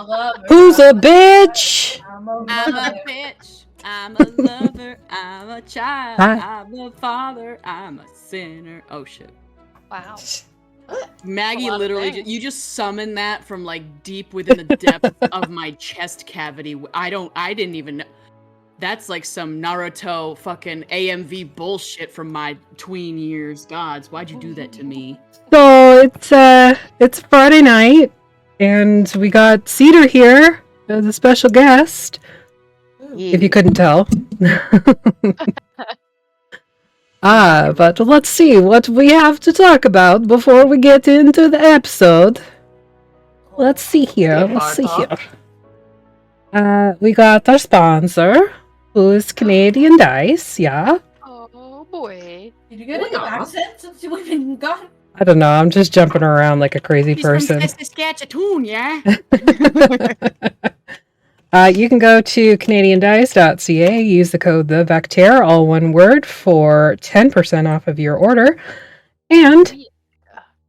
lover. Who's a bitch? I'm a I'm lover. a bitch. I'm a lover. I'm a child. Hi. I'm a father. I'm a sinner. Oh shit. Wow. Maggie A lot of literally, things. you just summoned that from like deep within the depth of my chest cavity. I didn't even know. That's like some Naruto fucking AMV bullshit from my tween years. Gods, why'd you do that to me? So it's Friday night, and we got Cedar here as a special guest. If you couldn't tell. But let's see what we have to talk about before we get into the episode. Let's see here. We got our sponsor, who is Canadian Dice, yeah. Oh boy. Did you get a new accent since you even got? I don't know, I'm just jumping around like a crazy He's person. from Saskatchewan, yeah? You can go to canadiandice.ca, use the code TheVectaire, all one word, for 10% off of your order. And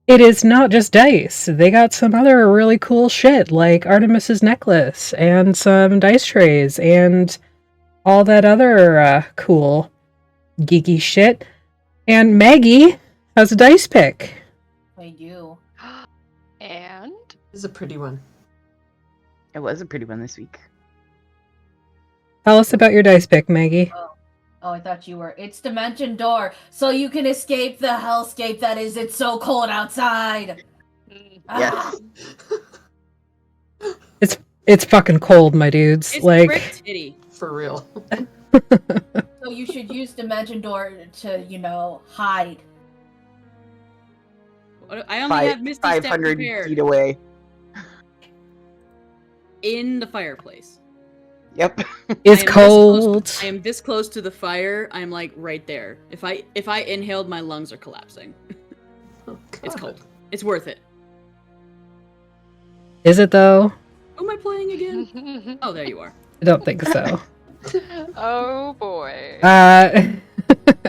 it is not just dice. They got some other really cool shit, like Artemis's necklace, and some dice trays, and all that other cool, geeky shit. And Maggie has a dice pick. I do. And This is a pretty one. It was a pretty one this week. Tell us about your dice pick, Maggie. Oh, I thought you were. It's Dimension Door, so you can escape the hellscape that is It's So Cold Outside. Ah. Yes. It's fucking cold, my dudes. It's like, Brick Titty. For real. So you should use Dimension Door to, hide. I only have Misty Step 500 prepared feet away. in the fireplace. Yep. it's I cold. I am this close to the fire. I'm like right there. If I inhaled, my lungs are collapsing. Oh, It's God. cold. It's worth it. Is it though? Who am I playing again? Oh, there you are. I don't think so. oh boy.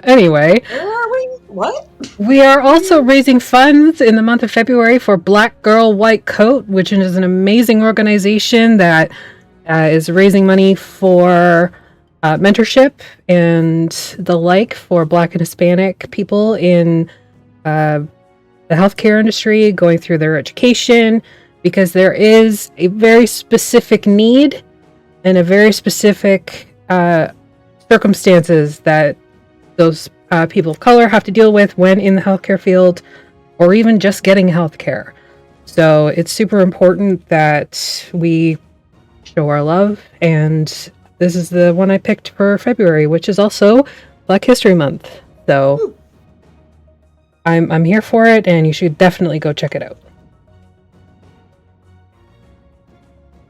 Anyway, Where are we? What? we are also raising funds in the month of February for Black Girl White Coat, which is an amazing organization that is raising money for mentorship and the like for Black and Hispanic people in the healthcare industry, going through their education, because there is a very specific need and a very specific circumstances that those people of color have to deal with when in the healthcare field, or even just getting healthcare. So it's super important that we show our love, and this is the one I picked for February, which is also Black History Month. So I'm here for it, and you should definitely go check it out.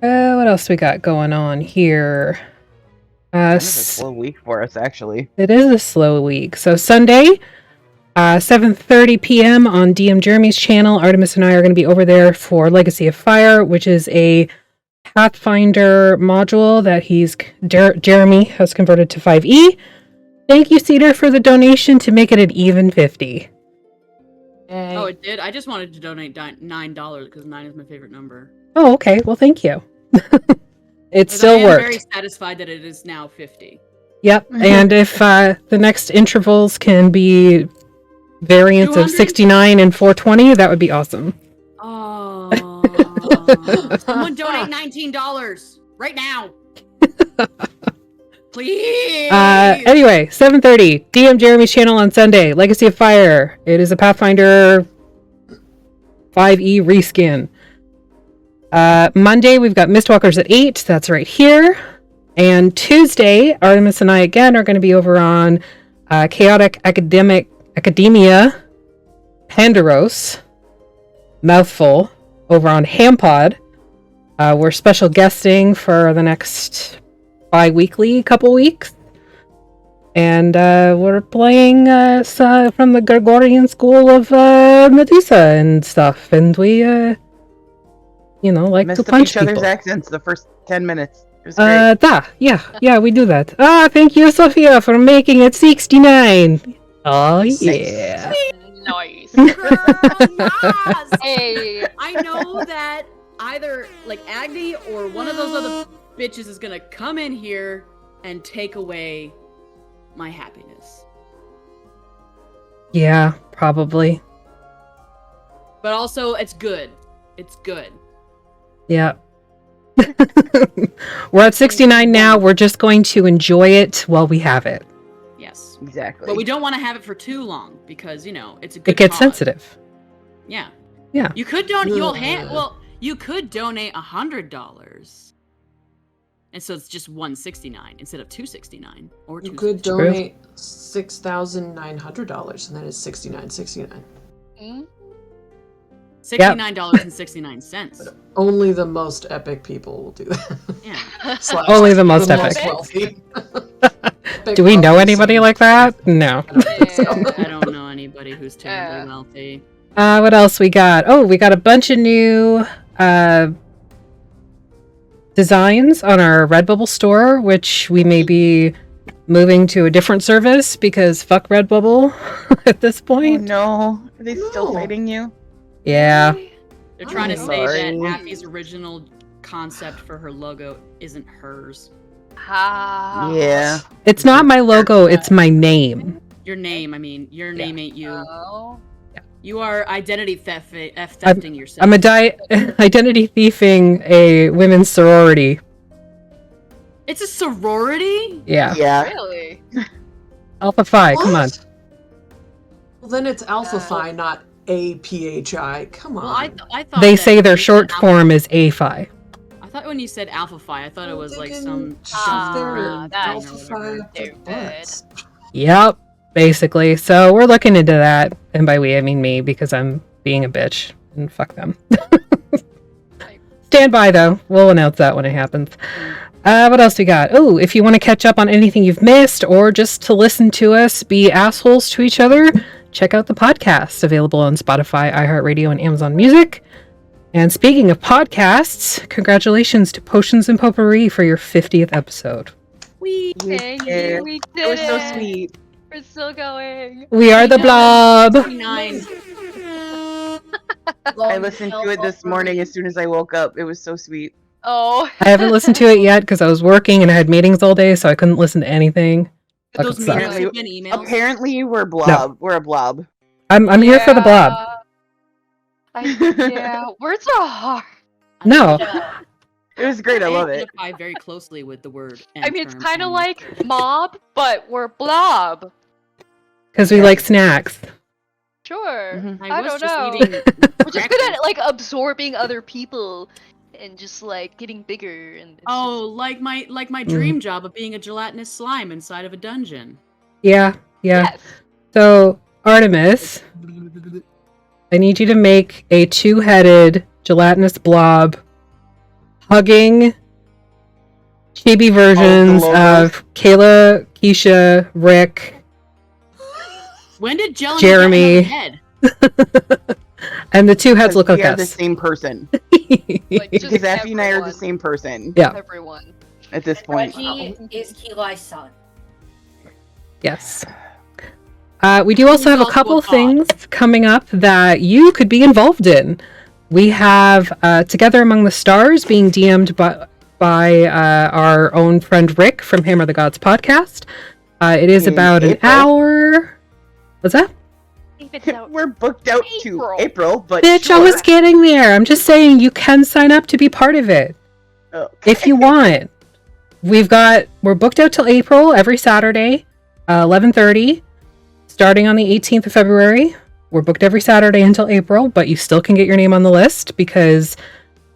What else we got going on here? Kind of a slow week for us, actually. It is a slow week. So Sunday, 7:30 p.m. on DM Jeremy's channel, Artemis and I are going to be over there for Legacy of Fire, which is a Pathfinder module that Jeremy has converted to 5e. Thank you, Cedar, for the donation to make it an even 50. Oh, it did? I just wanted to donate $9 because 9 is my favorite number. Oh, okay. Well, thank you. It But still I am worked. very satisfied that it is now 50. Yep. And if the next intervals can be variants of 200? 69 and 420, that would be awesome. Oh. Someone donate $19 right now. Please. Anyway, 7:30, DM Jeremy's channel on Sunday, Legacy of Fire. It is a Pathfinder 5e reskin. Monday, we've got Mistwalkers at 8. That's right here. And Tuesday, Artemis and I again are going to be over on Chaotic Academia Pandaros, mouthful, over on Hampod. We're special guesting for the next bi-weekly couple weeks. And we're playing from the Gregorian school of Medusa and stuff. And we, like Messed to up punch each other's people. accents the first 10 minutes. It was great. Yeah, we do that. Thank you, Sophia, for making it 69. Oh, yeah. Nice. Girl, Nas! Hey. I know that either like Agni or one of those other bitches is gonna come in here and take away my happiness. Yeah, probably. But also, it's good. It's good. Yeah. We're at 69 now. We're just going to enjoy it while we have it. Yes. Exactly. But we don't want to have it for too long because, you know, it's a good It gets cause. sensitive. Yeah. Yeah. You could donate. You could donate $100, and so it's just $169 instead of $269 or You $269. could donate $6,900, and that is $69.69. Mm? $69.69. Only the most epic people will do that. Yeah. Slash Only the most epic. wealthy. Do we know anybody like that? No. I don't think so. I don't know anybody who's terribly wealthy. What else we got? Oh, we got a bunch of new designs on our Redbubble store, which we may be moving to a different service because fuck Redbubble at this Oh point. no. Are they still No. fighting you? Yeah. They're trying to I'm say sorry. that Appy's original concept for her logo isn't hers. Ha. Yeah. It's not my logo, it's my name. Your name, I mean, your name ain't you. Oh. You are identity thefting yourself. I'm identity thieving a women's sorority. It's a sorority? Yeah. Yeah. Really? Alpha Phi, come on. What? Well, then it's Alpha Phi, not APHI. Come on. Well, I thought They that say their when you short said form is A Phi. I thought when you said Alpha Phi, I thought it was like They some can shove their that's Alpha Phi up their stupid. butts. Yep, basically. So we're looking into that. And by we, I mean me, because I'm being a bitch. And fuck them. Stand by, though. We'll announce that when it happens. What else we got? Oh, if you want to catch up on anything you've missed, or just to listen to us be assholes to each other, check out the podcast, available on Spotify, iHeartRadio, and Amazon Music. And speaking of podcasts, congratulations to Potions and Potpourri for your 50th episode. we. Thank Yeah. you. We did It was so it. sweet. We're still going. We are the blob. 9. I listened to it this morning as soon as I woke up. It was so sweet. Oh. I haven't listened to it yet because I was working and I had meetings all day, so I couldn't listen to anything. Fucking Those sucks. meetings have been emails. Apparently, we're blob. We're a blob. I'm here for the blob. Yeah, words are hard. No. It was great. I love it. identify very closely with the word. I mean, it's term, kind of and- like mob, but we're blob. Because we like snacks. Sure. Mhm. I was don't just know. eating We're just good at like absorbing other people and just like getting bigger and it's Oh, like my dream job of being a gelatinous slime inside of a dungeon. Yeah, just, yeah. yes. So, Artemis, I need you to make a two-headed gelatinous blob hugging chibi versions logos. of Kayla, Keisha, Rick, When did Jelly Jeremy. get another head? and the two heads look like we are the us. same person. Like, just Because Effie and I are the everyone. same person Yeah. Everyone. at this point. Reggie is Kilai's son. Yes. We do also have a Who's couple also a things coming up that you could be involved in. We have Together Among the Stars being DM'd by our own friend Rick from Hammer the Gods podcast. It is In about an April. hour. What's that? I think it's out. We're booked out April. to April, but Bitch, sure. I was getting there. I'm just saying you can sign up to be part of it Okay. if you want. We're booked out till April every Saturday, 11:30, starting on the 18th of February. We're booked every Saturday until April, but you still can get your name on the list because,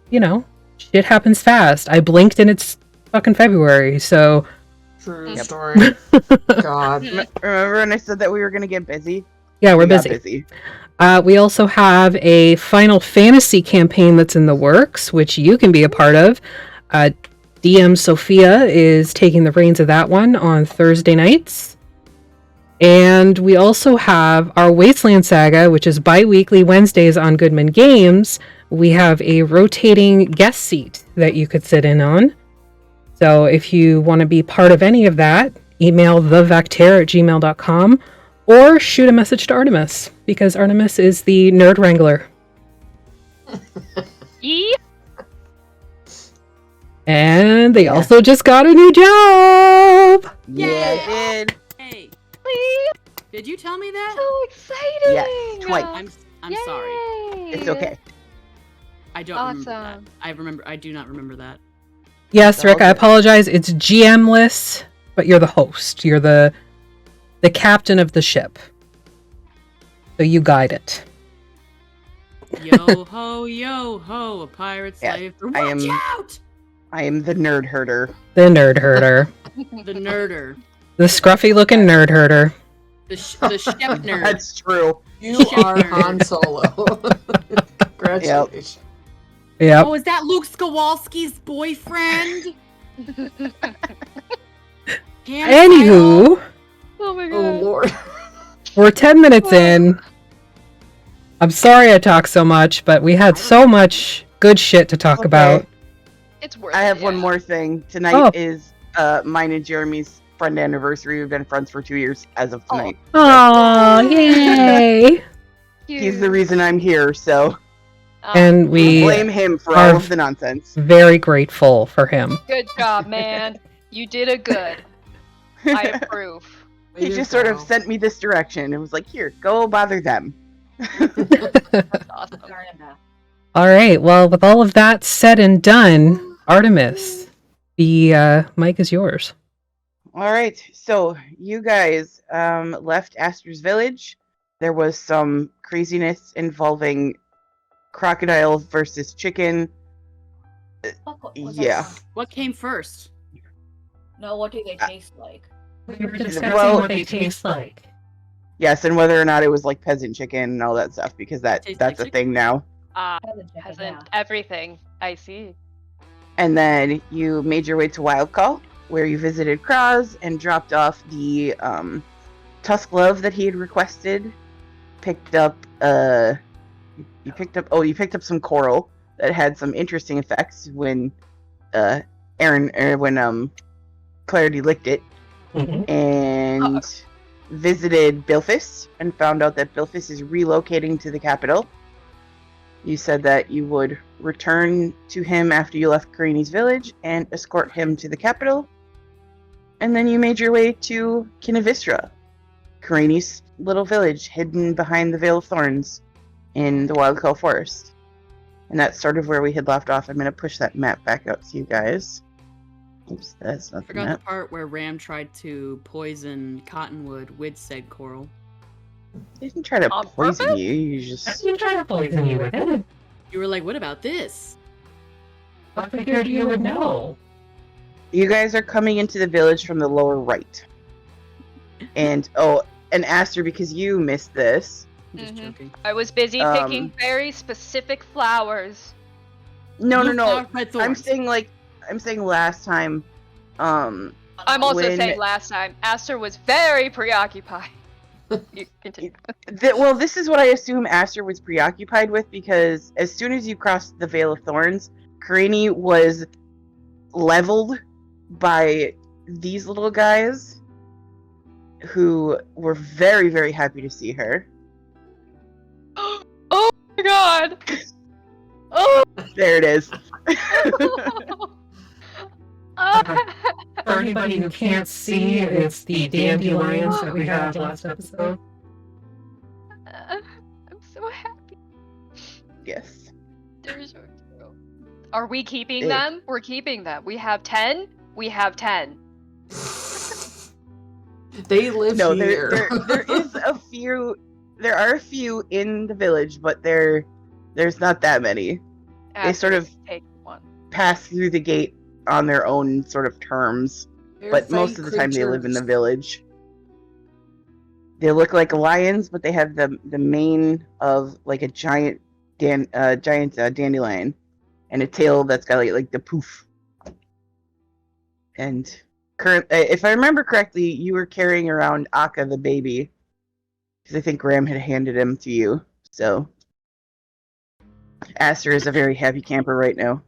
you know, shit happens fast. I blinked and it's fucking February, so True Yep. story. God. Remember when I said that we were gonna get busy? yeah, we're We got busy. We also have a Final Fantasy campaign that's in the works, which you can be a part of. DM Sophia is taking the reins of that one on Thursday nights. And we also have our Wasteland Saga, which is bi-weekly Wednesdays on Goodman Games. We have a rotating guest seat that you could sit in on. So if you want to be part of any of that, email thevactaire@gmail.com or shoot a message to Artemis, because Artemis is the nerd wrangler. Yee. And they also just got a new job. Yeah, I did. Hey, Really? did you tell me that? So exciting! Yes, twice. I'm sorry. It's okay. I don't remember Awesome. that. I do not remember that. Yes, Rick, I Okay. apologize. It's GM-less, but you're the host. You're the captain of the ship. So you guide it. Yo ho, a pirate Yeah, slave. I Watch am- out! I am the nerd herder. The nerd herder. The nerder. The scruffy-looking nerd herder. The shep nerd. That's true. You Shit. are Han Solo. Congratulations. Yep. Oh, is that Luke Skowalski's boyfriend? Anywho, Oh my god. Oh lord. we're 10 minutes in. I'm sorry I talked so much, but we had so much good shit to talk Okay. about. It's worth I it. have one yeah. more thing. Tonight Oh. is mine and Jeremy's friend anniversary. We've been friends for 2 years as of tonight. Aw, yay! He's the reason I'm here, so And we blame him for are all of the nonsense. very grateful for him. Good job, man. You did a good. I approve. He just sort of sent me this direction and was like, here, go bother them. That's awesome. All right, well, with all of that said and done, Artemis, the mic is yours. All right, so you guys left Astor's village. There was some craziness involving crocodile versus chicken. Yeah. What came first? No, what do they taste like? We were discussing Well- what they taste like. Yes, and whether or not it was like peasant chicken and all that stuff, because Tastes that's like a thing now. Hasn't everything. I see. And then you made your way to Wild Call, where you visited Kraz and dropped off the tusk glove that he had requested. Picked up you picked up some coral that had some interesting effects when Clarity licked it. And visited Bilphis and found out that Bilphis is relocating to the capital. You said that you would return to him after you left Karini's village and escort him to the capital. And then you made your way to Kinevestria, Karini's little village hidden behind the Veil of Thorns in the Wild Call Forest. And that's sort of where we had left off. I'm going to push that map back out to you guys. Oops, that's not the Forgot map. the part where Ram tried to poison Cottonwood with said coral. I didn't try to On poison purpose? you. You just You trying to poison you with it? You were like, what about this? I figured you would know. You guys are coming into the village from the lower right. And Aster, because you missed this. I'm just Mhm. joking. I was busy picking very specific flowers. No. Red I'm thorns. saying last time. I'm also When- saying last time, Aster was very preoccupied. You continue. Well, this is what I assume Aster was preoccupied with, because as soon as you crossed the Veil of Thorns, Karini was leveled by these little guys who were very, very happy to see her. Oh my god! Oh! There it is. For anybody who can't see, it's the dandelions that we had last episode. I'm so happy. Yes. They're so cute. Are we keeping Yeah. them? We're keeping them. We have 10. We have 10. They live No, here. there is a few. There are a few in the village, but there's not that many. They sort of take one. pass through the gate on their own sort of terms, They're but most fey of the time they live in the creatures. village. They look like lions, but they have the mane of like a giant dandelion, and a tail that's got like the poof. And if I remember correctly, you were carrying around Akka the baby, because I think Ram had handed him to you. So Aster is a very happy camper right now.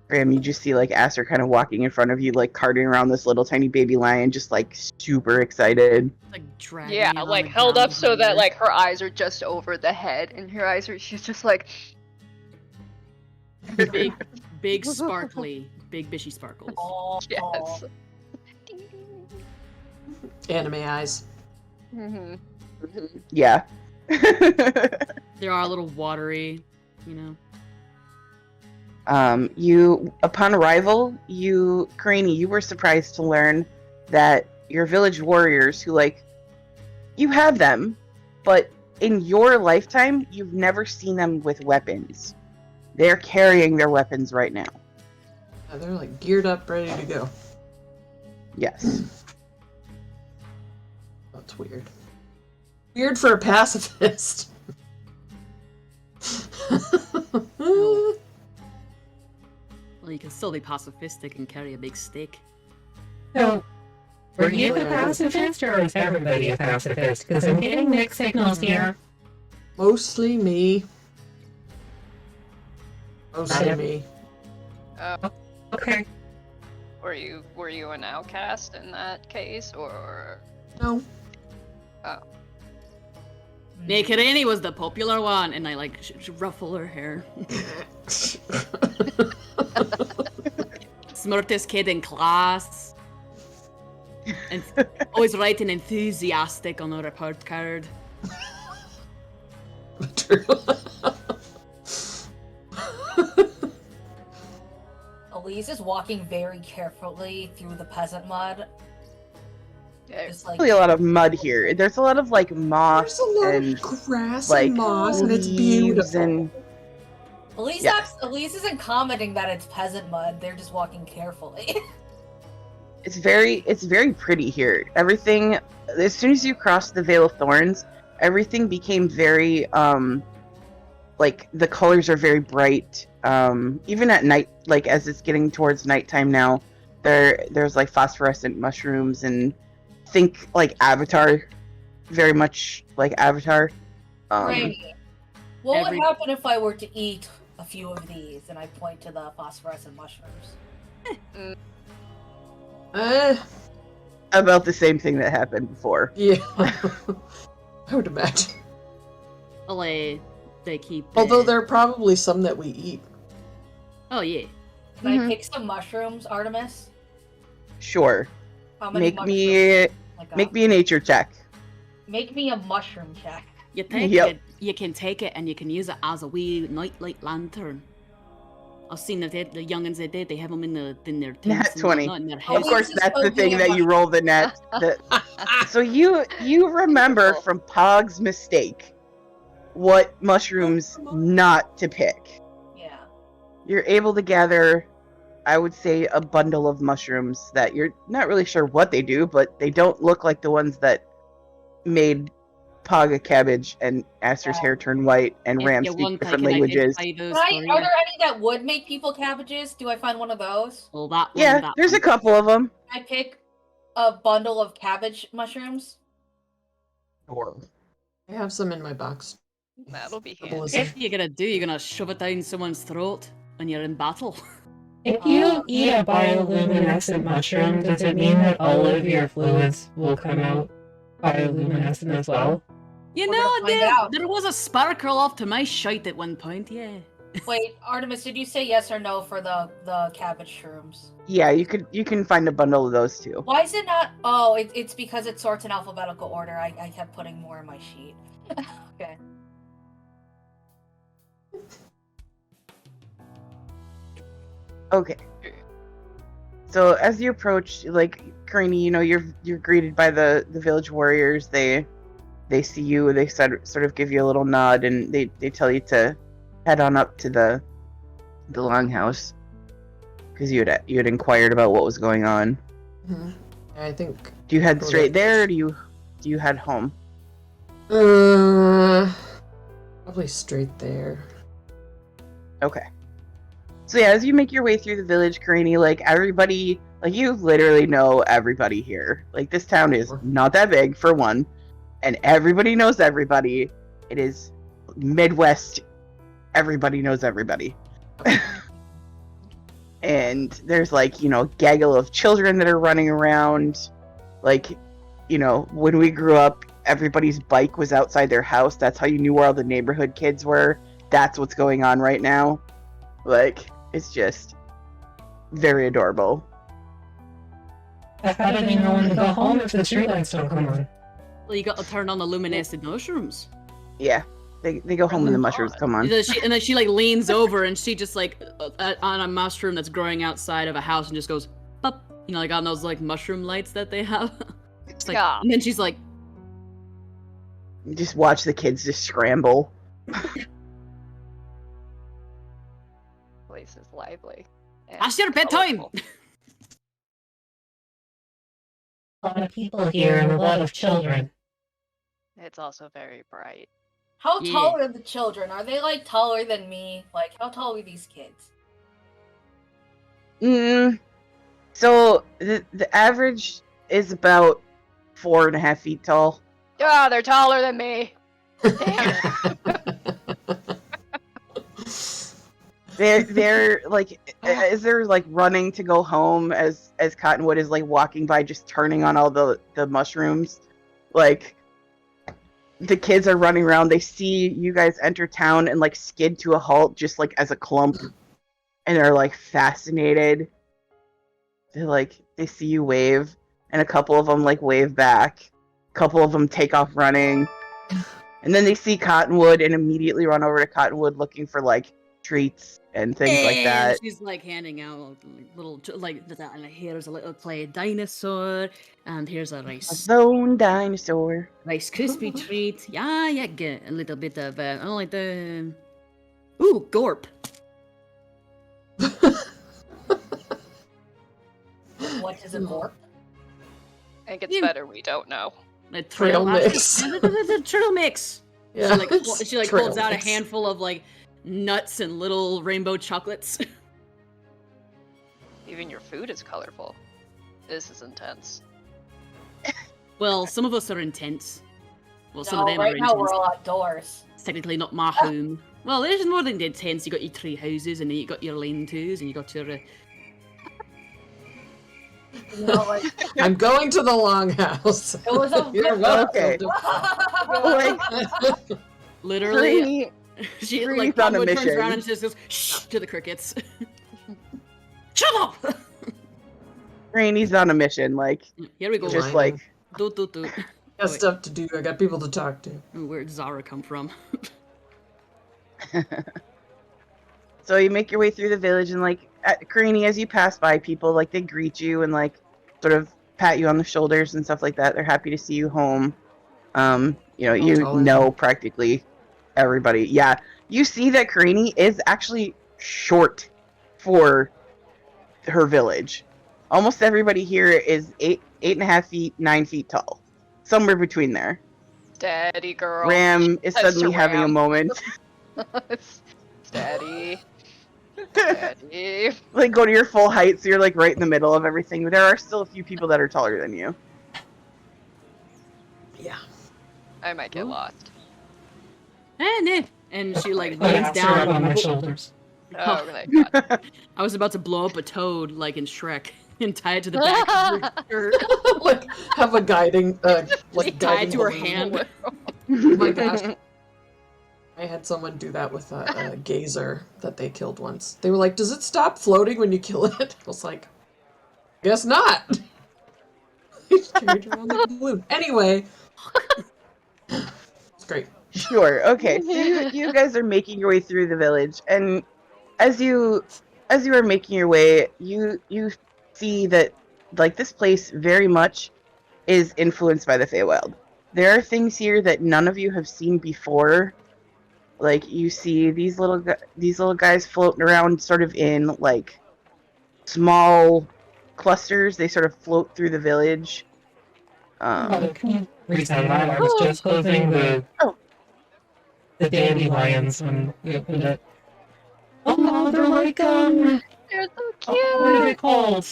Graham, you just see like Aster kind of walking in front of you, like carting around this little tiny baby lion, just like super excited. Like dragging Yeah, it on like the held ground up so that behind like her eyes are just over the head, and her eyes are she's just like Big sparkly, big bishy sparkles. Oh, Yes. Anime eyes. Mm-hmm. Yeah. They are a little watery, you know. You upon arrival, Karini, you were surprised to learn that your village warriors, who you have them, but in your lifetime, you've never seen them with weapons. They're carrying their weapons right now. Yeah, they're geared up, ready to go. Yes. That's weird. Weird for a pacifist. Well, you can still be pacifistic and carry a big stick. So, were you a pacifist or is everybody a pacifist? Because I'm getting mixed signals here. Mostly me. Mostly me. Okay. Were you an outcast in that case, or? No. Karini was the popular one, and I ruffle her hair. Smartest kid in class. And always writing enthusiastic on a report card. True. Eliz is walking very carefully through the peasant mud. Just Really a lot of mud here. There's a lot of moss There's a lot and of grass and moss, and it's leaves beautiful. and Eliz, Yeah. Eliz isn't commenting that it's peasant mud. They're just walking carefully. it's very pretty here. Everything, as soon as you cross the Veil of Thorns, everything became very the colors are very bright. Even at night, as it's getting towards nighttime now, there's phosphorescent mushrooms and think Avatar, very much like Avatar. Right. What every- would happen if I were to eat a few of these? And I point to the phosphorescent mushrooms. About the same thing that happened before. Yeah. I would imagine. They keep. Although there are probably some that we eat. Oh yeah. Can I pick some mushrooms, Artemis? Sure. How many Make mushrooms? me a nature check. Make me a mushroom check. You take Yep. it. You can take it and you can use it as a wee nightlight lantern. I've seen the youngins they have them in their tents Nat and 20. whatnot in their Oh, Of heads. course, is that's the supposed to be thing a that you mushroom. roll the net. So you remember from Pog's mistake what mushrooms not to pick. Yeah. You're able to gather, I would say, a bundle of mushrooms that you're not really sure what they do, but they don't look like the ones that made Pog a cabbage and Aster's hair turn white and If Ram you speak want, I different can languages. identify those Right? for you. Are there any that would make people cabbages? Do I find one of those? Well, that one, Yeah, that there's a one. couple of them. Can I pick a bundle of cabbage mushrooms? I have some in my box. That'll be Couple of handy. some- What are you gonna do? You're gonna shove it down someone's throat when you're in battle? If you eat a bioluminescent mushroom, does it mean that all of your fluids will come out bioluminescent as well? You We're know, gonna find out. there was a sparkle off to my shite at one point, yeah. Wait, Artemis, did you say yes or no for the cabbage shrooms? Yeah, you can find a bundle of those too. Why is it not? Oh, it's because it sorts in alphabetical order. I kept putting more in my sheet. Okay. Okay. So as you approach, Karini, you're greeted by the village warriors. They see you. They sort of give you a little nod, and they tell you to head on up to the longhouse because you had inquired about what was going on. Mhm. I think. Do you head Oh, straight yeah. there, or do you head home? Probably straight there. Okay. So yeah, as you make your way through the village, Karini, everybody, you literally know everybody here. This town is not that big for one, and everybody knows everybody. It is Midwest. Everybody knows everybody. And there's gaggle of children that are running around. When we grew up, everybody's bike was outside their house. That's how you knew where all the neighborhood kids were. That's what's going on right now. Like, it's just very adorable. How do they know when to go home if the streetlights don't come on? Well, you got to turn on the luminescent mushrooms. Yeah, they go home when the mushrooms come on. And then she like leans over and she just like on a mushroom that's growing outside of a house and just goes, "Pop," you know, like on those like mushroom lights that they have. It's like, Yeah. and then she's like, You just watch the kids just scramble. Place is lively. and "That's your bedtime." colorful. A lot of people here and a lot of children. It's also very bright. How Yeah. tall are the children? Are they like taller than me? Like, how tall are these kids? So the average is about 4.5 feet tall. Yeah, they're taller than me. Damn it. They're like, as they're like running to go home, as Cottonwood is like walking by, just turning on all the mushrooms. Like, the kids are running around. They see you guys enter town and like skid to a halt, just like as a clump, and they're like fascinated. They see you wave, and a couple of them like wave back. A couple of them take off running, and then they see Cottonwood and immediately run over to Cottonwood looking for like treats and things like that. And she's like handing out little like, and here's a little clay dinosaur, and here's a A rice zone dinosaur. Rice Krispie treat. Yeah, get a little bit of I don't like the gorp. What is a gorp? I think it's better we don't know. A Trail mix. The trail mix. Yeah, She like trail pulls out a mix. handful of like nuts and little rainbow chocolates. Even your food is colorful. This is intense. Well, some of us are intense. Well, some No, of them right are now intense. we're all outdoors. It's technically not my home. Well, there's more than intense. You got your tree houses, and then you got your lean-tos, and you got your. You know, like, I'm going to the longhouse. it was a You're welcome. Okay. to- Literally, Granny, she Granny's like on a Cottonwood turns mission. around and just goes shh to the crickets. Shut up! Granny's on a mission. Like, Here we go. just Lying. like, Doot, doot, doot. Got stuff to do. I got people to talk to. Ooh, where'd Zara come from? so you make your way through the village, and like, Granny, as you pass by people, like they greet you and like sort of pat you on the shoulders and stuff like that. They're happy to see you home. You tall is know she? practically everybody. Yeah, you see that Granny is actually short for her village. Almost everybody here is 8.5 feet, 9 feet tall, somewhere between there. Steady, girl. Ram is That's suddenly to having a Ram. moment. Steady. Steady. Like, go to your full height, so you're like right in the middle of everything. But there are still a few people that are taller than you. Yeah. I might get Ooh. lost. And she like I leans have her up on my down. shoulders. Oh, my God. I was about to blow up a toad like in Shrek and tie it to the back of her shirt. Like have a guiding, like Tie guiding it to her balloon. hand. Oh my gosh. I had someone do that with a gazer that they killed once. They were like, "Does it stop floating when you kill it?" I was like, "Guess not." He just carried around like a balloon. Anyway, it's great. Sure. Okay. So you guys are making your way through the village, and as you are making your way, you see that like this place very much is influenced by the Feywild. There are things here that none of you have seen before. Like, you see these little guys floating around, sort of in like small clusters. They sort of float through the village. Can you reset that? I was just closing the dandelions when we opened it. Oh no, they're like They're so what are cute. they called?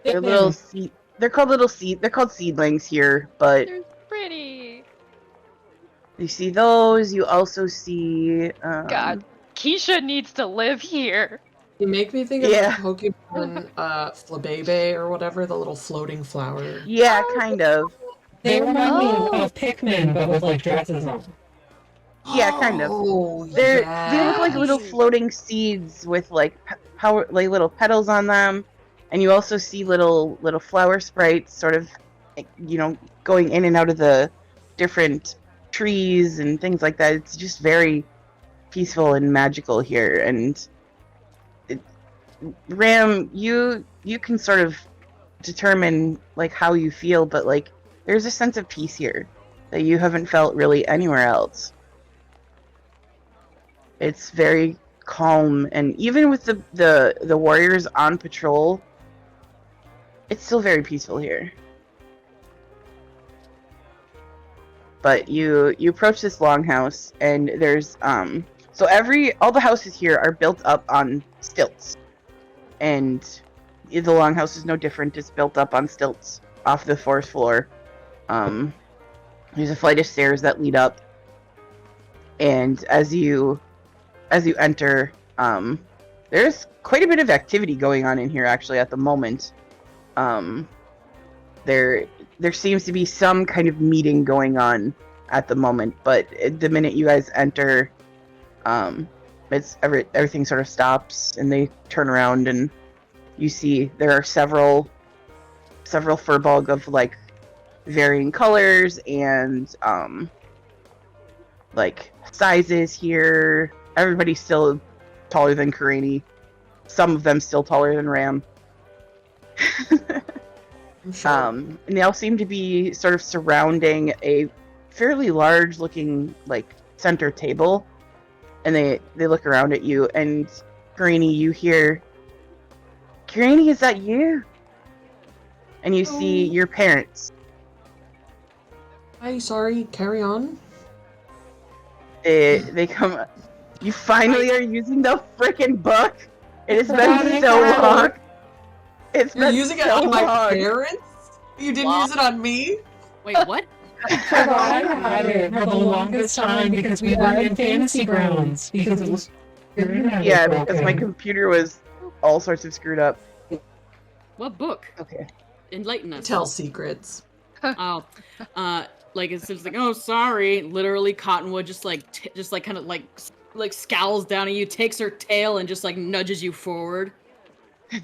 They're little seed. They're called little seed. They're called seedlings here, but They're pretty. you see those. You also see. God, Keisha needs to live here. You make me think of Yeah. like Pokemon Flabebe or whatever, the little floating flower. Yeah, kind of. They remind me Oh. of Pikmin, but with like dresses on. Yeah, kind of. Oh, They yeah. look like little floating seeds with like like little petals on them, and you also see little flower sprites, sort of, going in and out of the different trees and things like that. It's just very peaceful and magical here. And Ram, you can sort of determine like how you feel, but like there's a sense of peace here that you haven't felt really anywhere else. It's very calm, and even with the warriors on patrol, it's still very peaceful here. But you approach this longhouse, and there's so all the houses here are built up on stilts, and the longhouse is no different. It's built up on stilts off the forest floor. There's a flight of stairs that lead up, and as you enter, there's quite a bit of activity going on in here actually at the moment. There seems to be some kind of meeting going on at the moment, but the minute you guys enter, everything sort of stops, and they turn around, and you see there are several furbolg of like varying colors and like sizes here. Everybody's still taller than Karani. Some of them still taller than Ram. Sure. And they all seem to be sort of surrounding a fairly large looking like center table. And they look around at you, and Karani, you hear, "Karani, is that you?" And you see your parents. Hi, sorry, carry on. They come. You finally are using the frickin' book. It has been so long. It's You're been using it so on my long. parents? You didn't use it on me? Wait, what? I had it for the longest time because we were in fantasy grounds because it was. Yeah, because my computer was all sorts of screwed up. What book? Okay. Enlighten us. Tell secrets. Oh, like it's just like, oh, sorry. Literally, Cottonwood just kind of like scowls down at you, takes her tail, and just like nudges you forward.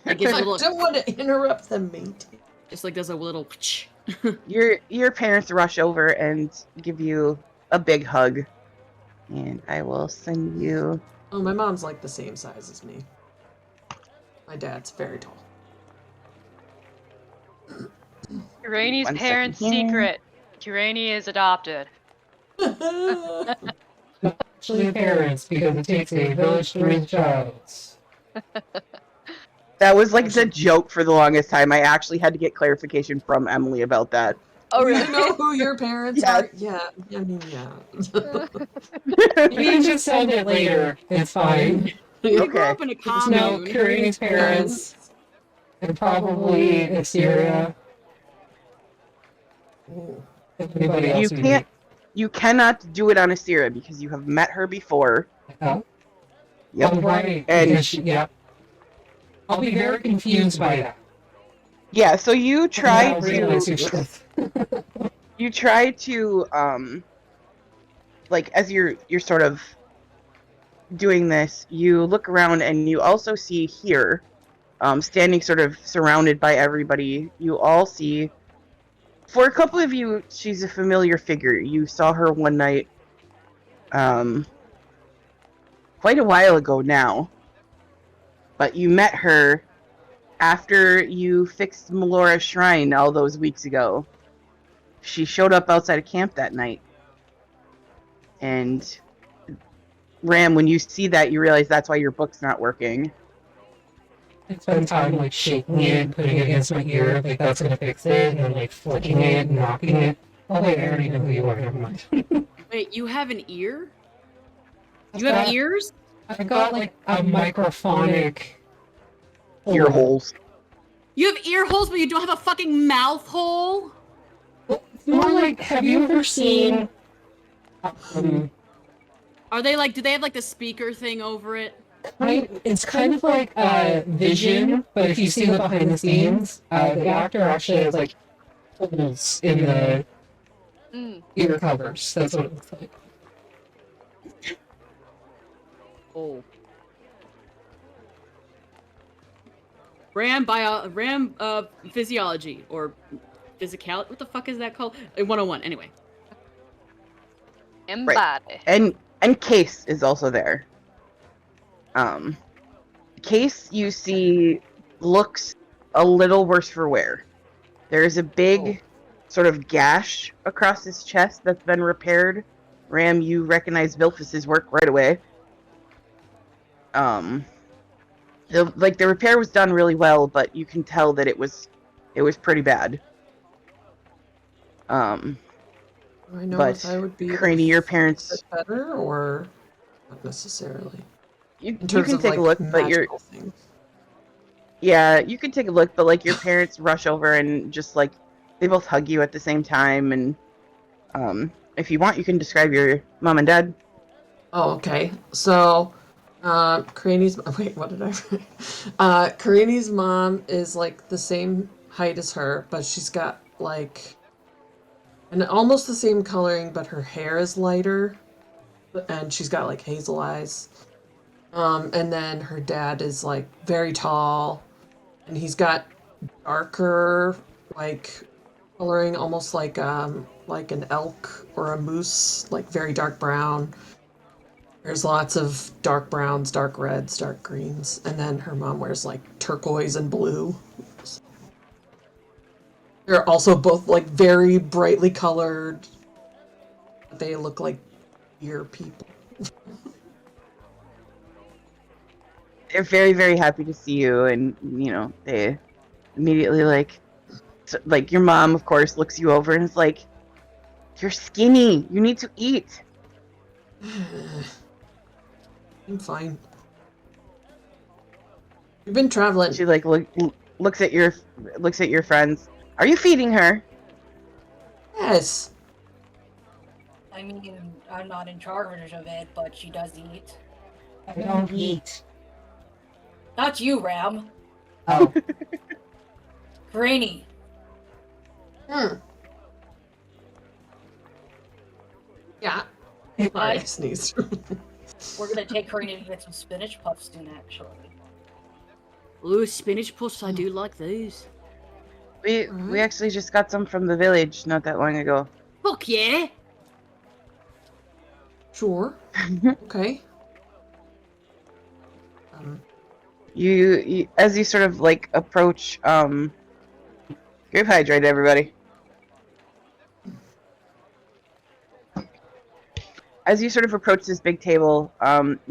Like gives a I little, don't want to interrupt the meeting. just like does a little. Your parents rush over and give you a big hug, and I will send you. Oh, my mom's like the same size as me. My dad's very tall. Urani's One parents' second here. secret. Urani is adopted. Actually, parents, because it takes a village to raise a child. That was like the joke for the longest time. I actually had to get clarification from Emily about that. Oh, You really? know who your parents Yes. are? Yeah, I mean, yeah. You can just send it later. It's fine. You grew Okay. up in a It's no commune. Karani's parents, and probably Assyria. If anybody else You we can't. You cannot do it on Asira because you have met her before. meet. Oh, Yep. oh, right. And- Because yeah. I'll be very confused by that. Yeah. So you try I'll realize your to. truth. You try to like as you're sort of doing this, you look around and you also see here, standing sort of surrounded by everybody, you all see, for a couple of you, she's a familiar figure. You saw her one night quite a while ago now, but you met her after you fixed Melora's shrine all those weeks ago. She showed up outside of camp that night. And Ram, when you see that, you realize that's why your book's not working. I spend time like shaking it, putting it against my ear, like that's gonna fix it, and then like flicking it, knocking it. Oh wait, I already know who you are, never mind. Wait, you have an ear? I've You have got- ears? I got like a microphonic Ear holes. You have ear holes, but you don't have a fucking mouth hole? It's more like, have you ever seen Are they like, do they have like the speaker thing over it? it's kind of like Vision, but if you see the behind the scenes, the actor actually has like holes in the Mm. ear covers. That's what it looks like. Oh. Ram physiology or physicality. What the fuck is that called? 101. Anyway. Embody. And Case is also there. Case you see looks a little worse for wear. There's a big sort of gash across his chest that's been repaired. Ram, you recognize Vilfus's work right away. The repair was done really well, but you can tell that it was pretty bad. I know but if I would be Craney, your parents better or not necessarily. You In terms can of, take like, a look, but things. yeah, you can take a look, but like your parents rush over and just like they both hug you at the same time, and if you want, you can describe your mom and dad. Oh, okay. So, Craney's wait, what did I write? Craney's mom is like the same height as her, but she's got like almost the same coloring, but her hair is lighter, and she's got like hazel eyes. And then her dad is like very tall, and he's got darker like coloring, almost like an elk or a moose, like very dark brown. There's lots of dark browns, dark reds, dark greens, and then her mom wears like turquoise and blue. They're also both like very brightly colored. They look like deer people. They're very, very happy to see you, and you know they immediately like your mom, of course, looks you over and is like, "You're skinny. You need to eat." I'm fine. We've been traveling. She like looks at your friends. Are you feeding her? Yes. I mean, I'm not in charge of it, but she does eat. I don't eat. Not you, Ram. Oh. Granny. Yeah. Sorry, I sneezed. We're gonna take Granny to get some spinach puffs soon, actually. Ooh, spinach puffs, I do like those. We actually just got some from the village not that long ago. Fuck yeah! Sure. Okay. You as you sort of like approach group hydrate, everybody. As you sort of approach this big table,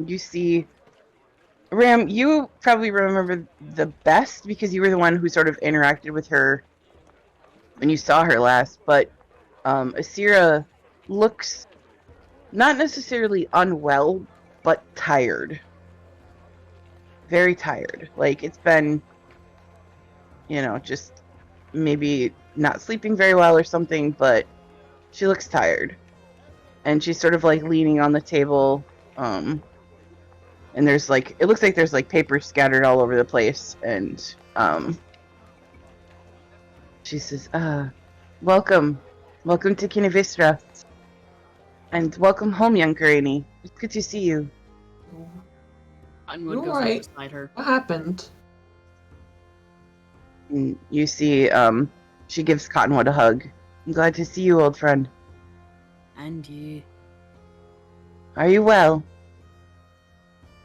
you see Ram, you probably remember the best because you were the one who sort of interacted with her when you saw her last, but Asira looks not necessarily unwell, but tired. Very tired. Like it's been, you know, just maybe not sleeping very well or something, but she looks tired. And she's sort of like leaning on the table, and there's like, it looks like there's like paper scattered all over the place, and she says, welcome to Kinevestria, and welcome home, young Granny. It's good to see you. Cottonwood goes right. beside her. What happened? And you see, she gives Cottonwood a hug. I'm glad to see you, old friend. And you. Are you well?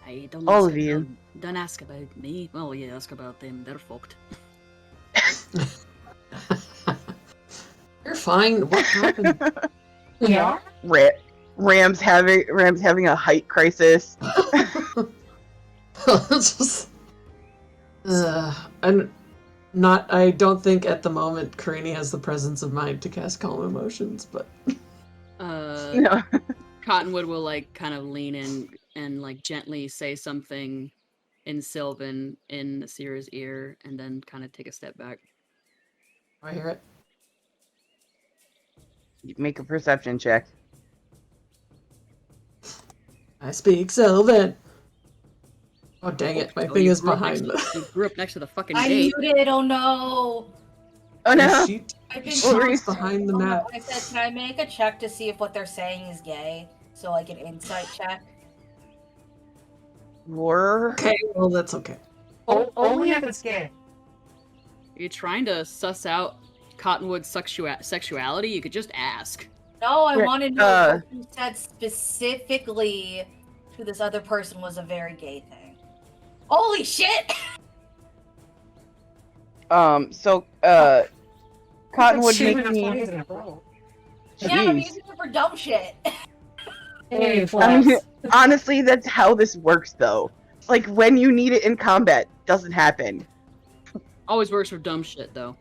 Hey, don't All ask of you. Don't ask about me. Well, yeah, ask about them. They're fucked. You're fine. What happened? Yeah. Ram's having a height crisis. Just, I don't think at the moment Karini has the presence of mind to cast Calm Emotions, but No. Cottonwood will like kind of lean in and like gently say something in Sylvan in Asira's ear, and then kind of take a step back. I hear it. Make a perception check. I speak Sylvan. Oh dang it! My Oh, thing you is grew up behind. next to- You grew up next to the fucking I gate. muted, oh no! Oh no! Sheet I think What were you is behind the Oh, no, map. I said, can I make a check to see if what they're saying is gay? So like an insight check? were. Okay, well, that's okay. Only if it's gay. Are you trying to suss out Cottonwood's sexuality? You could just ask. No, I Yeah, want to know what you said specifically to this other person was a very gay thing. Holy shit! So, Cottonwood Shit, makes that's me. funny, isn't it, bro? Yeah, I'm Jeez. using it for dumb shit. Hey, I Flex. mean, honestly, that's how this works, though. Like, when you need it in combat, doesn't happen. Always works for dumb shit, though.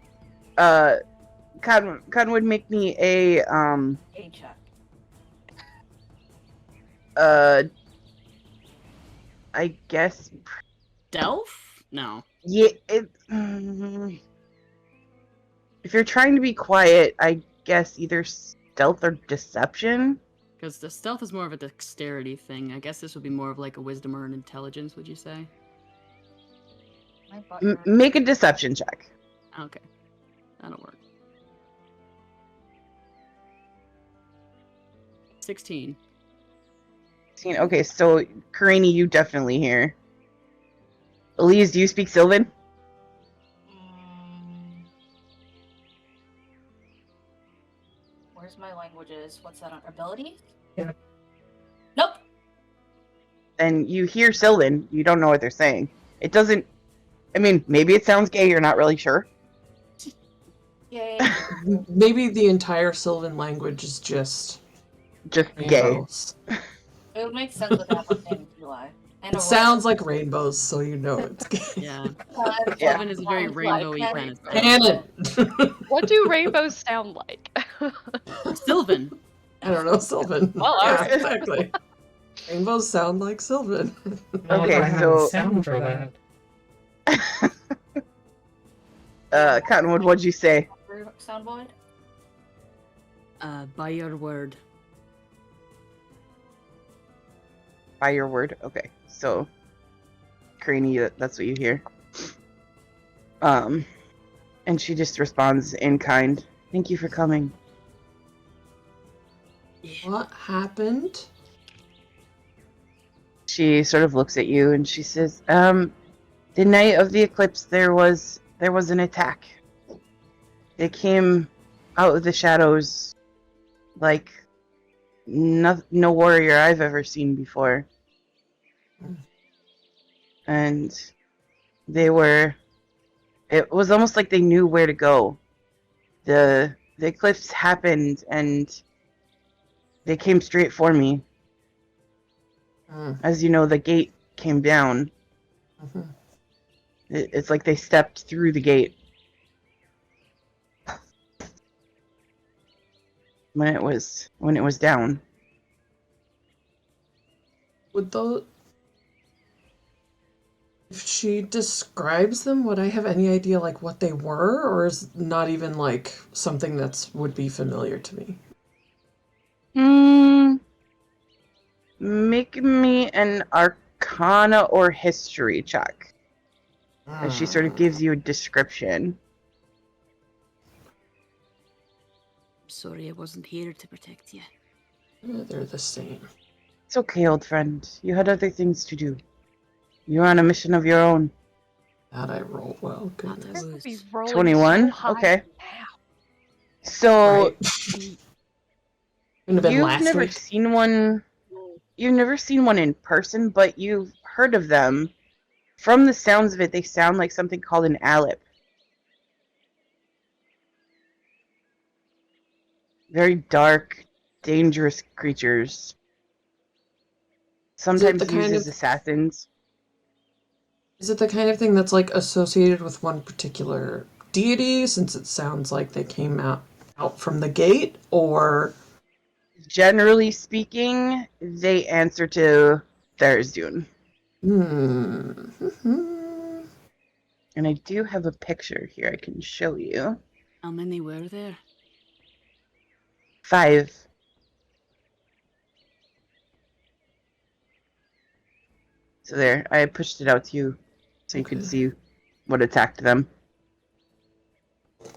Cottonwood make me a, Gay check. I guess, Delph? No. yeah, if you're trying to be quiet, I guess either stealth or deception? Because the stealth is more of a dexterity thing. I guess this would be more of like a wisdom or an intelligence, would you say? My button. Make a deception check. Okay. That'll work. 16. Okay, so, Karini, you definitely hear. Eliz, do you speak Sylvan? Where's my languages? What's that on? Abilities? Yeah. Nope. Then you hear Sylvan. You don't know what they're saying. It doesn't. I mean, maybe it sounds gay. You're not really sure. Yay. Maybe the entire Sylvan language is just Just gay. rainbows. It would make sense with that name, July. And It sounds like rainbows, so you know it's gay. Yeah. Yeah. Sylvan is a very rainbowy kind of thing. Canon! What do rainbows sound like? Sylvan. I don't know, Sylvan. Well, yeah, alright. exactly. Rainbows sound like Sylvan. Okay, I have so- a sound for that. Cottonwood, what'd you say? Sound void? By your word. By your word? Okay, so, Karini, that's what you hear. And she just responds in kind. Thank you for coming. What happened? She sort of looks at you and she says, the night of the eclipse there was an attack. They came out of the shadows like no warrior I've ever seen before. And it was almost like they knew where to go. The eclipse happened and they came straight for me. As you know, the gate came down. Mhm. It's like they stepped through the gate. When it was down. Would those... If she describes them, would I have any idea, like, what they were? Or is it not even, like, something that's would be familiar to me? Make me an Arcana or History check. As she sort of gives you a description. Sorry I wasn't here to protect you. They're the same. It's okay, old friend. You had other things to do. You're on a mission of your own. That I rolled well. Not Goodness. to lose. He's rolling 21? so high Okay. now. So, Right. Couldn't have been you've last never week. seen one. You've never seen one in person, but you've heard of them. From the sounds of it, they sound like something called an alip. Very dark, dangerous creatures. Sometimes the used kind as of- assassins. Is it the kind of thing that's, like, associated with one particular deity, since it sounds like they came out from the gate? Or... Generally speaking, they answer to Tharizdun. Hmm. And I do have a picture here I can show you. How many were there? 5. So there, I pushed it out to you so you could Okay. see what attacked them.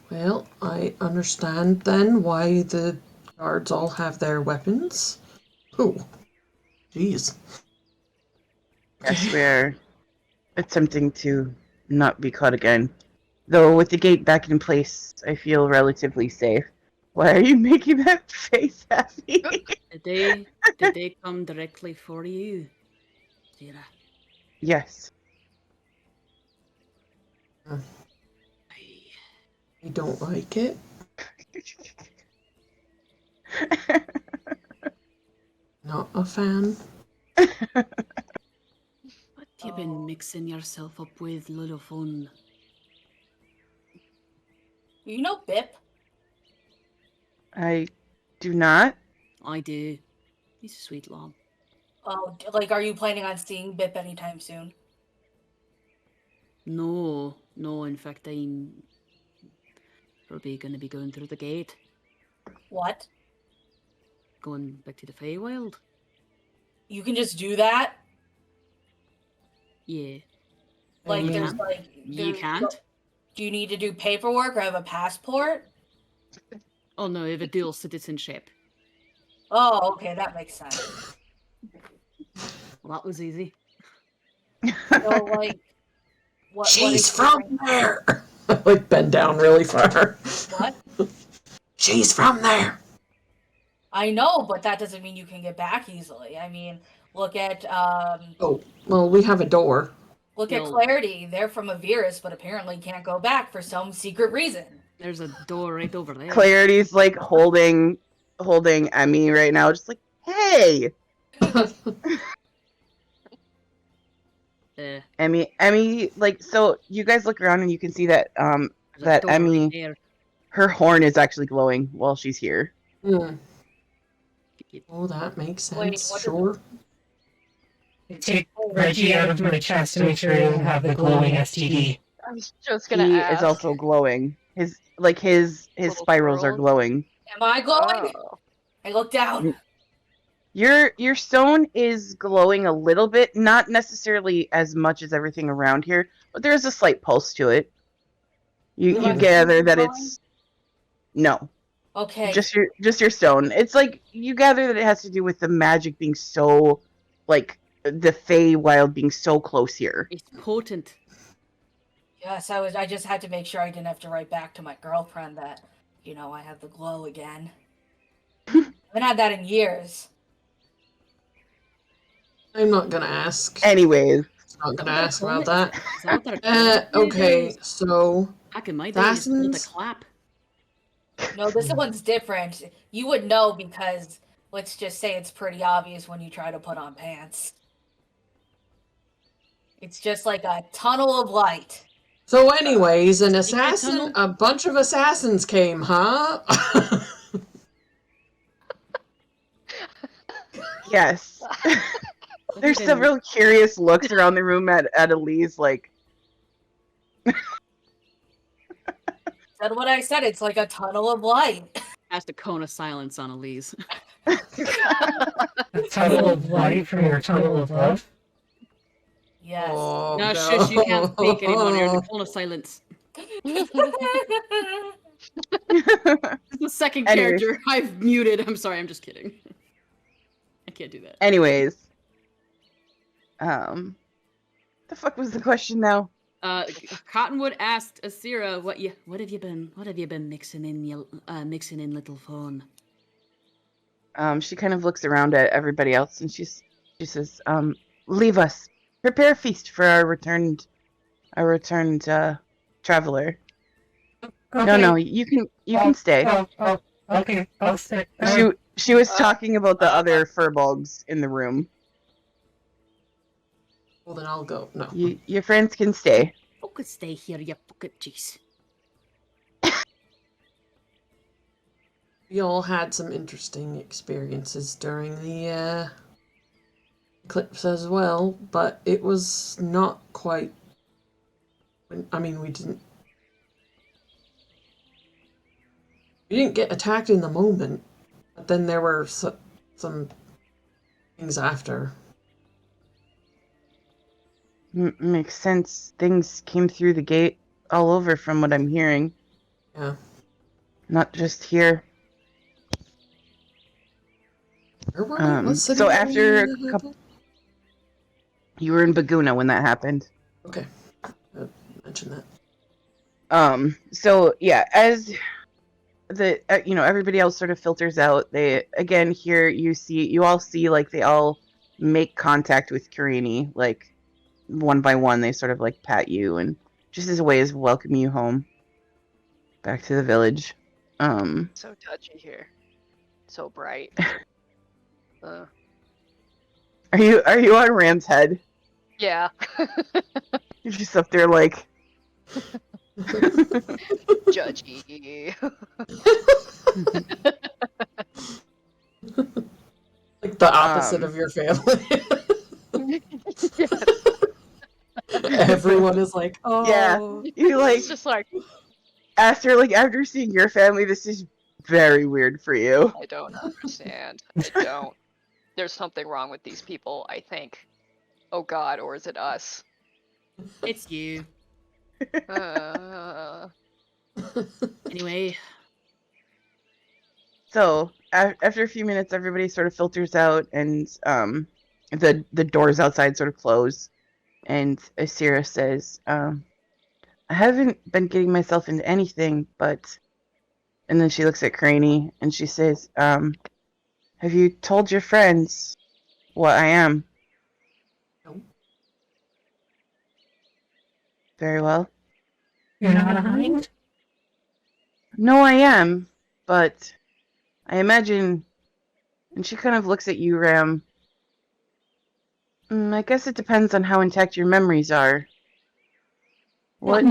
Well, I understand then why the guards all have their weapons. Oh, jeez. Yes, we're attempting to not be caught again. Though with the gate back in place, I feel relatively safe. Why are you making that face at me? Did they come directly for you, Sarah? Yes. I don't like it. Not a fan. What you been mixing yourself up with, little fun? You know Bip? I do not. I do. He's a sweet lad. Oh, like, are you planning on seeing Bip anytime soon? No, in fact, I'm probably gonna be going through the gate. What? Going back to the Feywild. You can just do that? Yeah. Like, You there's can't? like... You there's- can't? Do you need to do paperwork or have a passport? Oh no, I have a dual citizenship. Oh, okay, that makes sense. Well, that was easy. So, like... What She's is from there! Like, bend down really far. What? She's from there! I know, but that doesn't mean you can get back easily. I mean, look at Oh, well, we have a door. look at No. Clarity. They're from Avirus, but apparently can't go back for some secret reason. There's a door right over there. Clarity's like holding Emmy right now, just like, hey! Emmy, like, so you guys look around and you can see that There's a that door right Emmy, there. her horn is actually glowing while she's here. Hmm. Oh, that makes Wait, sense. what is- Sure. I take Reggie out of my chest to make sure he doesn't have the glowing STD. I was just gonna He ask. is also glowing. His Little spirals are swirls? glowing. Am I glowing? Oh. I look down. Your stone is glowing a little bit, not necessarily as much as everything around here, but there is a slight pulse to it. You Am I gather that glowing? it's no, Okay. just your stone. It's like you gather that it has to do with the magic being so, like the Feywild being so close here. It's potent. Yes, I just had to make sure I didn't have to write back to my girlfriend that, you know, I have the glow again. I haven't had that in years. I'm not gonna ask. Anyways, Not gonna ask about that. Is that what they're Okay, so Back in my day, it's called the Assassins? clap. No, this one's different. You would know because, let's just say it's pretty obvious when you try to put on pants. It's just like a tunnel of light. so anyways, an Secret assassin, tunnel? a bunch of assassins came, huh? yes. There's Okay. several curious looks around the room at Eliz, like, Said what I said. It's like a tunnel of light. Cast a cone of silence on Eliz. A tunnel of light from your tunnel of love. Yes. Oh, No, shush, you can't speak anymore. You're in the cone of silence. This is the second Anyways. character I've muted. I'm sorry, I'm just kidding. I can't do that. anyways. The fuck was the question now? Cottonwood asked Asira, "What have you been mixing in, little phone?" She kind of looks around at everybody else and she says, leave us. Prepare a feast for our returned traveler. Okay. No, you can stay. Oh, okay, I'll stay. She was talking about the other furbolgs in the room. Well, then I'll go. No. Your friends can stay. I could stay here, you fucking jeez. We all had some interesting experiences during the eclipse as well, but it was not quite. I mean, we didn't get attacked in the moment, but then there were some things after. Makes sense. Things came through the gate all over from what I'm hearing. Yeah. Not just here. Where were we? What city So were we after in a couple You were in Baguna when that happened. Okay. Mention that. So yeah, as the everybody else sort of filters out, they again here you all see like they all make contact with Karini, like one by one. They sort of like pat you and just as a way of welcoming you home back to the village. So touchy here. So bright. Are you on Ram's head? Yeah. You're just up there like Judgy. Like the opposite of your family. Everyone is like, oh. Yeah. You like It's just like, after seeing your family, this is very weird for you. I don't understand. I don't. There's something wrong with these people, I think. Oh god, or is it us? It's you. Anyway. So after a few minutes, everybody sort of filters out, and the doors outside sort of close. And Asira says, "I haven't been getting myself into anything, but..." And then she looks at Craney and she says, "Have you told your friends what I am?" No. Very well. You're not a hind? No, I am, but I imagine... And she kind of looks at you, Ram. I guess it depends on how intact your memories are. What?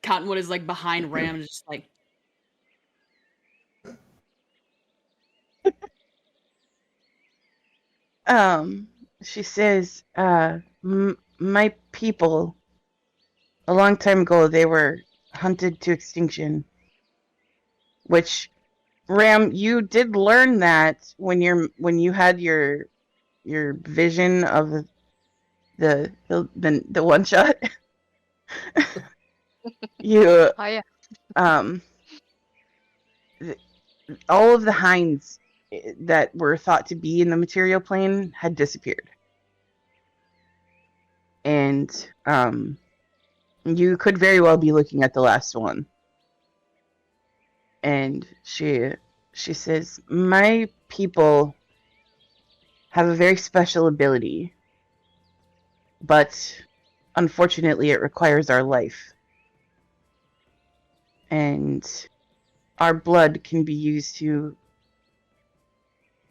Cottonwood is like behind Ram, just like. She says, my people, a long time ago, they were hunted to extinction. Which, Ram, you did learn that when you had your vision of the one shot. You Oh yeah. All of the hinds that were thought to be in the material plane had disappeared. And you could very well be looking at the last one. And she says, my people have a very special ability, but unfortunately it requires our life. And our blood can be used to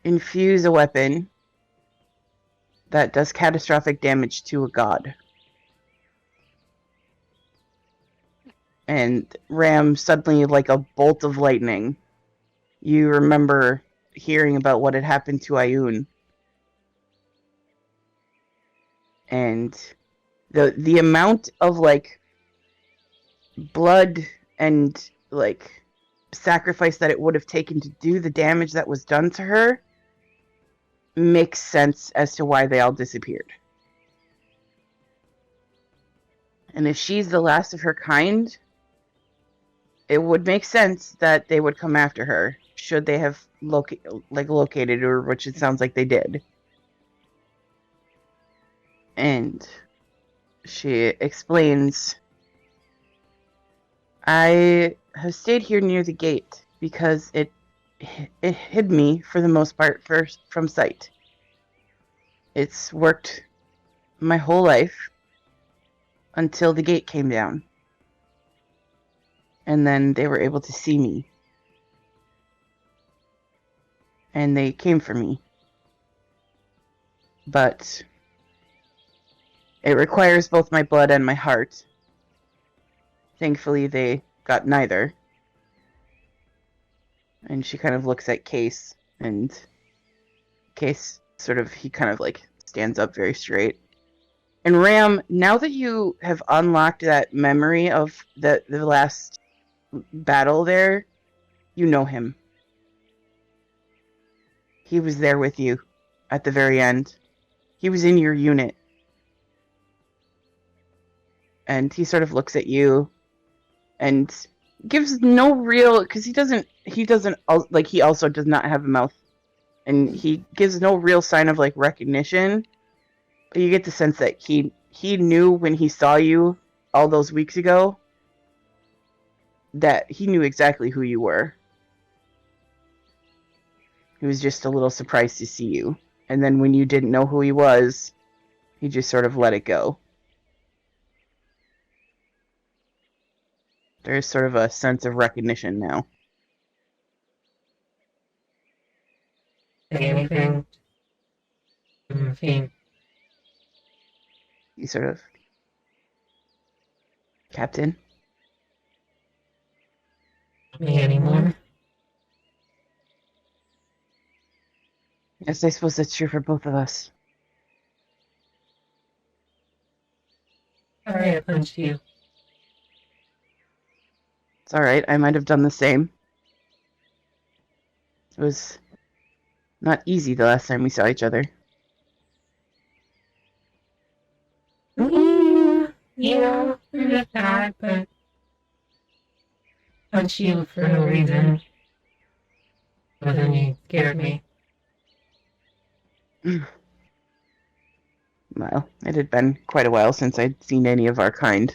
infuse a weapon that does catastrophic damage to a god. And Ram, suddenly like a bolt of lightning, you remember hearing about what had happened to Ayun. And the amount of like blood and like sacrifice that it would have taken to do the damage that was done to her makes sense as to why they all disappeared. And if she's the last of her kind, it would make sense that they would come after her should they have located her, which it sounds like they did. And she explains, I have stayed here near the gate because it hid me for the most part from sight. It's worked my whole life until the gate came down. And then they were able to see me. And they came for me. But it requires both my blood and my heart. Thankfully, they got neither. And she kind of looks at Case, and Case he kind of like stands up very straight. And Ram, now that you have unlocked that memory of the last battle there, you know him. He was there with you at the very end. He was in your unit. And he sort of looks at you and gives no real, because he also does not have a mouth, and he gives no real sign of like recognition, You get the sense that he knew when he saw you all those weeks ago that he knew exactly who you were. He was just a little surprised to see you. And then when you didn't know who he was, he just sort of let it go. There's sort of a sense of recognition now. Say anything? Anything? You sort of... Captain? Me anymore? Yes, I suppose that's true for both of us. Sorry I punched you. It's alright, I might have done the same. It was not easy the last time we saw each other. Yeah, we just that, but punch you for no reason. But then you scared me. Well, it had been quite a while since I'd seen any of our kind.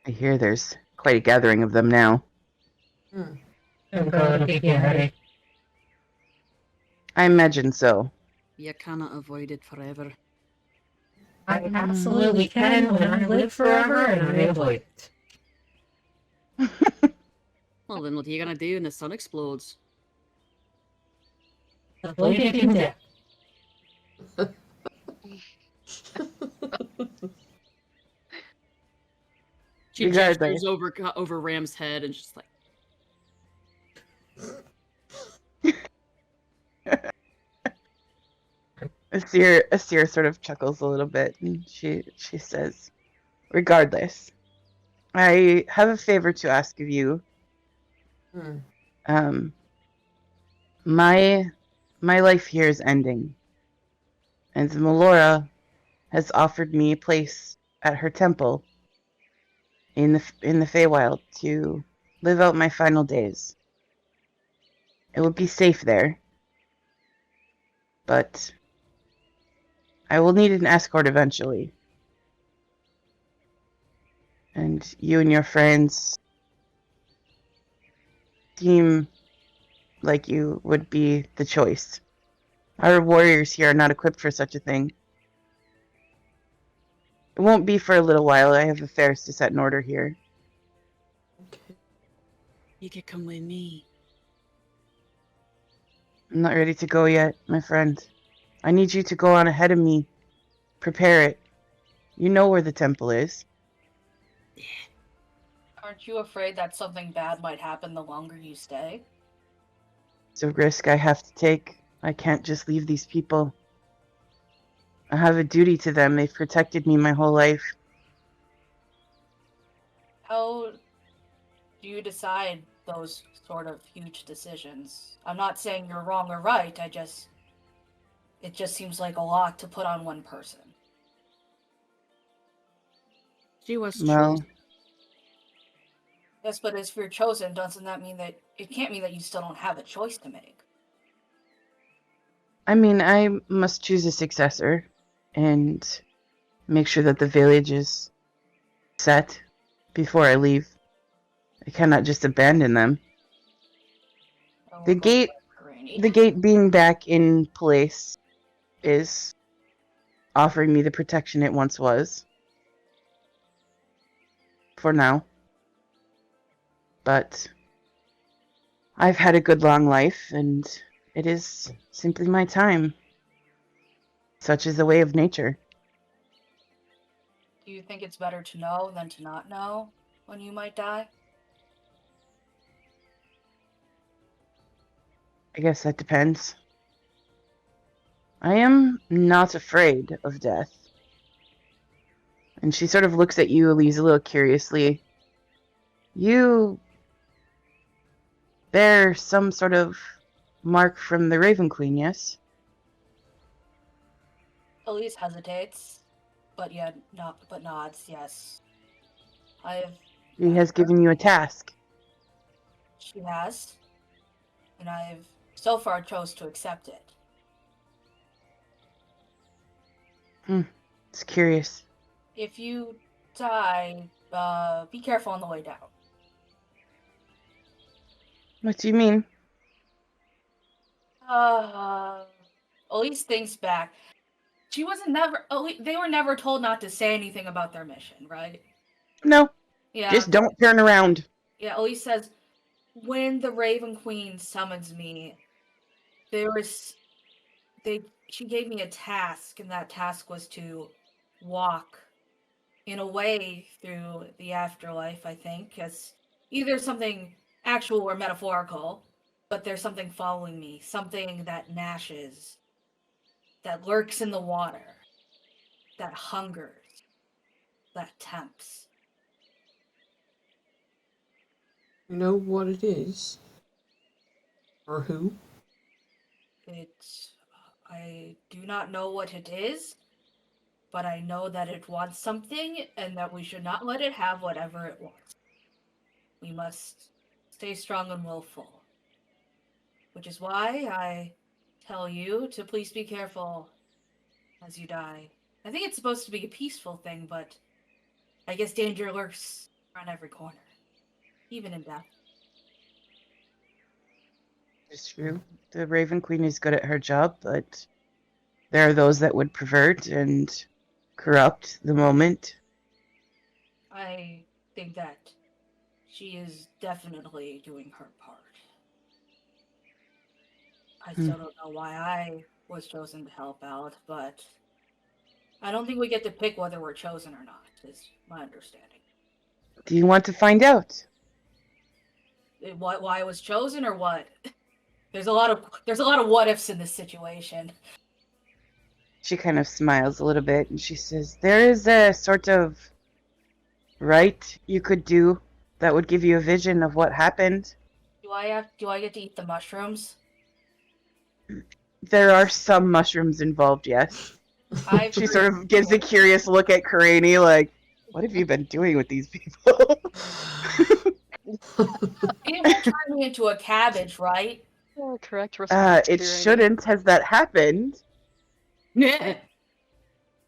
I hear there's quite a gathering of them now. Hmm. Don't go, it'll give you a headache. I imagine so. You cannot avoid it forever. I absolutely can when I live forever and I avoid it. Well, then what are you gonna do when the sun explodes? Avoid it in death. She Regardless. gestures over Ram's head and she's like, Asir sort of chuckles a little bit, and she says, "Regardless, I have a favor to ask of you. Hmm. My life here is ending, and Melora has offered me a place at her temple in the Feywild to live out my final days. It would be safe there, but I will need an escort eventually. And you and your friends seem like you would be the choice. Our warriors here are not equipped for such a thing. It won't be for a little while. I have affairs to set in order here. Okay. you could come with me. I'm not ready to go yet, my friend. I need you to go on ahead of me. Prepare it. You know where the temple is. Aren't you afraid that something bad might happen the longer you stay? It's a risk I have to take. I can't just leave these people. I have a duty to them. They've protected me my whole life. How do you decide those sort of huge decisions? I'm not saying you're wrong or right, it just seems like a lot to put on one person. She was Well, chosen. Yes, but if you're chosen, doesn't that mean that it can't mean that you still don't have a choice to make? I mean, I must choose a successor and make sure that the village is set before I leave. I cannot just abandon them. Oh, The go gate, for it, Granny. the gate being back in place is offering me the protection it once was. For now. But I've had a good long life, and it is simply my time. Such is the way of nature. Do you think it's better to know than to not know when you might die? I guess that depends. I am not afraid of death. And she sort of looks at you, Eliz, a little curiously. You bear some sort of mark from the Raven Queen, yes? Elise hesitates, but nods, yes. She has given you a task. She has, and I've so far chose to accept it. It's curious. If you die, be careful on the way down. What do you mean? Elise thinks back. She wasn't never. They were never told not to say anything about their mission, right? No. Yeah. Just don't turn around. Yeah. Elise says, when the Raven Queen summons me, she gave me a task, and that task was to walk in a way through the afterlife. I think as either something actual or metaphorical, but there's something following me, something that gnashes, that lurks in the water, that hungers, that tempts. You know what it is? Or who? I do not know what it is, but I know that it wants something and that we should not let it have whatever it wants. We must stay strong and willful. Which is why I tell you to please be careful as you die. I think it's supposed to be a peaceful thing, but I guess danger lurks around every corner, even in death. It's true. The Raven Queen is good at her job, but there are those that would pervert and corrupt the moment. I think that she is definitely doing her part. I still don't know why I was chosen to help out, but I don't think we get to pick whether we're chosen or not, is my understanding. Do you want to find out? Why I was chosen or what? There's a lot of what ifs in this situation. She kind of smiles a little bit and she says, there is a sort of rite you could do that would give you a vision of what happened. Do I get to eat the mushrooms? There are some mushrooms involved, yes. She sort of gives a curious look at Karani, like, what have you been doing with these people? It will turn me into a cabbage, right? Oh, correct response. It shouldn't. Has that happened? Yeah.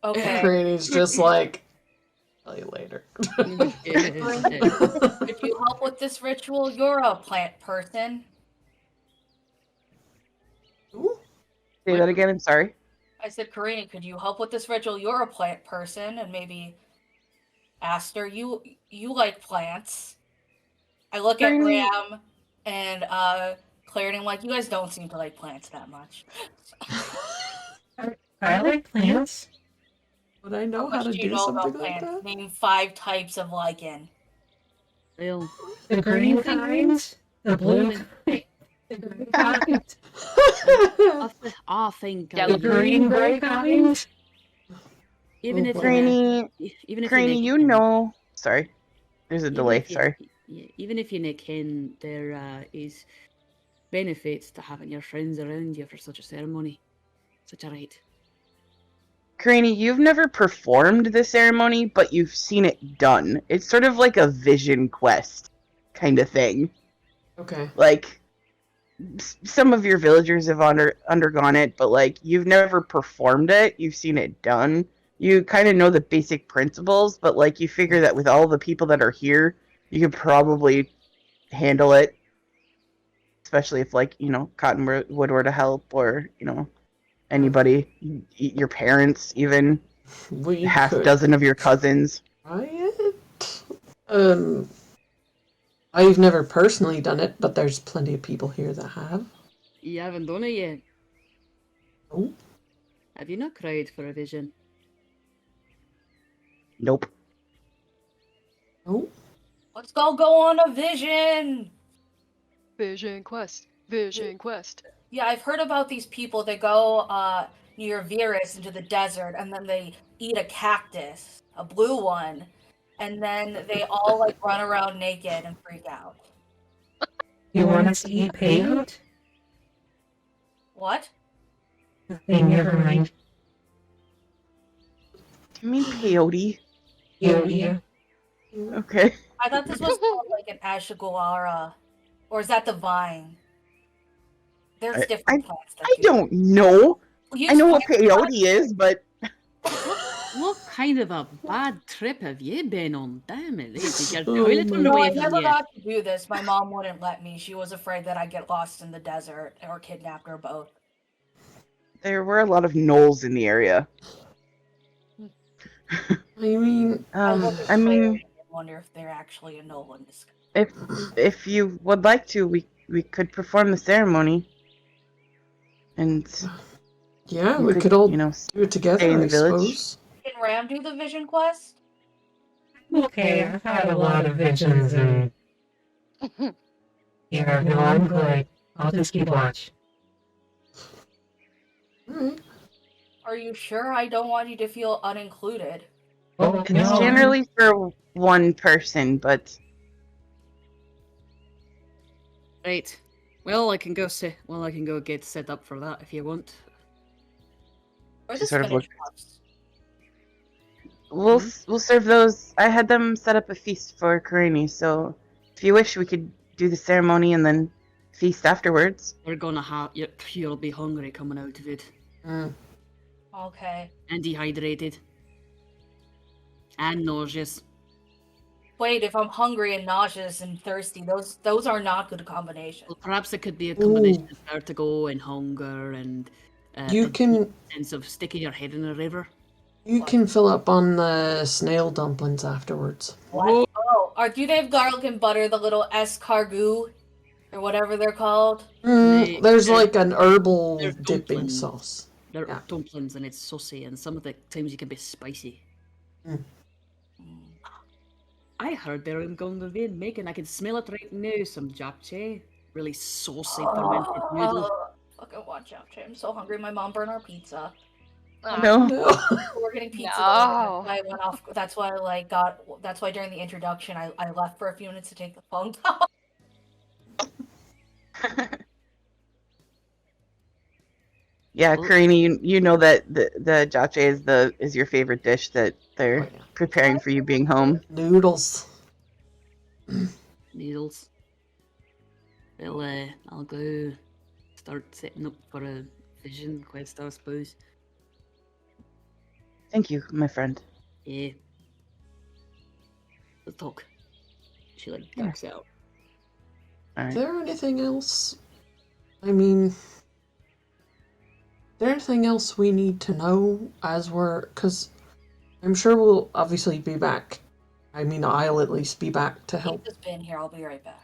Okay. Granny's just like, tell you later. Could you help with this ritual? You're a plant person. Ooh. Say that again, I'm sorry. I said, Karina, could you help with this ritual? You're a plant person, and maybe Aster, you like plants. I look at Ram and Claire, and I'm like, you guys don't seem to like plants that much. I like plants. Would I know How how much to do you do know something about like plants? that? Name 5 types of lichen. Well, The green kind, the blue kind, the green kind, I think Yeah, the green gray kind. even if Granny, even if Granny, you know. Sorry. There's a delay, sorry. Yeah, even if you nick in, there is benefits to having your friends around you for such a ceremony, such a rite. Granny, you've never performed the ceremony, but you've seen it done. It's sort of like a vision quest kind of thing. Okay. Like, some of your villagers have undergone it, but, like, you've never performed it. You've seen it done. You kind of know the basic principles, but, like, you figure that with all the people that are here, you could probably handle it. Especially if, like, you know, Cottonwood were to help, or, you know, anybody, your parents, even half dozen of your cousins. Right? I've never personally done it, but there's plenty of people here that have. You haven't done it yet. Oh. Have you not cried for a vision? Nope. Oh. Let's go on a vision! Vision quest. Vision quest. Yeah, I've heard about these people that go near Virus into the desert, and then they eat a cactus, a blue one, and then they all like run around naked and freak out. You want us to eat peyote? What? Okay, never mind. Do you mean peyote? Yeah. Okay. I thought this was called like an Ashiguara, or is that the vine? There's different plants. That I don't know. You I know what swear- peyote is, but What kind of a bad trip have you been on? Damn it, Eliz, you got Oh toilet my on the No, way I from never you. got to do this. My mom wouldn't let me. She was afraid that I'd get lost in the desert or kidnapped or both. There were a lot of gnolls in the area. I mean, I look at I Clary mean, and wonder if they're actually a noble in this. if you would like to, we could perform the ceremony, and yeah, you we could all do it stay in together, the I village. suppose. Can Ram do the vision quest? Okay, I've had a lot of visions and yeah, no, I'm good. I'll just keep watch. Alright. Are you sure? I don't want you to feel unincluded. Oh, It's no, generally for one person, but Right. Well, I can go get set up for that if you want. Or She the sort of spinach looked- cups. we'll serve those. I had them set up a feast for Karini, so if you wish, we could do the ceremony and then feast afterwards. We're gonna have you'll be hungry coming out of it. Okay. And dehydrated. And nauseous. Wait, if I'm hungry and nauseous and thirsty, those are not good combinations. Well, perhaps it could be a combination of vertigo and hunger and You a can sense of sticking your head in a river. fill up on the snail dumplings afterwards. What? Oh, do they have garlic and butter, the little escargot? Or whatever they're called? There's they're- like an herbal they're dipping dumplings. sauce. They're Yeah. dumplings and it's saucy, and some of the times you can be spicy. I heard they're going to be making, I can smell it right now, some japchae. Really saucy fermented noodle. Fucking watch out, Jay. I'm so hungry. My mom burned our pizza. No. No. We're getting pizza. No. Though. That's why I went off. That's why that's why during the introduction I left for a few minutes to take the phone call. Yeah, Oh. Karini, you know that the japchae is your favorite dish that they're Oh, yeah. preparing for you being home. Noodles. Needles. Well, I'll go start setting up for a vision quest, I suppose. Thank you, my friend. Yeah. Let's talk. She like Yeah. ducks out. All Is right. there anything else? I mean, is there anything else we need to know as because I'm sure we'll obviously be back. I mean, I'll at least be back to help Pizza's been here. I'll be right back.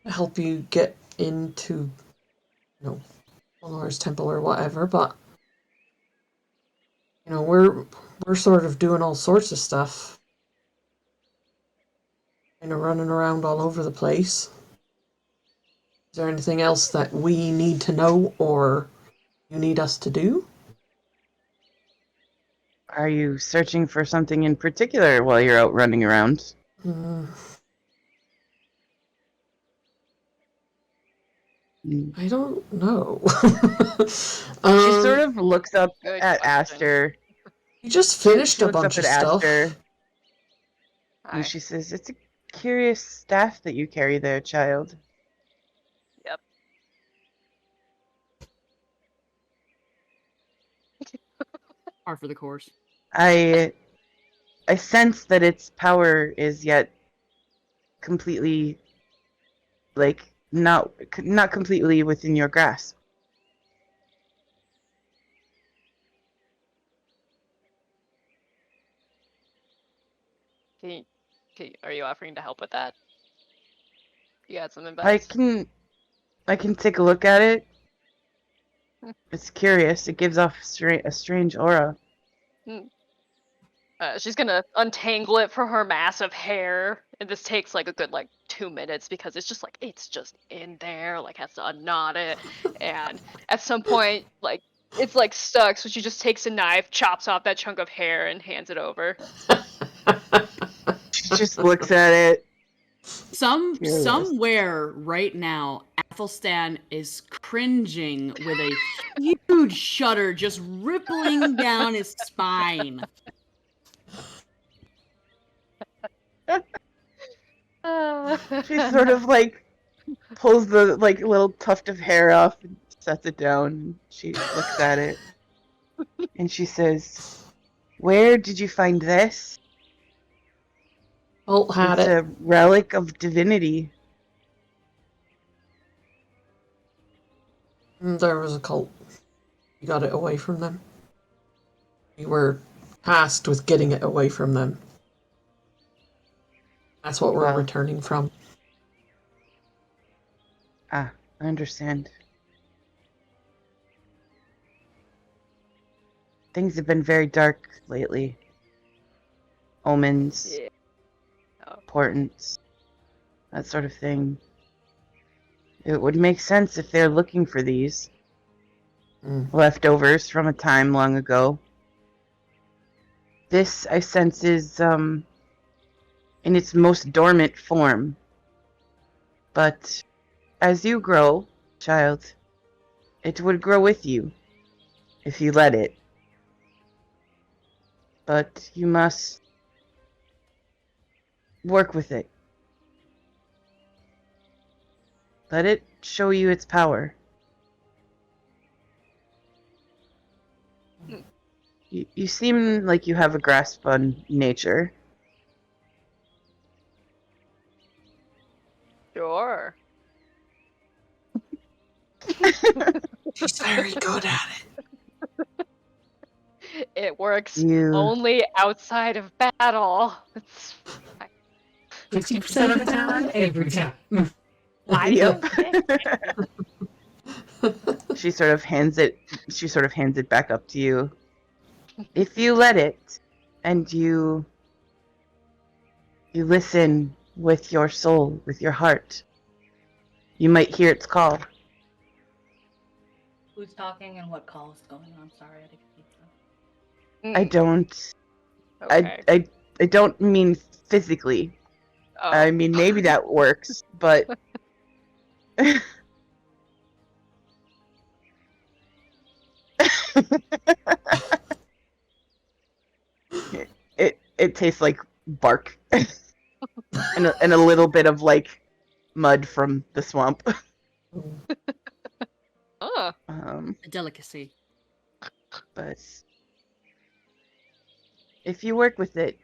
help you get into, Melora's temple or whatever. But we're sort of doing all sorts of stuff, running around all over the place. Is there anything else that we need to know or you need us to do? Are you searching for something in particular while you're out running around? I don't know. She sort of looks up Good at question. Aster. You just finished She a looks up bunch of at stuff. Aster, Hi. and she says, "It's a curious staff that you carry there, child." Yep. Par for the course. I sense that its power is yet completely, not completely within your grasp. Are you offering to help with that? You got some advice? I can take a look at it. It's curious. It gives off a strange aura. She's gonna untangle it from her massive hair, and this takes like a good 2 minutes because it's just in there, has to unknot it, and at some point it's stuck, so she just takes a knife, chops off that chunk of hair, and hands it over. She just looks at it. Curious. Somewhere right now, Athelstan is cringing with a huge shudder just rippling down his spine. She sort of pulls the little tuft of hair off and sets it down. She looks at it. And she says, "Where did you find this? Holt had It's it. a relic of divinity." There was a cult. We got it away from them. We were tasked with getting it away from them. That's what we're Well. returning from. Ah, I understand. Things have been very dark lately. Omens, Yeah. Oh. portents, that sort of thing. It would make sense if they're looking for these leftovers from a time long ago. This, I sense, is in its most dormant form. But as you grow, child, it would grow with you if you let it. But you must work with it. Let it show you its power. You seem like you have a grasp on nature. Sure. She's very good at it. It works You only outside of battle. It's 50% of the time, every time. I Yep. don't She sort of hands it back up to you. If you let it, and you listen with your soul, with your heart, you might hear its call. Who's talking and what call is going on? Sorry, I didn't keep that. I don't. Okay. I don't mean physically. Oh. I mean, maybe that works, but it tastes like bark and a little bit of like mud from the swamp. Oh. A delicacy. But if you work with it,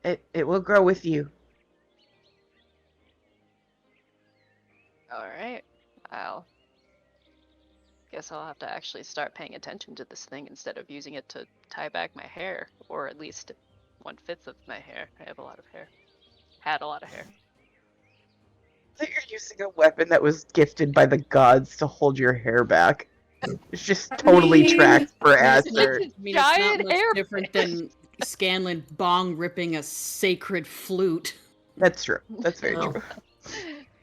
it will grow with you. All right. Guess I'll have to actually start paying attention to this thing instead of using it to tie back my hair, or at least 1/5 of my hair. I have a lot of hair. Had a lot of hair. So you're using a weapon that was gifted by the gods to hold your hair back. It's just totally tracks for Aster. I mean, it's not Giant much hair different than Scanlan bong ripping a sacred flute. That's true. That's very Oh. true.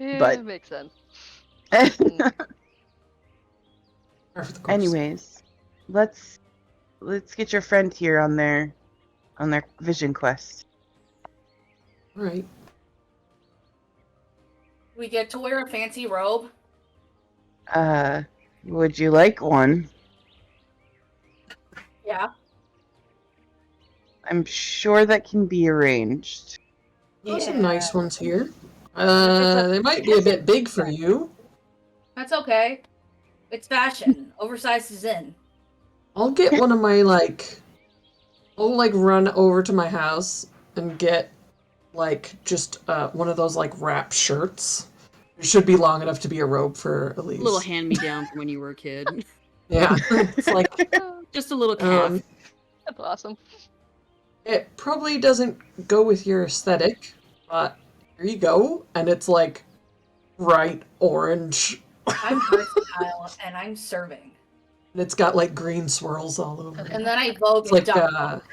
Yeah, But- makes sense. Par for the course. Anyways, let's get your friend here on their vision quest. All right. We get to wear a fancy robe. Would you like one? Yeah. I'm sure that can be arranged. There's Yeah. some nice ones here. They might be a bit big for you. That's okay. It's fashion. Oversized is in. I'll get one of my I'll run over to my house and get just one of those wrap shirts. It should be long enough to be a robe for Eliz. A little hand-me-down from when you were a kid. Yeah, it's Just a little calf. That's awesome. it probably doesn't go with your aesthetic, but here you go, and it's bright orange. I'm versatile and I'm serving. And it's got green swirls all over it. And then I vote It's like duck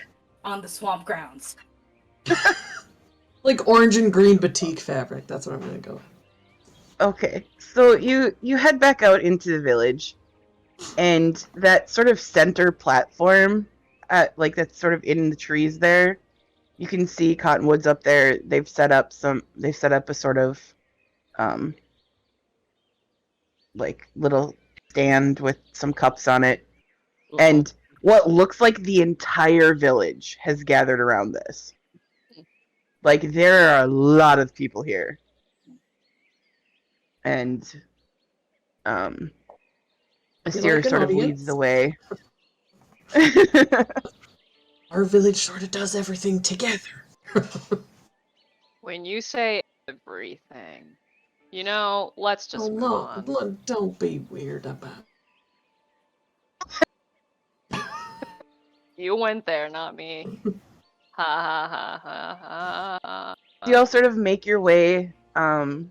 on the swamp grounds. Orange and green batik fabric. That's what I'm gonna go with. Okay, so you head back out into the village, and that sort of center platform, that's sort of in the trees there. You can see cottonwoods up there. They've set up a sort of, little stand with some cups on it, and what looks like the entire village has gathered around this. There are a lot of people here. And Asir like an sort of audience? leads the way. Our village sort of does everything together. When you say everything, let's just Oh move no, on. look, don't be weird about You went there, not me. Ha ha ha ha ha. You all sort of make your way. The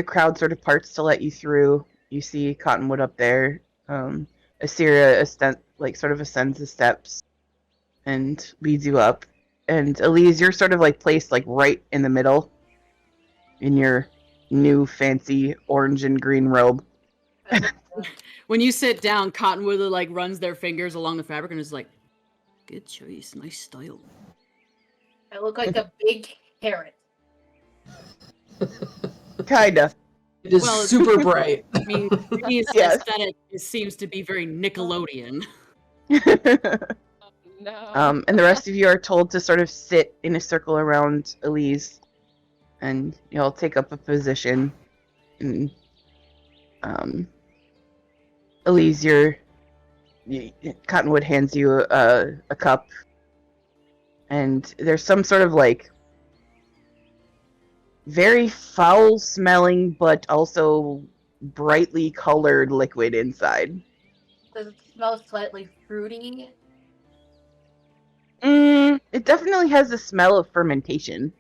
crowd sort of parts to let you through. You see Cottonwood up there. Assyria sort of ascends the steps and leads you up. And Eliz, you're sort of like placed like right in the middle in your new fancy orange and green robe. When you sit down, Cottonwood like runs their fingers along the fabric and is like, "Good choice, nice style." I look like a big carrot. Kinda. it. Is Well, super bright. I mean, his Yes. aesthetic seems to be very Nickelodeon. No. And the rest of you are told to sort of sit in a circle around Eliz, and you'll take up a position. And Eliz, Cottonwood hands you a cup, and there's some sort of like very foul-smelling but also brightly colored liquid inside. Does it smell slightly fruity? It definitely has the smell of fermentation.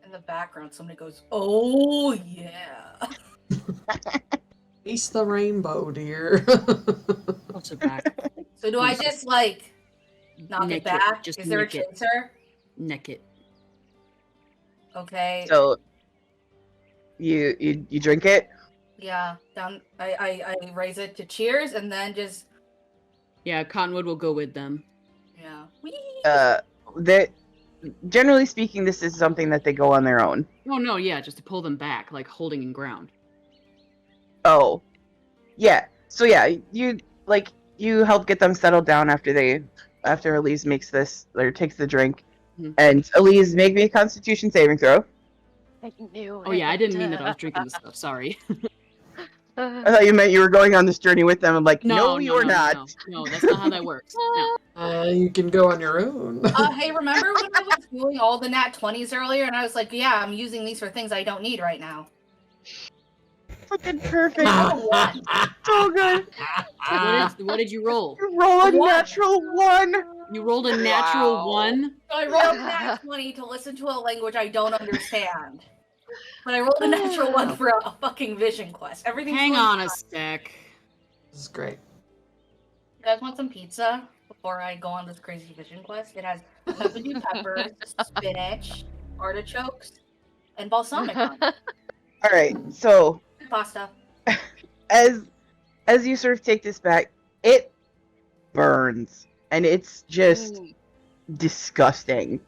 In the background, somebody goes, "Oh yeah." Taste the rainbow, dear. What's it back? So do I just like knock Nick it back? Just Is there a nick it. chaser? Nick it. Okay. So you drink it. Yeah. Down. I raise it to cheers and then just Yeah, Cottonwood will go with them. yeah. Whee! That generally speaking, this is something that they go on their own. Oh no, yeah, just to pull them back, like holding in ground. Oh, yeah. So yeah, you help get them settled down after Eliz makes this or takes the drink, Mhm. and Eliz, make me a Constitution saving throw. I knew Oh yeah, I didn't mean that I was drinking the stuff. Sorry. I thought you meant you were going on this journey with them. I'm like, no, you are not. No, that's not how that works. No. You can go on your own. Hey, remember when I was doing all the nat 20s earlier and I was like, yeah, I'm using these for things I don't need right now. Fucking perfect. One. So good. What did you roll? You roll a One. natural 1. You rolled a natural Wow. 1. So I rolled a nat 20 to listen to a language I don't understand. But I rolled a natural 1 for a fucking vision quest. Everything's Hang going on a fine. sec. This is great. You guys want some pizza before I go on this crazy vision quest? It has pepperoni peppers, spinach, artichokes, and balsamic on it. All right. So Pasta. as you sort of take this back, it burns, and it's just disgusting.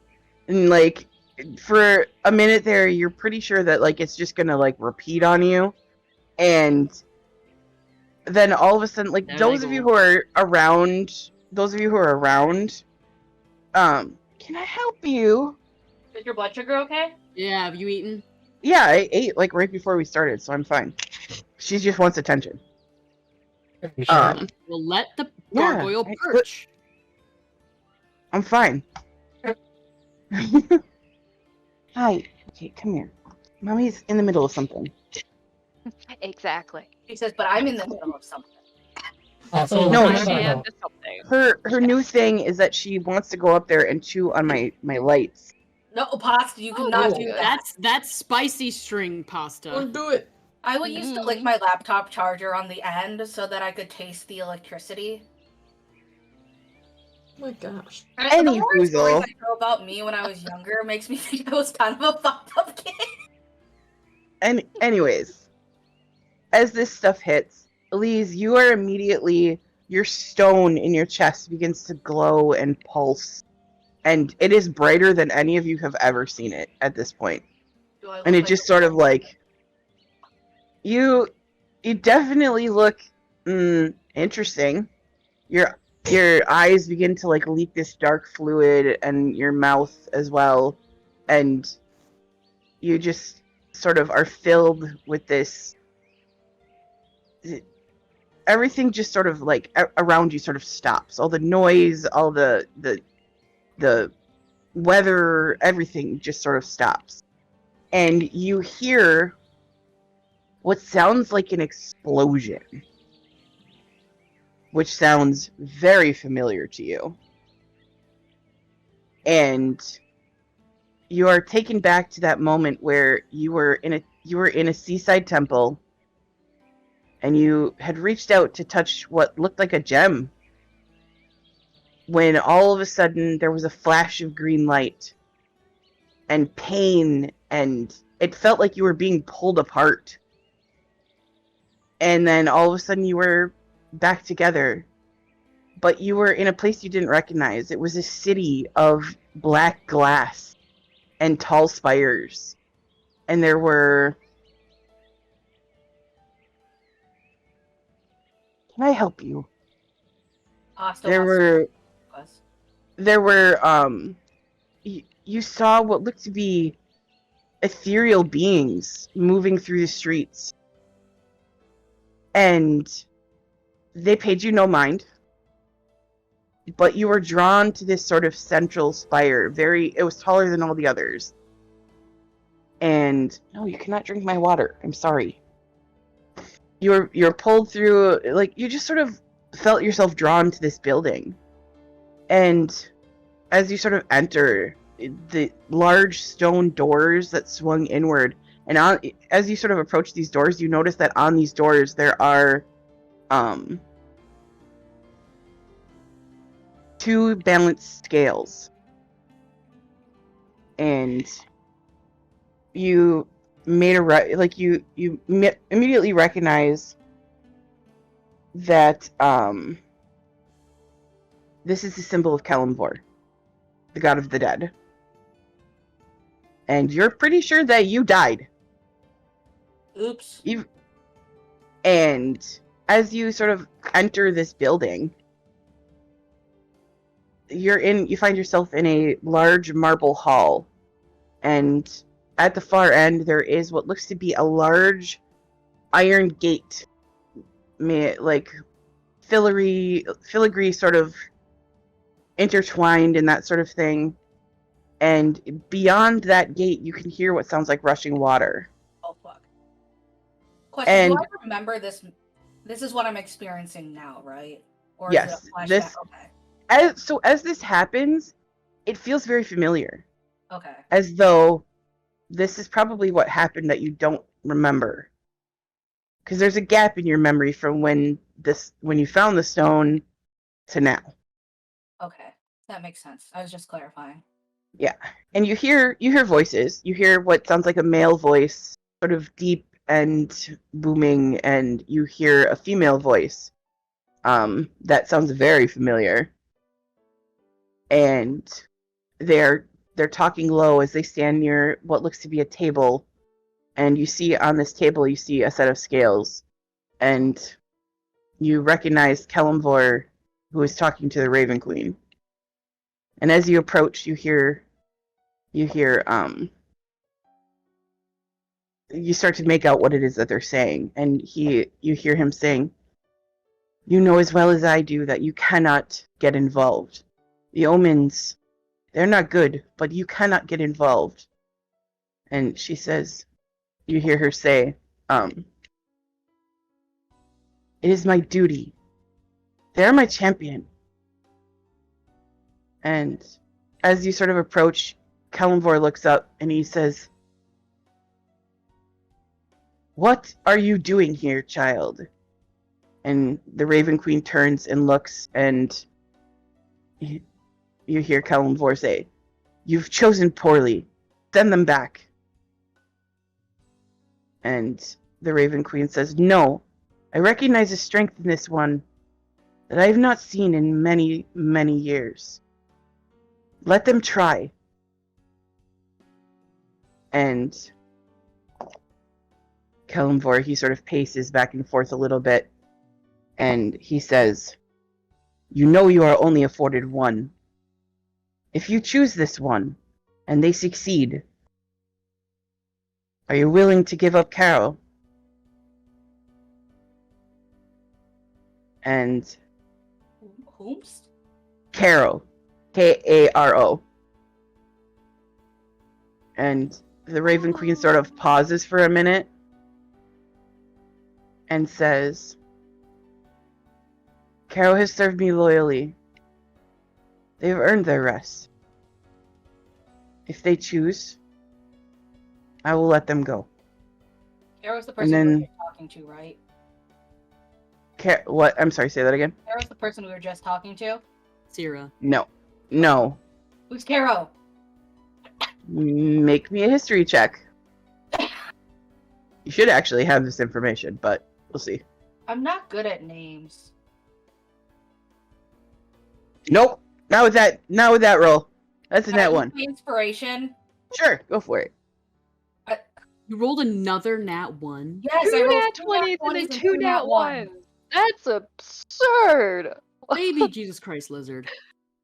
And like for a minute there, you're pretty sure that like it's just gonna like repeat on you, and then all of a sudden, like There those they of you go. who are around, can I help you? Is your blood sugar okay? Yeah, have you eaten? Yeah, I ate like right before we started, so I'm fine. She just wants attention. You sure? Well, let the Yeah, gargoyle I- perch. I'm fine. Hi. Okay, come here. Mommy's in the middle of something. Exactly. She says, but I'm in the middle of something. Also, No, what she- kind of And bubble? something. Her new thing is that she wants to go up there and chew on my lights. No, pasta, you cannot do no. that. That's spicy string pasta. Don't do it. I would use to lick my laptop charger on the end so that I could taste the electricity. Oh my gosh. And the more Any stories boozle. I know about me when I was younger makes me think I was kind of a fucked up kid. And anyways, as this stuff hits, Eliz, you are immediately, your stone in your chest begins to glow and pulse. And it is brighter than any of you have ever seen it at this point. Do I look And it like just a- sort of like, you definitely look interesting. Your eyes begin to like leak this dark fluid, and your mouth as well, and you just sort of are filled with this everything just sort of like around you sort of stops. All the noise, all the weather, everything just sort of stops. And you hear what sounds like an explosion, which sounds very familiar to you. And you are taken back to that moment where you were in a seaside temple, and you had reached out to touch what looked like a gem, when all of a sudden there was a flash of green light and pain, and it felt like you were being pulled apart. And then all of a sudden you were back together, but you were in a place you didn't recognize. It was a city of black glass and tall spires, and there were... Can I help you? Asta There wants to were... help us. There were, you saw what looked to be ethereal beings moving through the streets. And they paid you no mind. But you were drawn to this sort of central spire. It was taller than all the others. And no, you cannot drink my water. I'm sorry. You're pulled through, like, you just sort of felt yourself drawn to this building. And as you sort of enter, the large stone doors that swung inward, and as you sort of approach these doors, you notice that on these doors there are two balanced scales. And you made you immediately recognize that this is the symbol of Kalimvor, the god of the dead. And you're pretty sure that you died. Oops. And as you sort of enter this building, you find yourself in a large marble hall. And at the far end, there is what looks to be a large iron gate, like filigree sort of intertwined and that sort of thing. And beyond that gate, you can hear what sounds like rushing water. Oh, fuck. Question, do I remember this? This is what I'm experiencing now, right? Or Yes, is it a flashback? this... Okay. As this happens, it feels very familiar. Okay. As though this is probably what happened that you don't remember. Because there's a gap in your memory from when you found the stone to now. Okay. That makes sense. I was just clarifying. Yeah. And you hear voices. You hear what sounds like a male voice, sort of deep and booming, and you hear a female voice. That sounds very familiar. And they're talking low as they stand near what looks to be a table. And you see on this table, you see a set of scales. And you recognize Kalimvor, who is talking to the Raven Queen. And as you approach, you start to make out what it is that they're saying. And you hear him saying, "You know as well as I do that you cannot get involved. The omens, they're not good, but you cannot get involved." And she says, you hear her say, "It is my duty. They're my champion." And as you sort of approach, Kalimvor looks up and he says, "What are you doing here, child?" And the Raven Queen turns and looks, and you hear Kalimvor say, "You've chosen poorly. Send them back." And the Raven Queen says, "No, I recognize a strength in this one that I have not seen in many, many years. Let them try." And Kalimvor, he sort of paces back and forth a little bit, and he says, "You know you are only afforded one. If you choose this one, and they succeed, are you willing to give up Carol?" And Whoops. Caro. Karo. And the Raven Queen sort of pauses for a minute and says, Caro has served me loyally. They've earned their rest. If they choose, I will let them go. Kara's the And person we then- were just talking to, right? What? I'm sorry, say that again? Kara's the person we were just talking to? Sierra. No. No. Who's Caro? Make me a history check. You should actually have this information, but we'll see. I'm not good at names. Nope. Not with that roll. That's a Can I net use one. my inspiration? Sure, go for it. You rolled another nat 1. Yes, I Two rolled nat 20s and then two nat 1s. That's absurd. Baby Jesus Christ, lizard.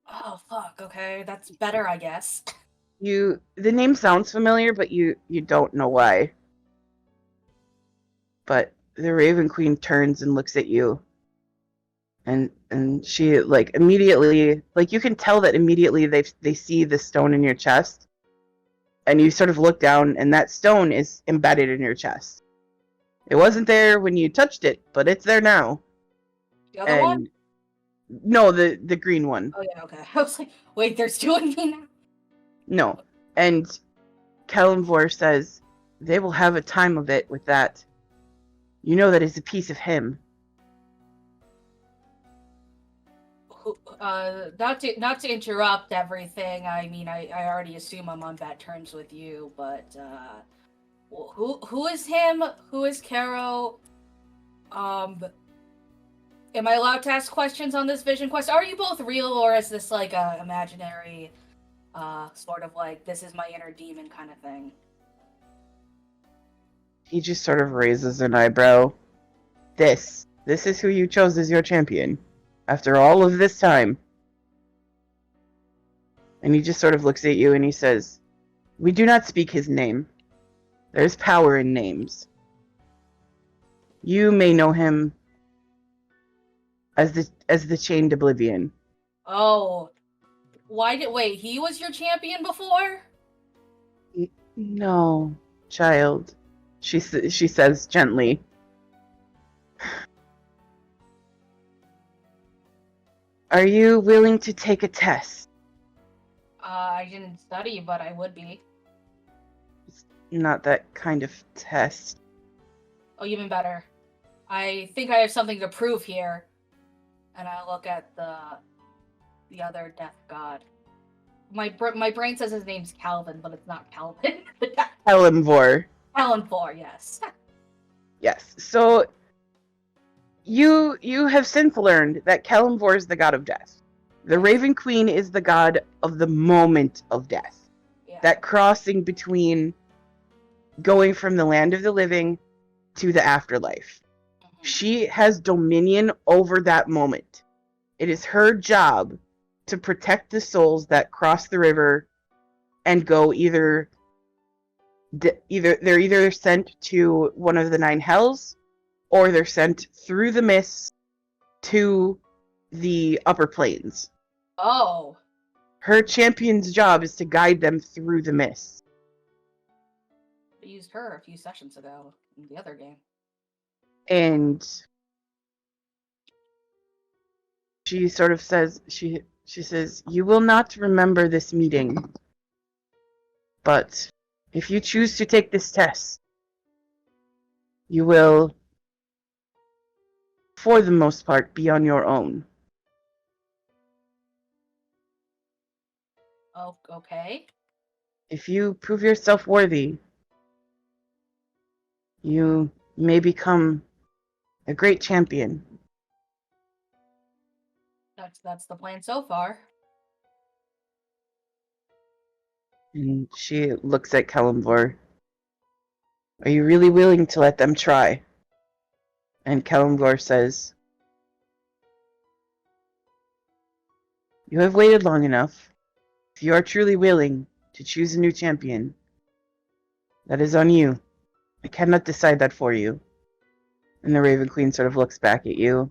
Oh fuck. Okay, that's better, I guess. The name sounds familiar, but you don't know why. But the Raven Queen turns and looks at you. And she like immediately, like you can tell that immediately they see the stone in your chest. And you sort of look down and that stone is embedded in your chest. It wasn't there when you touched it, but it's there now. The other one? No, the green one. Oh yeah, okay. I was like, wait, there's two of me now? No. And Kalimvor says, they will have a time of it with that. You know that is a piece of him. Not to interrupt everything. I mean, I already assume I'm on bad terms with you, but who is him? Who is Caro? Am I allowed to ask questions on this vision quest? Are you both real, or is this like a imaginary, sort of like this is my inner demon kind of thing? He just sort of raises an eyebrow. This is who you chose as your champion. After all of this time. And he just sort of looks at you and he says, we do not speak his name. There's power in names. You may know him as the Chained Oblivion. Oh, wait, he was your champion before? No, child. She says gently. Are you willing to take a test? I didn't study, but I would be. It's not that kind of test. Oh, even better. I think I have something to prove here. And I look at the other death god. My brain says his name's Calvin, but it's not Calvin. Kalimvor. Calvin, yes. Yes. So you have since learned that Kalimvor is the god of death. The Raven Queen is the god of the moment of death. Yeah. That crossing between going from the land of the living to the afterlife. Mhm. She has dominion over that moment. It is her job to protect the souls that cross the river and go either they're sent to one of the 9 hells, or they're sent through the mists to the upper planes. Oh. Her champion's job is to guide them through the mists. I used her a few sessions ago in the other game. And she sort of says, she says, you will not remember this meeting, but if you choose to take this test, you will, for the most part, be on your own. Oh, okay. If you prove yourself worthy, you may become a great champion. That's the plan so far. And she looks at Kalimvor. Are you really willing to let them try? And Kalimvor says, you have waited long enough. If you are truly willing to choose a new champion, that is on you. I cannot decide that for you. And the Raven Queen sort of looks back at you.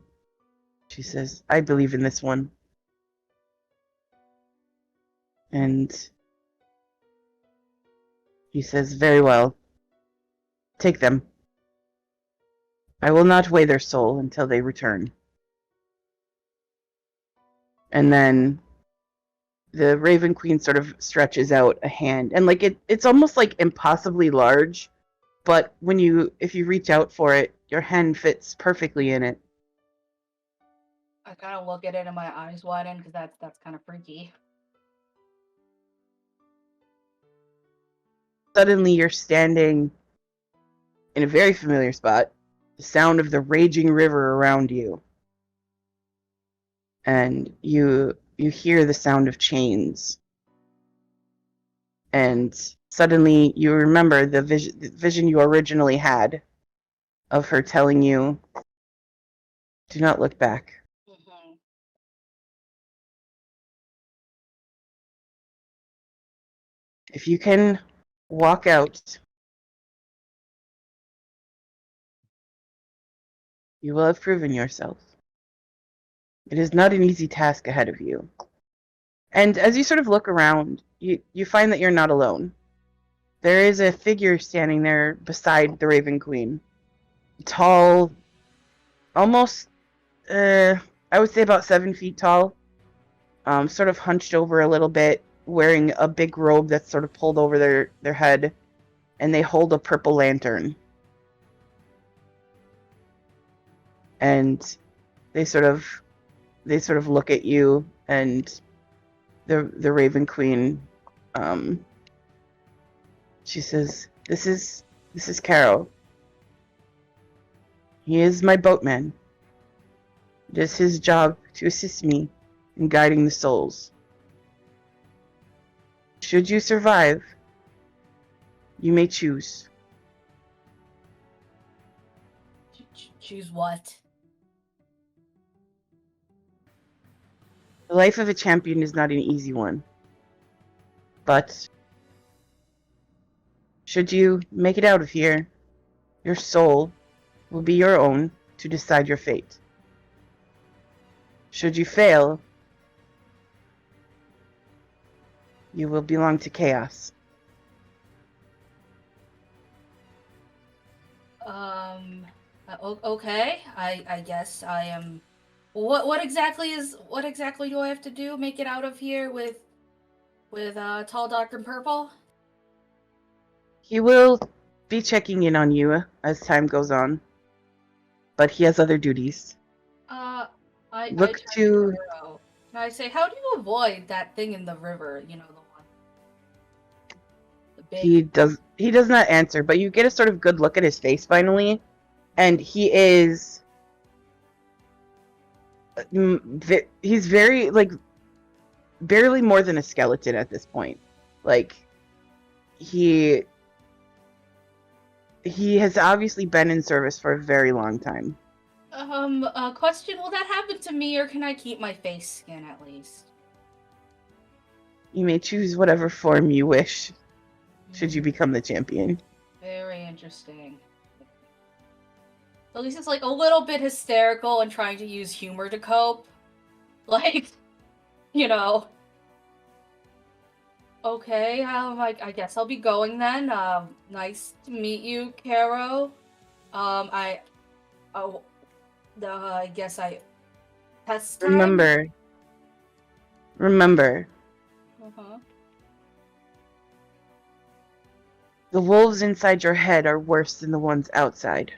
She says, I believe in this one. And he says, very well. Take them. I will not weigh their soul until they return. And then the Raven Queen sort of stretches out a hand, and like it's almost like impossibly large, but if you reach out for it, your hand fits perfectly in it. I kind of look at it and my eyes widen because that's kind of freaky. Suddenly you're standing in a very familiar spot, the sound of the raging river around you. And you hear the sound of chains. And suddenly you remember the vision you originally had of her telling you, do not look back. Mm-hmm. If you can walk out, you will have proven yourself. It is not an easy task ahead of you. And as you sort of look around, you find that you're not alone. There is a figure standing there beside the Raven Queen. Tall, almost, I would say about 7 feet tall. Sort of hunched over a little bit, wearing a big robe that's sort of pulled over their head. And they hold a purple lantern. And they sort of look at you, and the Raven Queen, she says, This is Caro. He is my boatman. It is his job to assist me in guiding the souls. Should you survive, you may choose. Choose what? The life of a champion is not an easy one. But should you make it out of here, your soul will be your own to decide your fate. Should you fail, you will belong to chaos. Okay. I guess I am. What exactly do I have to do? Make it out of here with Tall, Dark, and Purple? He will be checking in on you as time goes on, but he has other duties. I Look turn to- Caro. And I say, how do you avoid that thing in the river? You know, the one. The big. He does not answer, but you get a sort of good look at his face finally, and he is he's very, like, barely more than a skeleton at this point. Like, he has obviously been in service for a very long time. Question, will that happen to me, or can I keep my face skin at least? You may choose whatever form you wish, should you become the champion. Very interesting. At least it's like a little bit hysterical and trying to use humor to cope. Like, you know. Okay, I guess I'll be going then. Nice to meet you, Caro. I guess I test time? Remember, Uh-huh. the wolves inside your head are worse than the ones outside.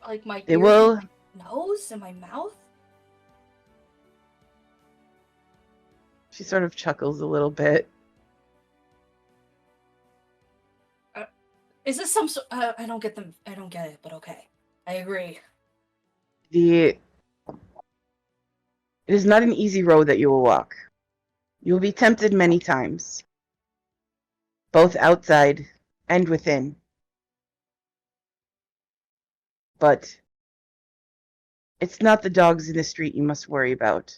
Like my They ears will. and my nose and my mouth? She sort of chuckles a little bit. Is this some sort? I don't get them. I don't get it, but okay. I agree. It is not an easy road that you will walk. You will be tempted many times, both outside and within. But it's not the dogs in the street you must worry about.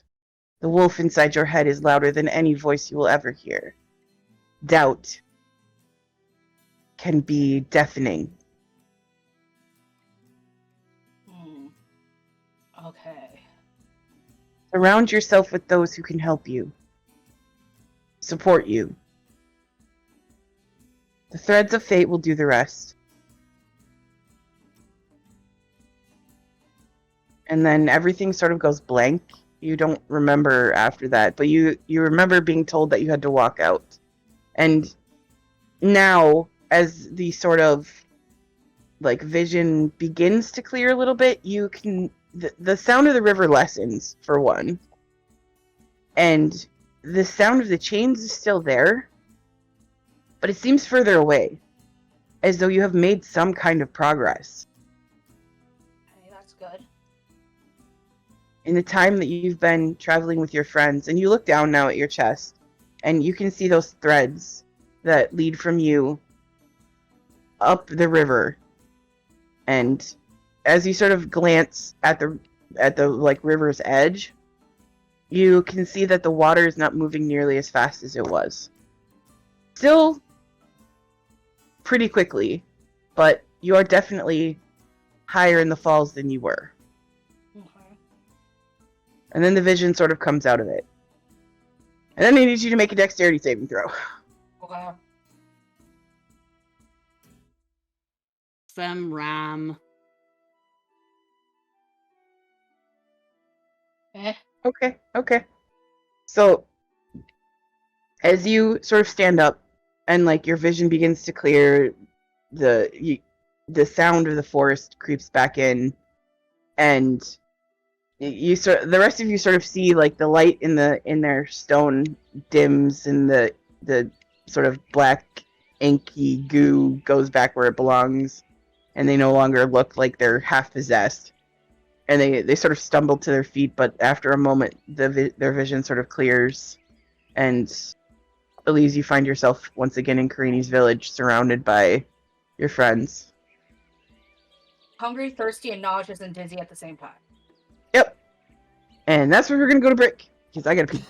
The wolf inside your head is louder than any voice you will ever hear. Doubt can be deafening. Surround yourself with those who can help you, support you. The threads of fate will do the rest. And then everything sort of goes blank. You don't remember after that, but you remember being told that you had to walk out. And now, as the sort of like vision begins to clear a little bit, you can the sound of the river lessens for one, and the sound of the chains is still there, but it seems further away, as though you have made some kind of progress. Hey, that's good. In the time that you've been traveling with your friends, and you look down now at your chest, and you can see those threads that lead from you up the river. And as you sort of glance at the like river's edge, you can see that the water is not moving nearly as fast as it was. Still pretty quickly, but you are definitely higher in the falls than you were. Okay. And then the vision sort of comes out of it. And then I need you to make a dexterity saving throw. Okay. Ram. Okay. So, as you sort of stand up and like your vision begins to clear, the sound of the forest creeps back in, and the rest of you sort of see like the light in their stone dims, and the sort of black inky goo goes back where it belongs, and they no longer look like they're half possessed. And they sort of stumble to their feet, but after a moment, their vision sort of clears, and Eliz, you find yourself once again in Karini's village, surrounded by your friends. Hungry, thirsty, and nauseous and dizzy at the same time. Yep. And that's where we're gonna go to break, because I gotta pee.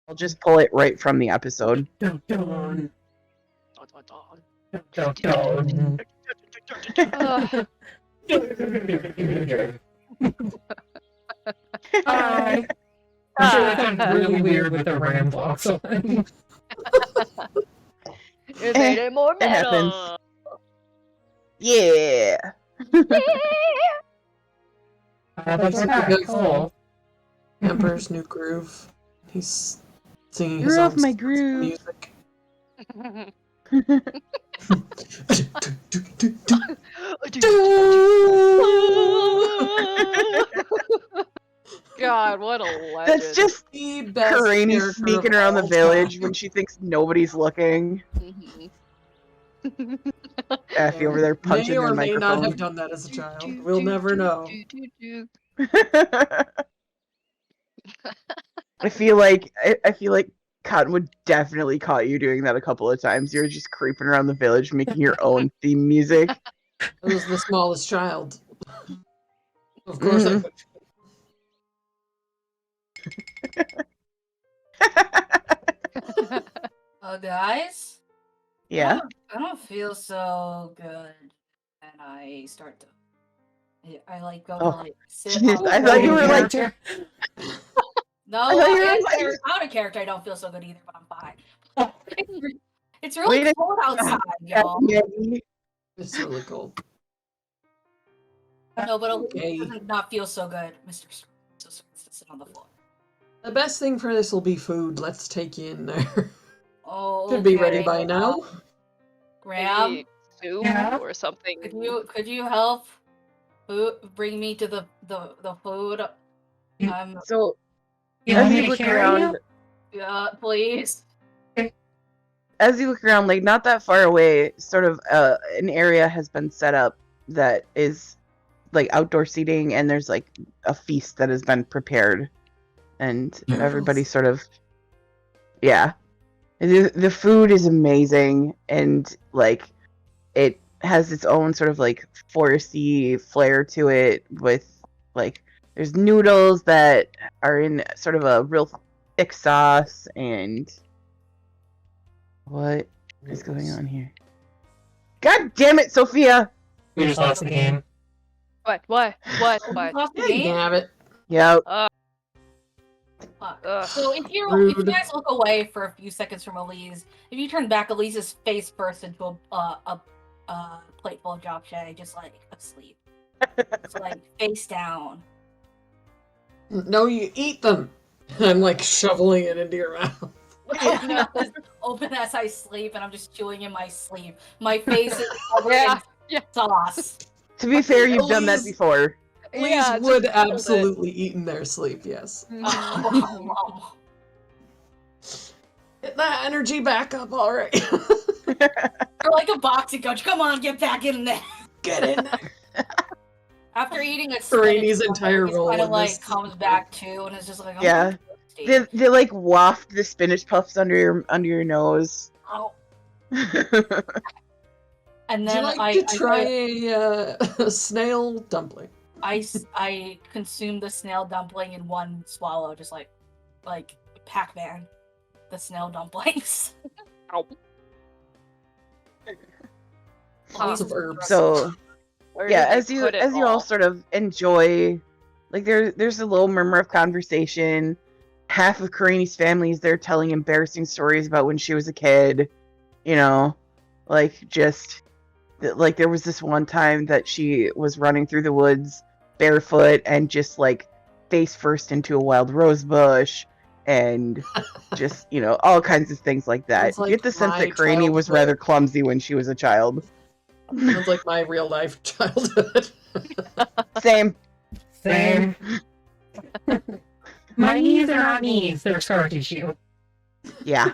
I'll just pull it right from the episode. Dun, dun, dun, Ugh. dun. Hi. I'm sure that sounds really weird with the ram box on. It made it more It happens. metal. Yeah. That's pretty cool. Emperor's New Groove. He's singing his You're own off my groove. music. God, what a legend. That's just The best Karini character sneaking of around the all village time. when she thinks nobody's looking. Mhm. Effie over there punching May or her may not have microphone. done that as a child. We'll never know. I feel like Cottonwood definitely caught you doing that a couple of times. You're just creeping around the village making your own theme music. I was the smallest child. Of course I would. Guys? Yeah. I don't feel so good. And I start to... I like go to Oh. like sit Jeez, on I thought you were like No, I thought you were out of character I don't feel so good either, but I'm fine. It's really Wait a- cold outside, y'all. Maggie. It's really cold. No, but Okay. it does not feel so good, Mr. So to sit on the floor. The best thing for this will be food. Let's take you in there. Oh, Should be ready okay. by now. Graham, Maybe soup Yeah? or something. could you help bring me to the food? So You as want me you to look carry around, Yeah, please. as you look around, like not that far away, sort of an area has been set up that is like outdoor seating, and there's like a feast that has been prepared, and Yes. everybody sort of, yeah. The food is amazing, and like it has its own sort of like foresty flair to it, with like there's noodles that are in sort of a real thick sauce, and what What is going on here? God damn it, Sophia! We just lost the game. What? Lost the game? Damn it. Yep. Fuck. Ugh. So if you Rude. guys look away for a few seconds from Eliz, if you turn back, Eliz's face bursts into a plate full of japchae, just like asleep. It's like face down. No, you eat them. I'm like shoveling it into your mouth. Open as I sleep, and I'm just chewing in my sleep. My face is covered in Yeah. sauce. To be fair, you've done that Elise- before. Elise Yeah, just would hold it. absolutely eat in their sleep, yes. Oh, Get that energy back up, alright. You're like a boxing coach. Come on, get back in there. Get in there. After eating a Serenity's spinach, entire it's role kind of in like this- comes back too, and it's just like, Yeah. thirsty. They like waft the spinach puffs under your nose. Oh. Yeah, And Would you then like to try a snail dumpling? I consumed the snail dumpling in one swallow, just like Pac-Man, the snail dumplings. Ow. Lots of herbs. So Where yeah, did they put it as you all sort of enjoy, like there's a little murmur of conversation. Half of Karini's family is there telling embarrassing stories about when she was a kid. You know, like just like there was this one time that she was running through the woods barefoot and just like face first into a wild rose bush and just all kinds of things like that. Sounds like You get the sense my that Karini was childhood. rather clumsy when she was a child. Sounds like my real life childhood. Same. Same. My knees are not knees, they're scar tissue. Yeah.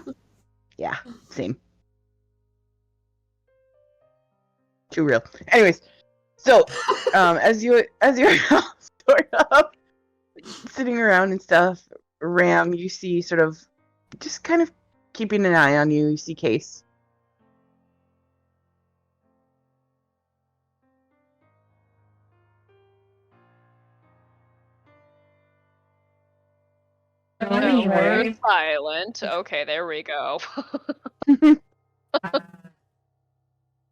Yeah. Same. Too real. Anyways, so as you're sort of sitting around and stuff, Ram, you see sort of just kind of keeping an eye on you. You see Case. So No, we're anyway, silent. Okay, there we go. uh,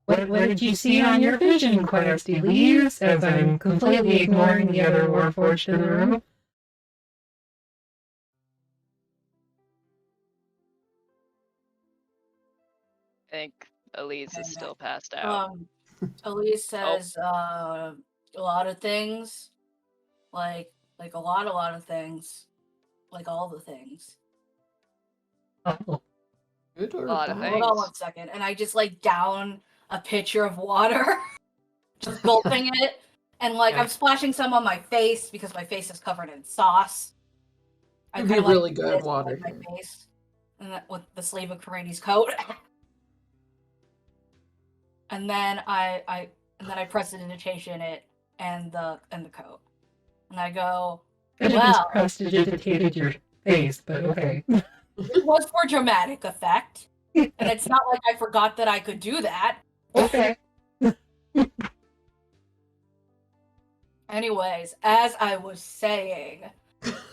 what did you see on your vision quest, Eliz? As I'm completely ignoring the other Warforged in the room. I think Eliz is still passed out. Elise says a lot of things, like a lot of things, like all the things. Oh, Good or A lot of bad? Hold on Thanks. 1 second, and I just like down a pitcher of water, just gulping it, and like Yeah. I'm splashing some on my face because my face is covered in sauce. I It'd be kinda, like, really good this water with my here. face, and that with the sleeve of Karini's coat, and then I prestidigitation it and the coat, and I go, I just Well. prestidigitated your face, but okay. it was for dramatic effect, and it's not like I forgot that I could do that. Okay. Anyways, as I was saying,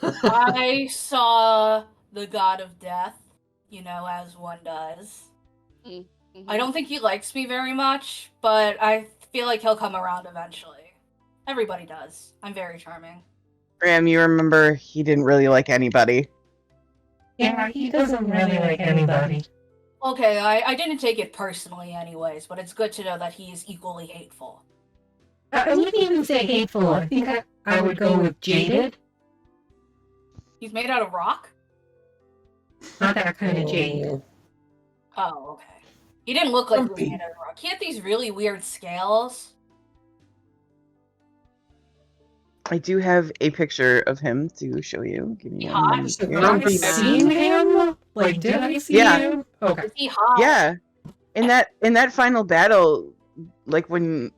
I saw the god of death, as one does. Mhm. I don't think he likes me very much, but I feel like he'll come around eventually. Everybody does. I'm very charming. Ram, you remember he didn't really like anybody. Yeah, he doesn't really like anybody. Okay, I didn't take it personally anyways, but it's good to know that he is equally hateful. I wouldn't even say hateful. I think I would go with jaded. He's made out of rock? Not that kind of jade. Oh. Oh, okay. He didn't look like he was Grumpy. made out of rock. He had these really weird scales. I do have a picture of him to show you. Give me Hot. one Just a second. grumpy Have I man. seen him? Like, did I see Yeah. him? Okay. Is he hot? Yeah, in that final battle, like when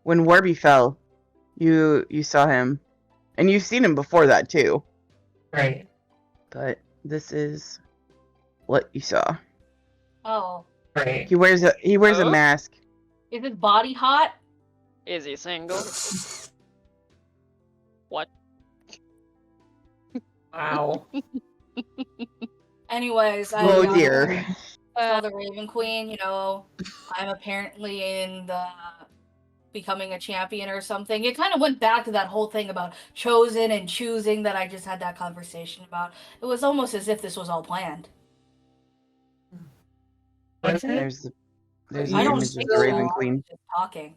Warby fell, you saw him, and you've seen him before that too. Right. But this is what you saw. Oh. Right. He wears a Oh? mask. Is his body hot? Is he single? What? Wow. Anyways, Oh dear. Tell the Raven Queen, you know, I'm apparently in the becoming a champion or something. It kind of went back to that whole thing about chosen and choosing that I just had that conversation about. It was almost as if this was all planned. What's it? There's the I don't image of think the so. Raven I was Queen. just talking.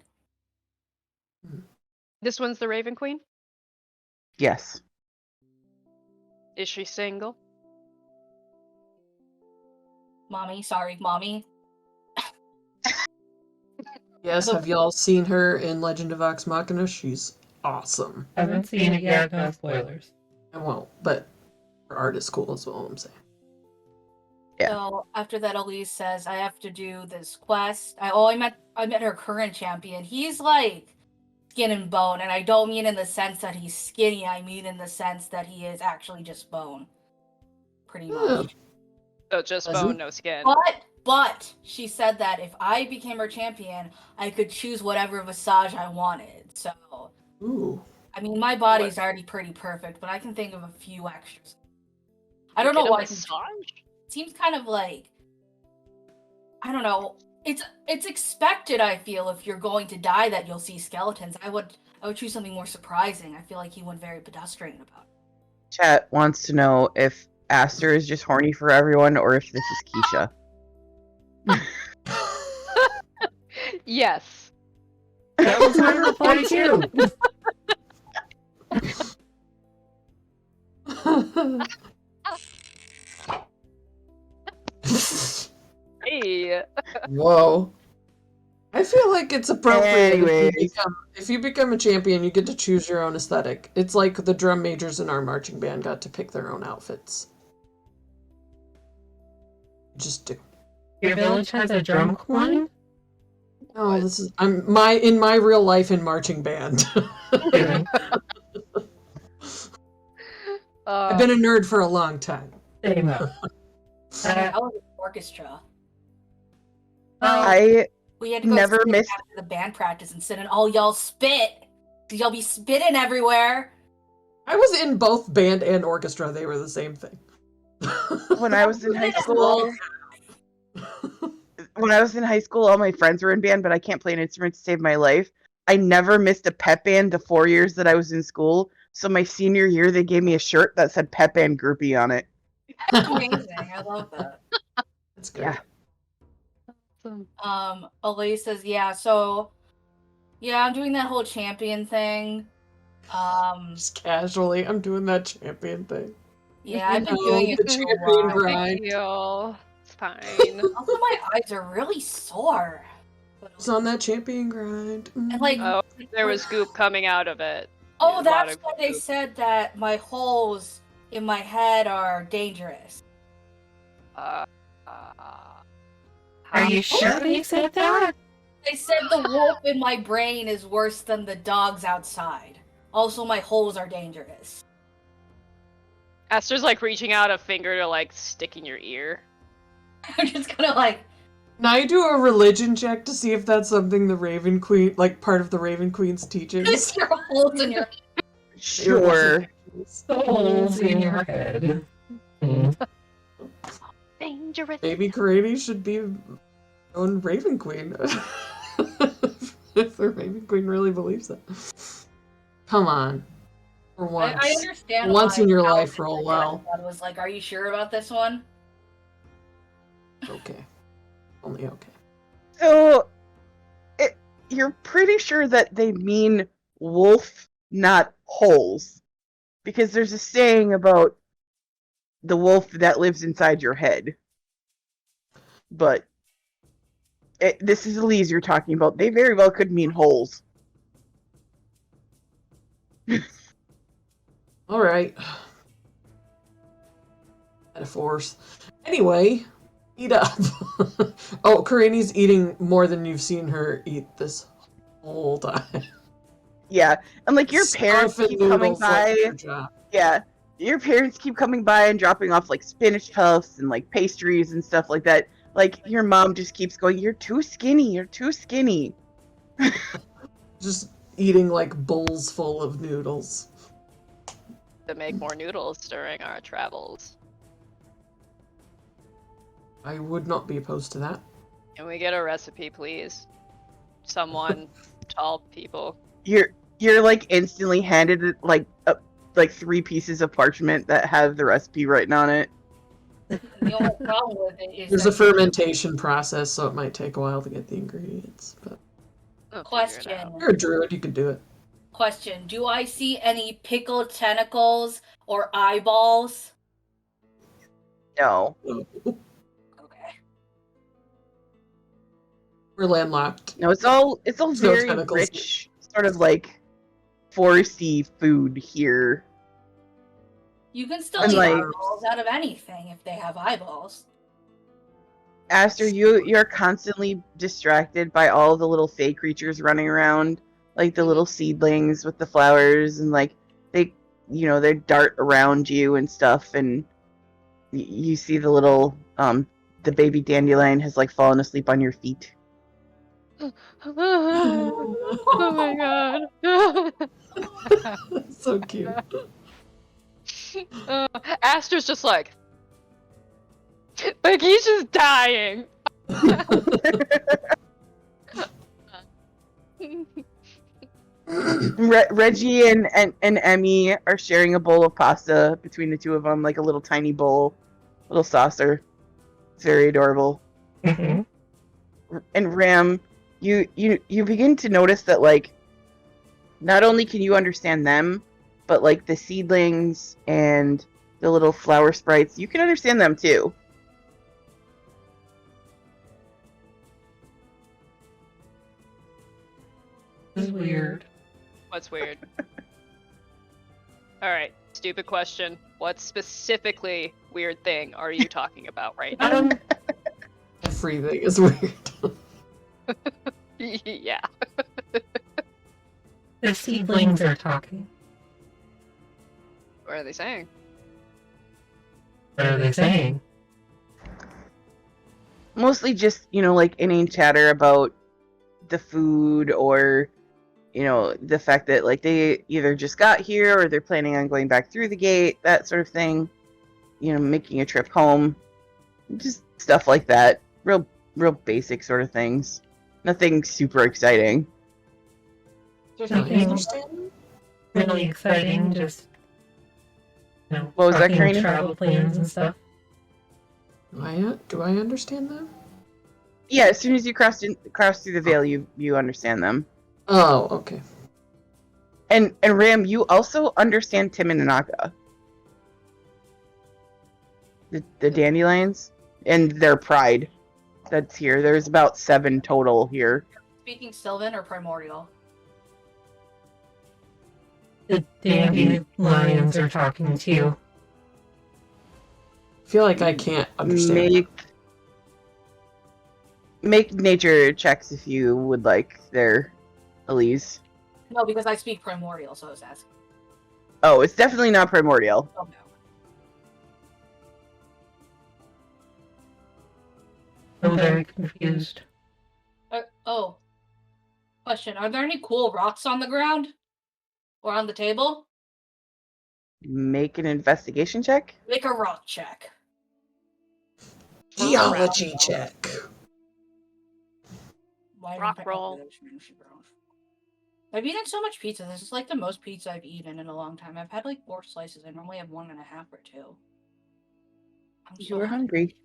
This one's the Raven Queen. Yes. Is she single? Mommy, sorry, mommy. Yes, have y'all seen her in Legend of Vox Machina? She's awesome. Haven't seen it yet, no spoilers. I won't, but her art is cool is all I'm saying. Yeah. So after that, Eliz says I have to do this quest. I met her current champion. He's like skin and bone, and I don't mean in the sense that he's skinny. I mean in the sense that he is actually just bone, pretty much. So just Doesn't- bone, no skin. But she said that if I became her champion, I could choose whatever visage I wanted. So Ooh. I mean, my body's already pretty perfect, but I can think of a few extras. I don't know Get a why. massage? Seems kind of like, I don't know. It's expected. I feel if you're going to die that you'll see skeletons. I would choose something more surprising. I feel like he went very pedestrian about it. Chat wants to know if Aster is just horny for everyone or if this is Keisha. Yes. That was my reply too. Hey. Whoa. I feel like it's appropriate Anyways. if you become a champion, you get to choose your own aesthetic. It's like the drum majors in our marching band got to pick their own outfits. Just do. Your village has a drum line? Oh, this is in my real life in marching band. I've been a nerd for a long time. Same though. That was an orchestra. I We had to go never sit missed- after the band practice and sit and all y'all spit. Y'all be spitting everywhere. I was in both band and orchestra. They were the same thing. when I was in high school. When I was in high school, all my friends were in band, but I can't play an instrument to save my life. I never missed a pep band the 4 years that I was in school. So my senior year, they gave me a shirt that said pep band groupie on it. That's amazing. I love that. That's good. Yeah. Eliz says, yeah, so yeah, I'm doing that whole champion thing. Just casually, I'm doing that champion thing. Yeah, I've been No, doing it the for a champion while. grind. Thank you. It's fine. Also, my eyes are really sore. It's on that champion grind. And like, Oh, there was goop coming out of it. oh, a lot that's of why they goop. said that my holes in my head are dangerous. Uh, Are you sure they said that? They said the wolf in my brain is worse than the dogs outside. Also, my holes are dangerous. Esther's like reaching out a finger to like stick in your ear. I'm just gonna like, Now I do a religion check to see if that's something the Raven Queen, like part of the Raven Queen's teachings. just your holes in your. Sure. The holes in your head. Dangerous. Maybe Karani should be own Raven Queen. If the Raven Queen really believes that. Come on. For once. I understand. Once why in your Alex life, roll said well. that. I was like, "Are you sure about this one?" Okay. Only okay. So, you're pretty sure that they mean wolf, not holes. Because there's a saying about the wolf that lives inside your head. But this is Eliz you're talking about. They very well could mean holes. Alright. Metaphors. Anyway, eat up. Oh, Karani's eating more than you've seen her eat this whole time. Yeah, and like your parents Stuff and keep coming noodles like by. your job. Yeah, your parents keep coming by and dropping off like spinach puffs and like pastries and stuff like that. Like your mom just keeps going, "You're too skinny. You're too skinny." Just eating like bowls full of noodles. To make more noodles during our travels. I would not be opposed to that. Can we get a recipe, please? Someone, tall people. You're like instantly handed like 3 pieces of parchment that have the recipe written on it. The only problem with it is There's a that fermentation process, so it might take a while to get the ingredients. But I'll figure it question. out. you're a druid, you can do it. Question: do I see any pickled tentacles or eyeballs? No. Okay. We're landlocked. No, it's all No very tentacles. rich, sort of like foresty food here. You can still And, eat like- eyeballs out of anything if they have eyeballs. Aster, you're constantly distracted by all the little fey creatures running around, like the little seedlings with the flowers, and like they dart around you and stuff, and you see the little the baby dandelion has like fallen asleep on your feet. Oh my god. So cute. Aster's just like he's just dying. Reggie and Emmy are sharing a bowl of pasta between the two of them, like a little tiny bowl, little saucer. It's very adorable. Mhm. And Ram, you begin to notice that like not only can you understand them, but like the seedlings and the little flower sprites, you can understand them too. This is weird. What's weird? Alright, stupid question. What specifically weird thing are you talking about right now? Everything is weird. Yeah. The seedlings are talking. What are they saying? What are they saying? Mostly just, like inane chatter about the food or, the fact that like they either just got here or they're planning on going back through the gate, that sort of thing. Making a trip home. Just stuff like that. Real basic sort of things. Nothing super exciting. I Nothing understand. really exciting, just What was that, talking Karina? travel plans and stuff. Do I understand them? Yeah, as soon as you cross through the veil, you understand them. Oh, okay. And Ram, you also understand Timon and Naga. The dandelions and their pride that's here. There's about 7 total here. Speaking Sylvan or Primordial? The dandelions are talking too. I feel like I can't understand. Make nature checks if you would like there, Eliz. No, because I speak Primordial, so I was asking. Oh, it's definitely not primordial. Oh, no. I'm very confused. Oh. Question: are there any cool rocks on the ground? Or on the table? Make an investigation check. Make a rock check. Geology check. Why Rock didn't I- roll. I've eaten so much pizza. This is like the most pizza I've eaten in a long time. I've had like 4 slices. I normally have 1.5 or 2. I'm You were hungry.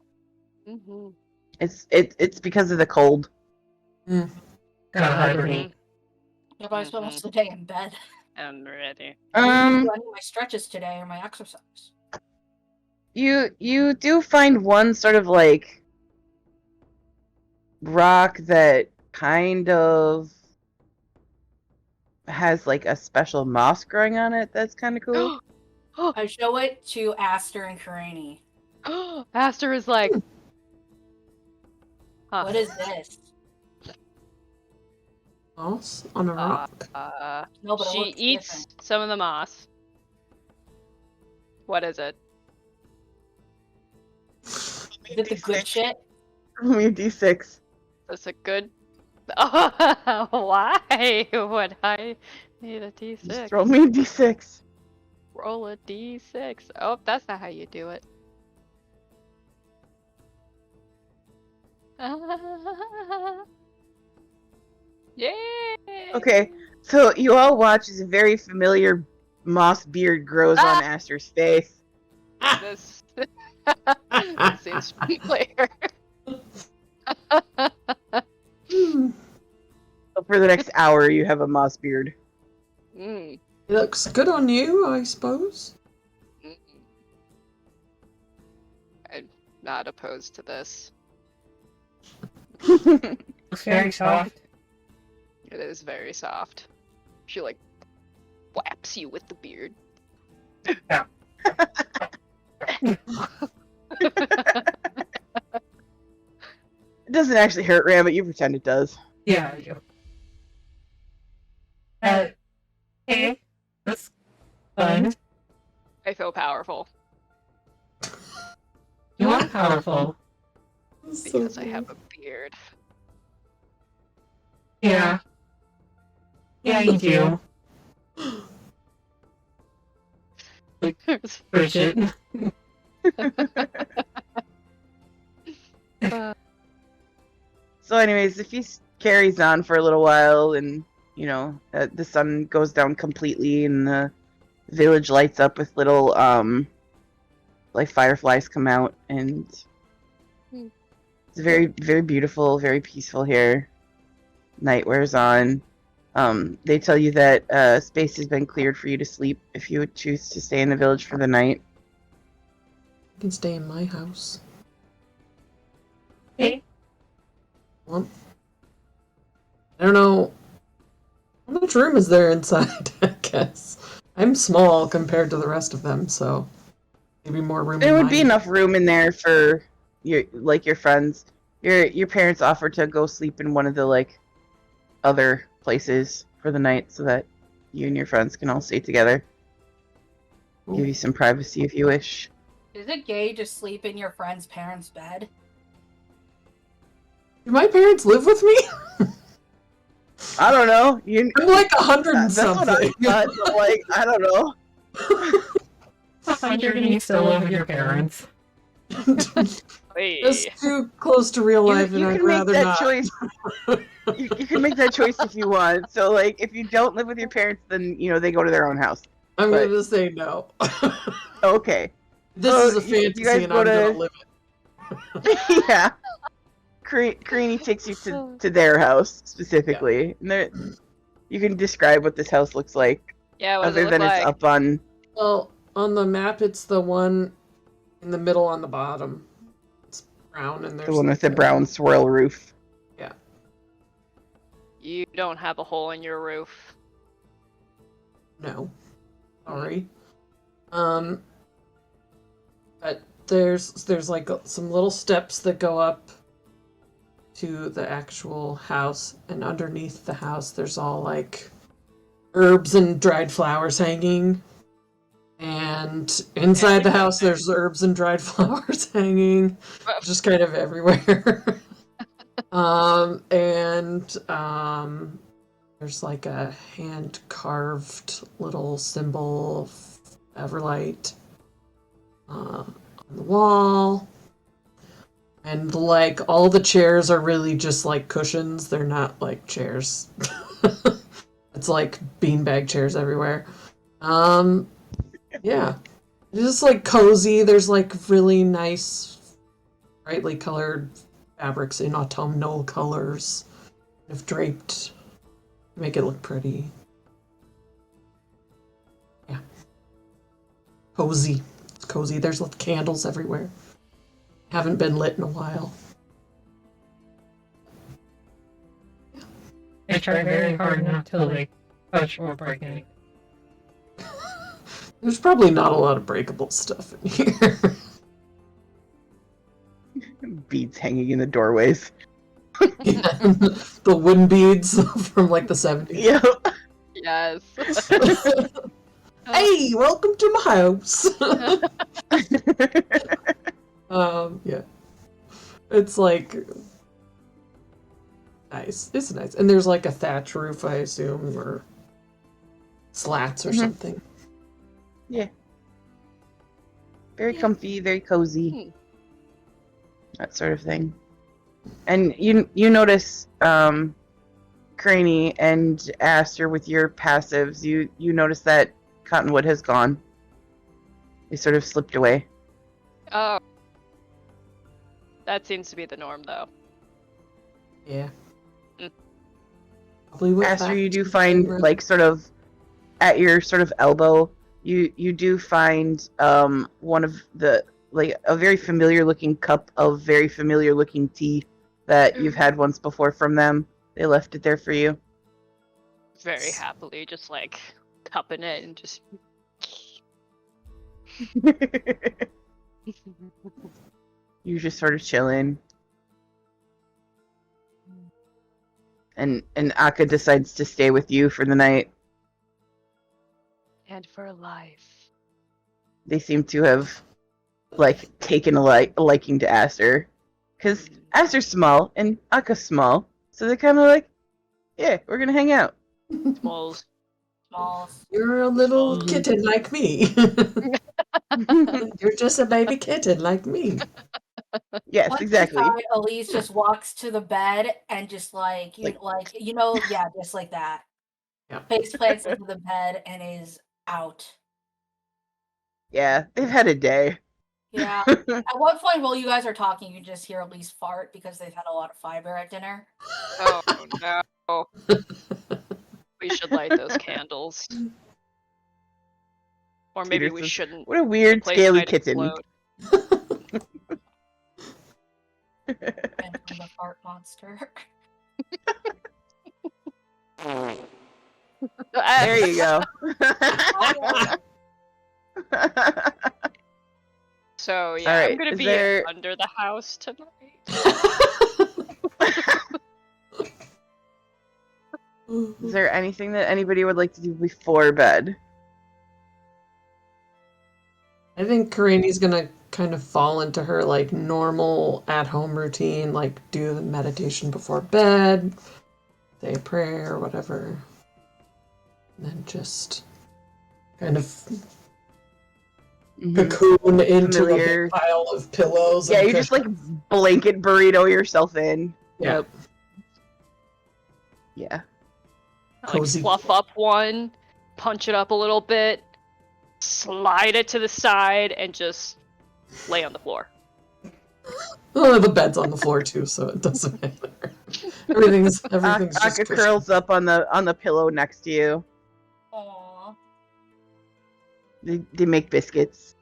Mm-hmm. It's because of the cold. Gotta hibernate. Yeah, but I spent most of the day in bed. I'm ready. I didn't do any of my stretches today or my exercise. You do find one sort of like rock that kind of has like a special moss growing on it that's kind of cool. I show it to Aster and Karani. Aster is like, huh. What is this? Moss on a rock. No, but it She looks eats different. some of the moss. What is it? Is it the good shit? Roll me a d6. That's a good. Why would I need a D6? Just roll me a d6. Roll a D6. Oh, that's not how you do it. Yay! Okay, so you all watch as a very familiar moss beard grows on Aster's face. This, this seems familiar. So for the next hour, you have a moss beard. Mm. It looks good on you, I suppose. Mm. I'm not opposed to this. Looks very soft. It is very soft. She like whaps you with the beard. Yeah. It doesn't actually hurt, Ram, but you pretend it does. Yeah, I do. Hey, that's fun. I feel powerful You are powerful. because I have a beard. Yeah. Yeah, you do. Bridget. So anyways, the feast carries on for a little while, and, you know, the sun goes down completely, and the village lights up with little, like, fireflies come out, and it's very, very beautiful, very peaceful here. Night wears on. They tell you that space has been cleared for you to sleep if you would choose to stay in the village for the night. You can stay in my house. Hey. Well, I don't know. How much room is there inside, I guess? I'm small compared to the rest of them, so maybe more room. There in would my be enough room in there for your friends. Your parents offered to go sleep in one of the other places for the night so that you and your friends can all stay together. Give you some privacy if you wish. Is it gay to sleep in your friend's parents' bed? Do my parents live with me? I don't know. I'm like 100 and That's what I something. thought, but, I don't know. 100 and you still live with your parents. Hey. It's too close to real life, and You I'd can make rather that not. choice. You can make that choice if you want. So, if you don't live with your parents, then they go to their own house. I'm but- gonna say no. Okay. This So, is a you fantasy, guys and go I'm gonna to- live it. Yeah. Creanie takes you to their house specifically. And you can describe what this house looks like, Yeah, what does other it look than like? it's up on. Well, on the map, it's the one in the middle on the bottom. It's brown, and there's The one with the like a- brown swirl roof. You don't have a hole in your roof. No, sorry. But there's like some little steps that go up to the actual house, and underneath the house there's all like herbs and dried flowers hanging. And inside the house there's herbs and dried flowers hanging, just kind of everywhere. There's like a hand-carved little symbol of Everlight on the wall. And like all the chairs are really just like cushions. They're not like chairs. It's like beanbag chairs everywhere. Yeah. It's just like cozy. There's like really nice, brightly colored fabrics in autumnal colors. Kind of draped to make it look pretty. Yeah. Cozy. It's cozy. There's like candles everywhere. Haven't been lit in a while. I try very hard not to touch or break anything. There's probably not a lot of breakable stuff in here. Beads hanging in the doorways. Yeah. The wooden beads from like the 70s. Yep. Yes. Hey, welcome to my house. Yeah. It's like nice. It's nice. And there's like a thatch roof, I assume, or slats or something. Yeah. Very comfy, very cozy. That sort of thing. And you notice, Craney and Aster with your passives, you notice that Cottonwood has gone. He sort of slipped away. Oh. That seems to be the norm, though. Yeah. Mm. Probably went Aster, back you do to find, the- like, sort of at your sort of elbow, you do find one of the, like, a very familiar looking cup of very familiar looking tea that you've had once before from them. They left it there for you. Very happily, just like cupping it and just. You're just sort of chilling. And Akka decides to stay with you for the night. And for life. They seem to have, like, taken a liking to Aster. Because Aster's small and Akka's small. So they're kind of like, yeah, we're going to hang out. Smalls. Smalls. You're a little Mhm. kitten like me. You're just a baby kitten like me. Yes, Once exactly. inside, Eliz just walks to the bed and just like just like that. Yeah. Face plants into the bed and is out. Yeah, they've had a day. Yeah. At one point while you guys are talking, you just hear Eliz fart because they've had a lot of fiber at dinner. Oh no. We should light those candles. Or maybe Peter we says, shouldn't. What a weird, Place scaly might kitten. explode. And from the fart monster. There you go. So yeah, Alright, I'm gonna is be there- under the house tonight. Is there anything that anybody would like to do before bed? I think Karini's gonna kind of fall into her like normal at-home routine, like do the meditation before bed, say a prayer or whatever, and then just kind of Mhm. cocoon into Familiar. a big pile of pillows. Yeah, and you just like cushions. blanket burrito yourself in. Yeah. Yep. Yeah. Like Cozy. fluff up one, punch it up a little bit, slide it to the side, and just lay on the floor. Oh, the bed's on the floor too, so it doesn't matter. Everything's just Akka cushion. curls up on the pillow next to you. Aww. They make biscuits,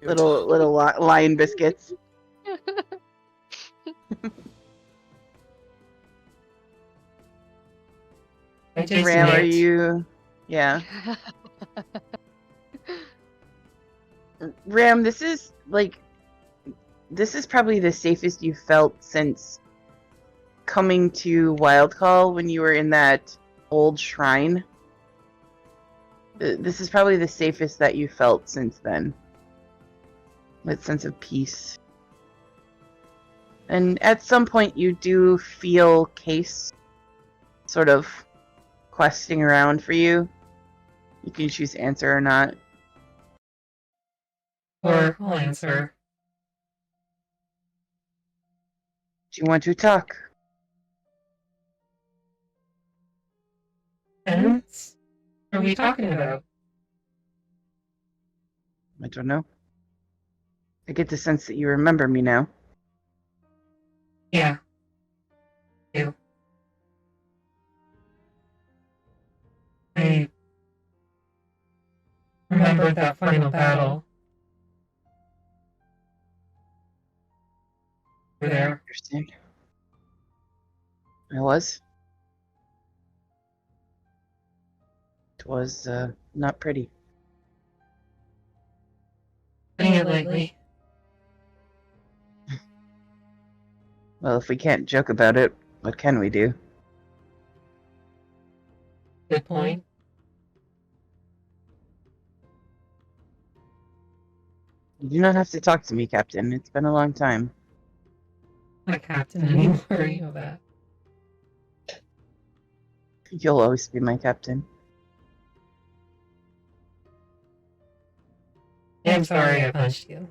little lion biscuits. I just Ram, are knit. you? Yeah. Ram, this is probably the safest you felt since coming to Wild Call when you were in that old shrine. This is probably the safest that you felt since then. That sense of peace. And at some point you do feel Case sort of questing around for you. You can choose answer or not. Or I'll answer. Do you want to talk? Penance? What are we talking about? I don't know. I get the sense that you remember me now. Yeah. You. I remember that final battle. You were there. Understand? I was. It was not pretty. Putting it lightly. Well, if we can't joke about it, what can we do? Good point. You do not have to talk to me, Captain. It's been a long time. Not a captain anymore, you know that. You'll always be my captain. I'm sorry I punched you.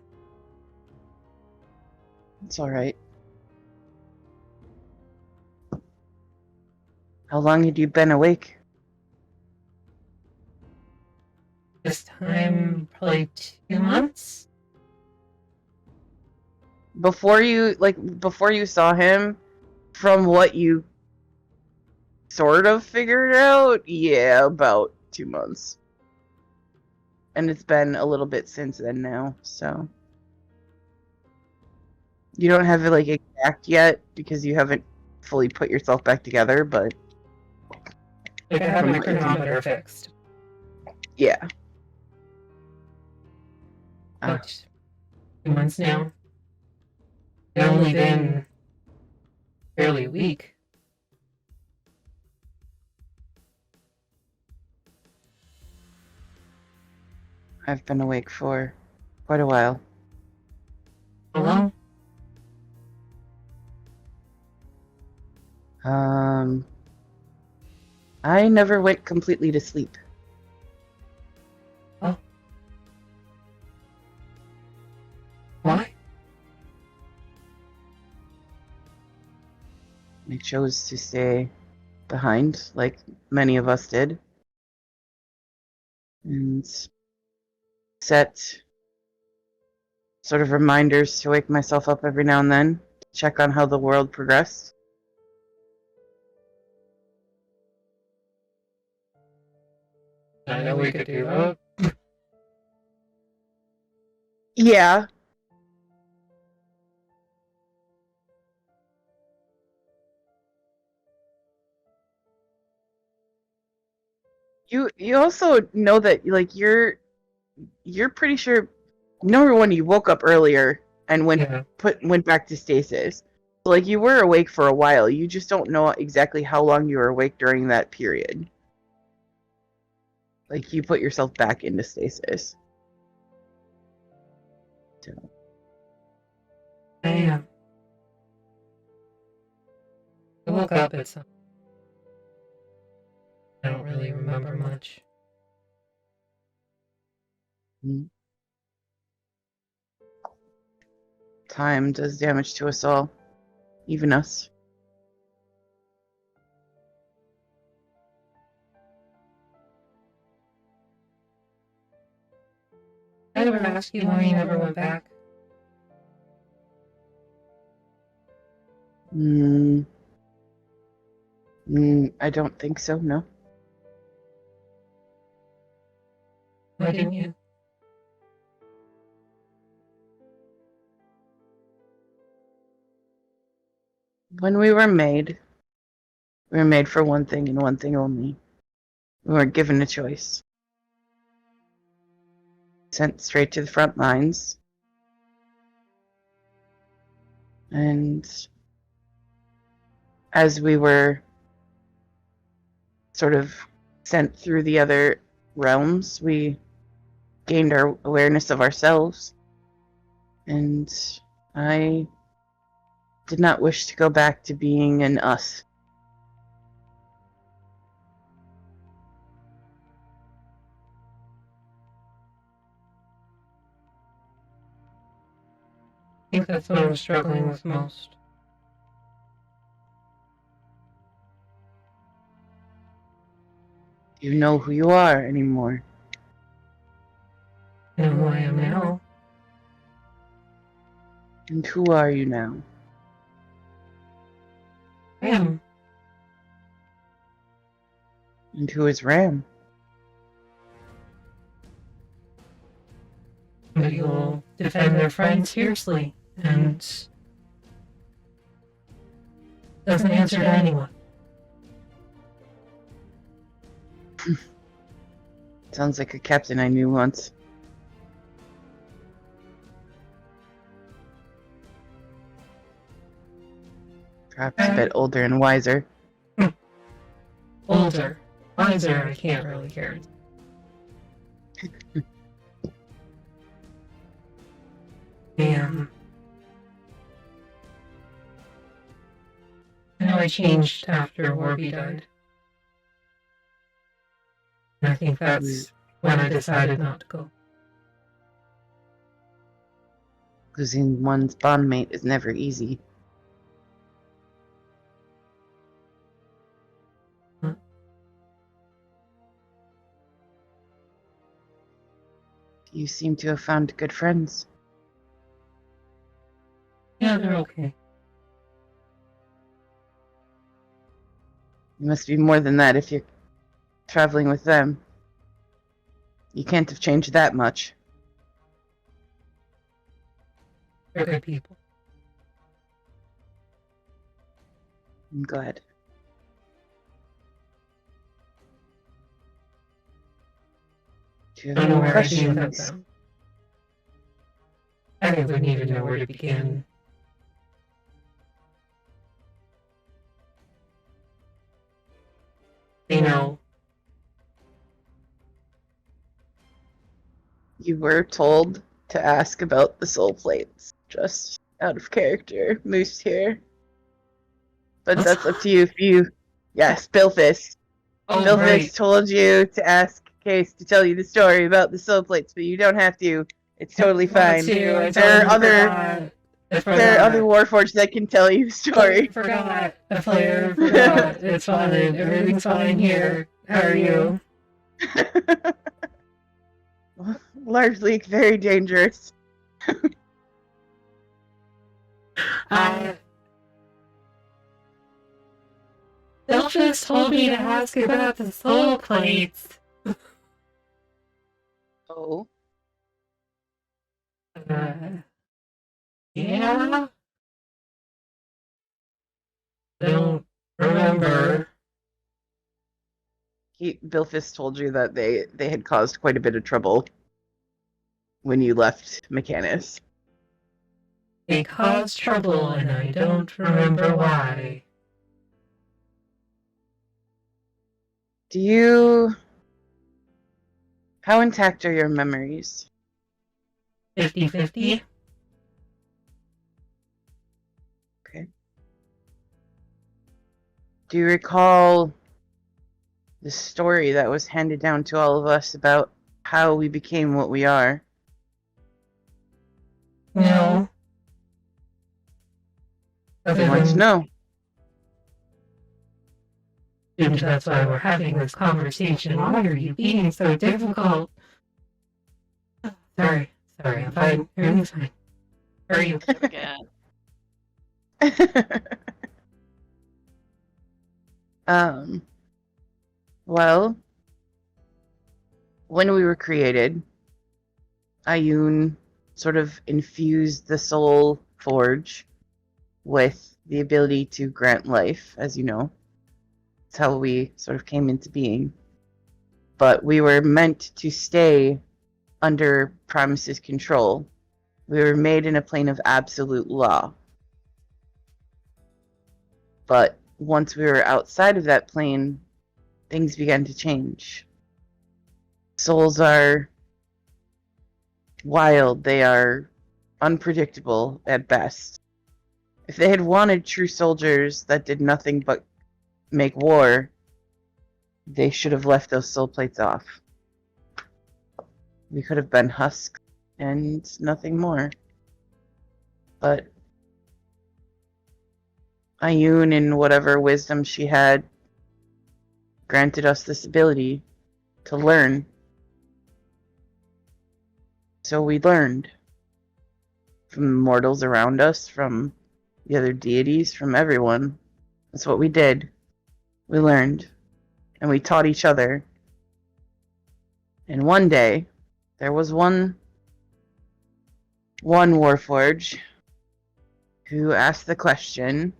It's alright. How long had you been awake? This time, probably 2 months? Before you saw him, from what you sort of figured out, yeah, about 2 months. And it's been a little bit since then now, so. You don't have it, like, exact yet, because you haven't fully put yourself back together, but Like, I have my chronometer fixed. yeah. But 2 months now. It's only been barely a week. I've been awake for quite a while. How long? I never went completely to sleep. Oh. Why? I chose to stay behind, like many of us did. And set sort of reminders to wake myself up every now and then, check on how the world progressed. I know we could do that. Yeah. You also know that, like, you're pretty sure, number one, you woke up earlier and went back to stasis. So, like, you were awake for a while. You just don't know exactly how long you were awake during that period. Like, you put yourself back into stasis. So. I am. I woke up at some. I don't really remember much. Time does damage to us all, even us. I ever asked you why you never went back? I don't think so, no. Why didn't you? When we were made for one thing and one thing only. We weren't given a choice. Sent straight to the front lines. And as we were sort of sent through the other realms, we gained our awareness of ourselves. And I did not wish to go back to being an us. I think that's what I'm struggling with most. Do you know who you are anymore? I know who I am now. And who are you now? Ram. And who is Ram? But you'll defend their friends fiercely and doesn't answer to anyone. Sounds like a captain I knew once. Perhaps a bit older and wiser. Older. Wiser, I can't really hear it. Damn. I know I changed after Warby died. And I think that's when I decided not to go. Losing one's bondmate is never easy. You seem to have found good friends. Yeah, they're okay. You must be more than that if you're traveling with them. You can't have changed that much. They're good people. I'm glad. Do you I have don't know any where I'd be without questions? them. I wouldn't even know where to begin. You know, You were told to ask about the soul plates. Just out of character, Moose here. But that's up to you if you... Yes, Bilphis. oh, Bilphis right. told you to ask Case to tell you the story about the soul plates, but you don't have to. It's totally fine. There are other Warforged that can tell you the story. Forgot. I forgot. It's fine. Everything's fine here. How are you? Largely very dangerous. Delphus told me to ask about the soul plates. Oh. Yeah? Don't remember. Bilphis told you that they had caused quite a bit of trouble when you left Mechanus. They caused trouble and I don't remember why. Do you... How intact are your memories? 50-50? Okay. Do you recall the story that was handed down to all of us about how we became what we are? No. I want to know. And that's why we're having this conversation. Why are you being so difficult? Sorry, I'm fine. Everything's fine. How are you? Again. Well, when we were created, Ayun sort of infused the soul forge with the ability to grant life, as you know. That's how we sort of came into being. But we were meant to stay under Primus's control. We were made in a plane of absolute law. But once we were outside of that plane, things began to change. Souls are wild. They are unpredictable at best. If they had wanted true soldiers that did nothing but make war, they should have left those soul plates off. We could have been husks and nothing more. But Ayun, in whatever wisdom she had, granted us this ability to learn. So we learned from the mortals around us, from the other deities, from everyone. That's what we did. We learned. And we taught each other. And one day, there was one Warforge who asked the question,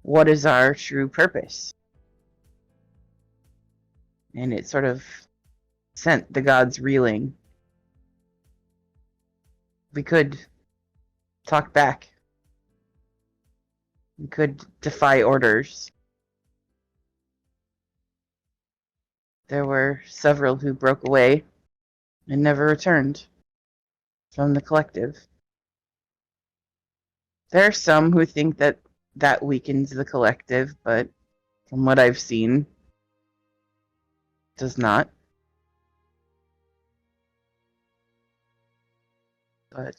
what is our true purpose? And it sort of sent the gods reeling. We could talk back. We could defy orders. There were several who broke away and never returned from the collective. There are some who think that that weakens the collective, but from what I've seen, does not. But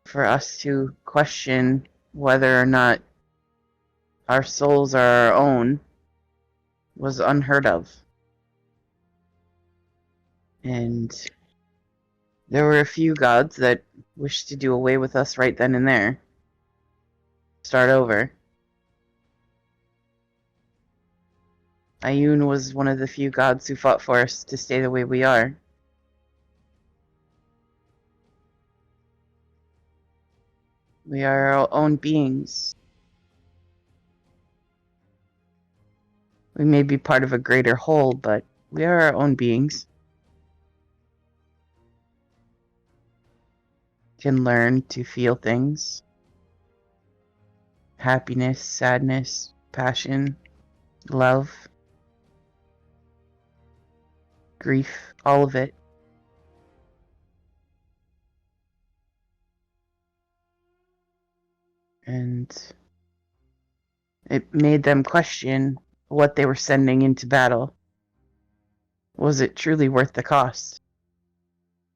for us to question whether or not our souls are our own was unheard of. And there were a few gods that wished to do away with us right then and there. Start over. Ayun was one of the few gods who fought for us to stay the way we are. We are our own beings. We may be part of a greater whole, but we are our own beings. Can learn to feel things. Happiness, sadness, passion, love, grief, all of it. And it made them question what they were sending into battle. Was it truly worth the cost?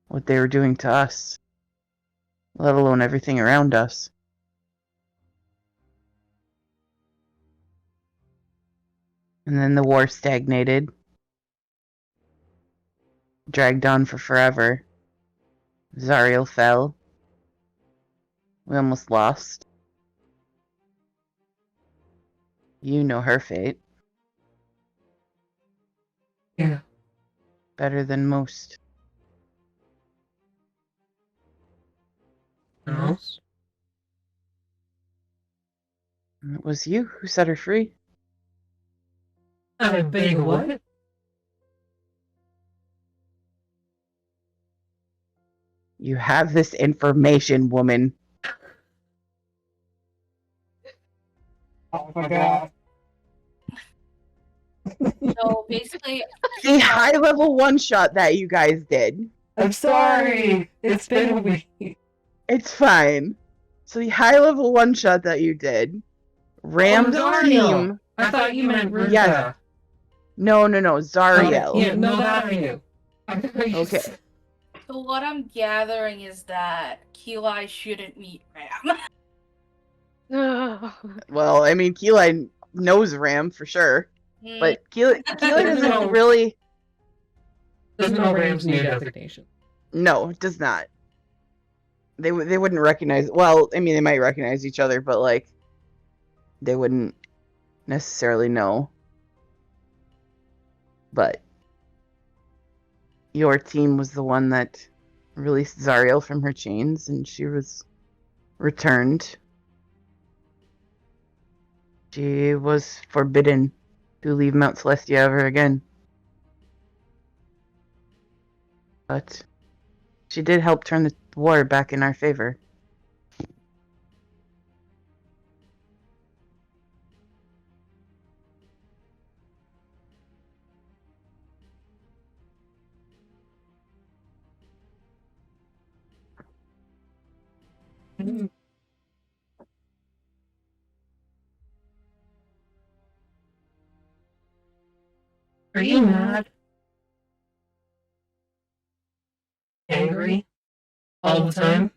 What they were doing to us, let alone everything around us. And then the war stagnated, dragged on for forever. Zariel fell. We almost lost. You know her fate. Yeah. Better than most. No? And it was you who set her free. I beg what? You have this information, woman. Oh my god. So basically, The high-level one-shot that you guys did. I'm sorry. It's been a week. It's fine. So the high-level one-shot that you did, rammed Zariel. team. I thought you meant Ruka. Yes. No, Zariel. Yeah, no, that I knew. I thought you Okay. said- so what I'm gathering is that Keli shouldn't meet Ram. Well, I mean, Keli knows Ram for sure, but Keli doesn't No. really. Doesn't know Ram's new designation. No, it does not. They wouldn't recognize. Well, I mean, they might recognize each other, but like, they wouldn't necessarily know. But your team was the one that released Zariel from her chains, and she was returned. She was forbidden to leave Mount Celestia ever again. But she did help turn the war back in our favor. Are you mad? Angry? All the time?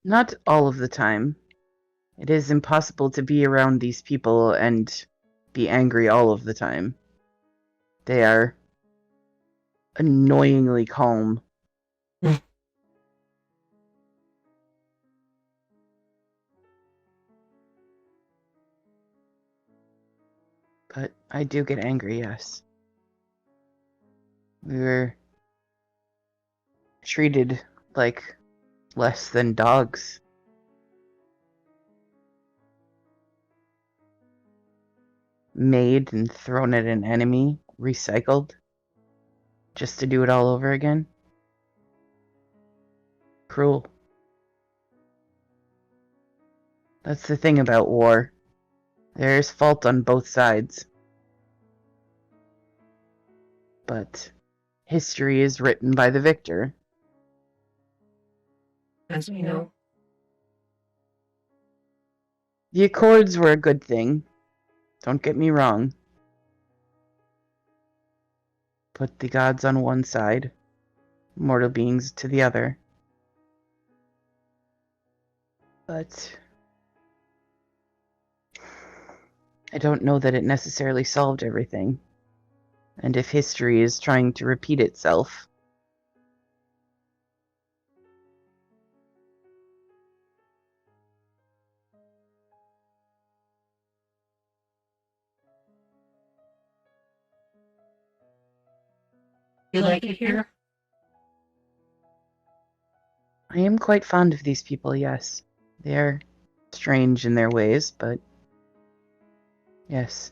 Not all of the time. It is impossible to be around these people and be angry all of the time. They are annoyingly calm. But I do get angry, yes. We were treated like less than dogs. Made and thrown at an enemy, recycled, just to do it all over again. Cruel. That's the thing about war. There's fault on both sides. But history is written by the victor. As we know. The Accords were a good thing. Don't get me wrong. Put the gods on one side, mortal beings to the other. But I don't know that it necessarily solved everything. And if history is trying to repeat itself, You like it here? I am quite fond of these people, yes. They are strange in their ways, but yes.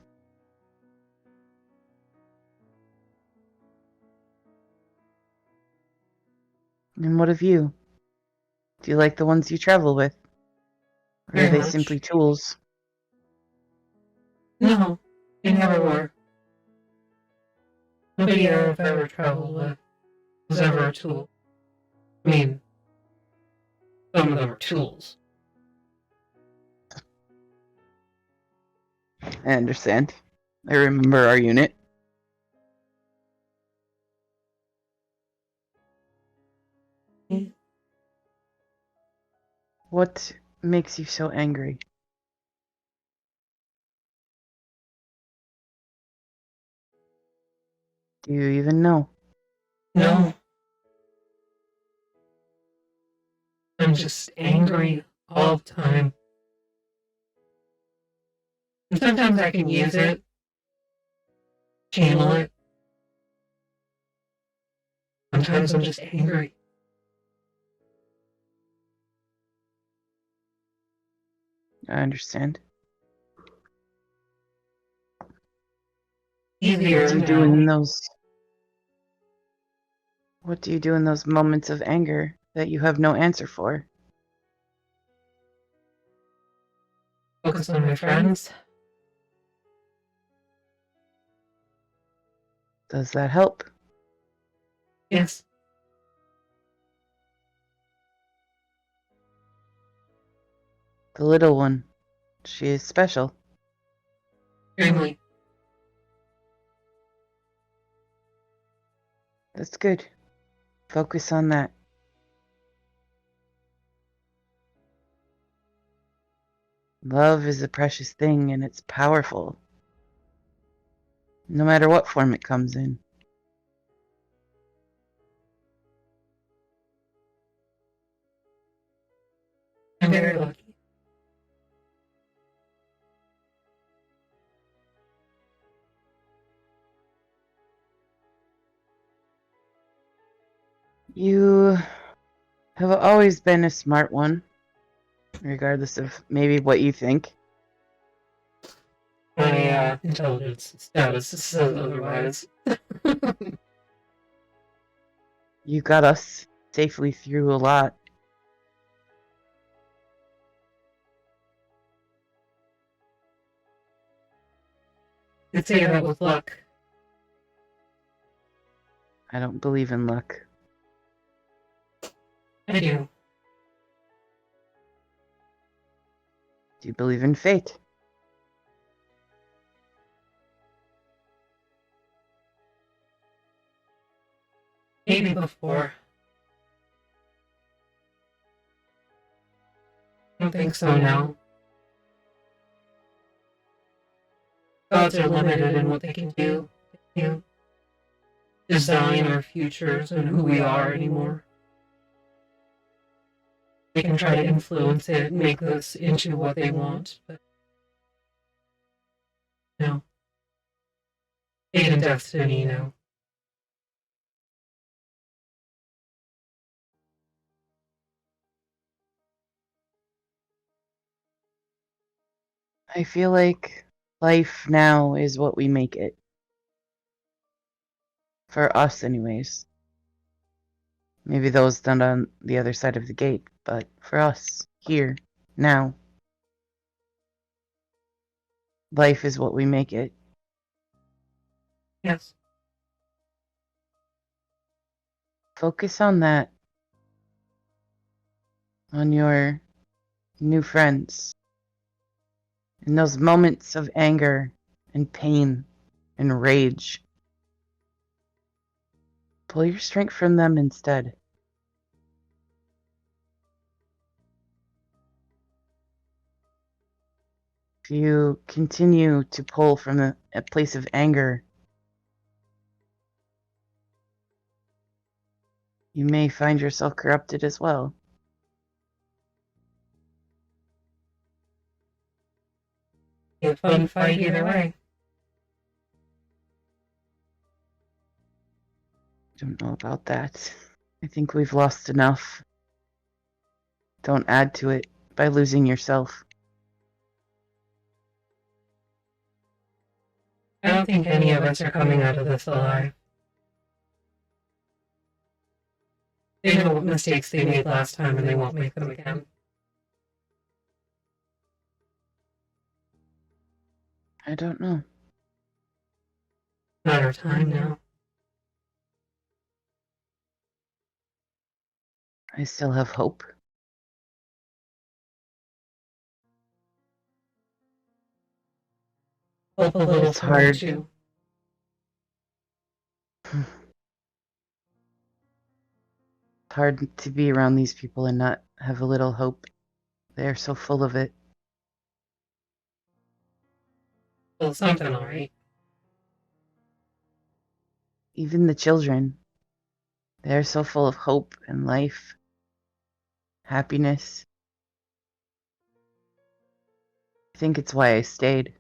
And what of you? Do you like the ones you travel with? Or are Very they much. simply tools? No, they never were. Nobody I've ever traveled with was ever a tool. I mean, some of them are tools. I understand. I remember our unit. What makes you so angry? Do you even know? No. I'm just angry all the time. And sometimes I can use it, channel it. Sometimes I'm just angry. I understand. Easier What do you do now. in those? What do you do in those moments of anger that you have no answer for? Focus on my friends. Does that help? Yes. The little one. She is special. Extremely. That's good. Focus on that. Love is a precious thing and it's powerful. No matter what form it comes in. I'm very lucky. You have always been a smart one, regardless of maybe what you think. My intelligence status says otherwise. You got us safely through a lot. You'd say that with luck. I don't believe in luck. I do. Do you believe in fate? Maybe before. I don't think so now. Gods are limited in what they can do. They can't design our futures and who we are anymore. They can try to influence it, make us into what they want, but no. Fate and destiny, no. I feel like life now is what we make it. For us, anyways. Maybe those done on the other side of the gate, but for us, here, now, life is what we make it. Yes. Focus on that. On your new friends. In those moments of anger and pain and rage. Pull your strength from them instead. If you continue to pull from a place of anger, you may find yourself corrupted as well. Be a fun fight either way. Don't know about that. I think we've lost enough. Don't add to it by losing yourself. I don't think any of us are coming out of this alive. They know what mistakes they made last time and they won't make them again. I don't know. Not our time now. I still have hope. Hope a little It's for me hard. too. It's hard to be around these people and not have a little hope. They're so full of it. Well, something alright. Even the children. They're so full of hope and life, happiness. I think it's why I stayed.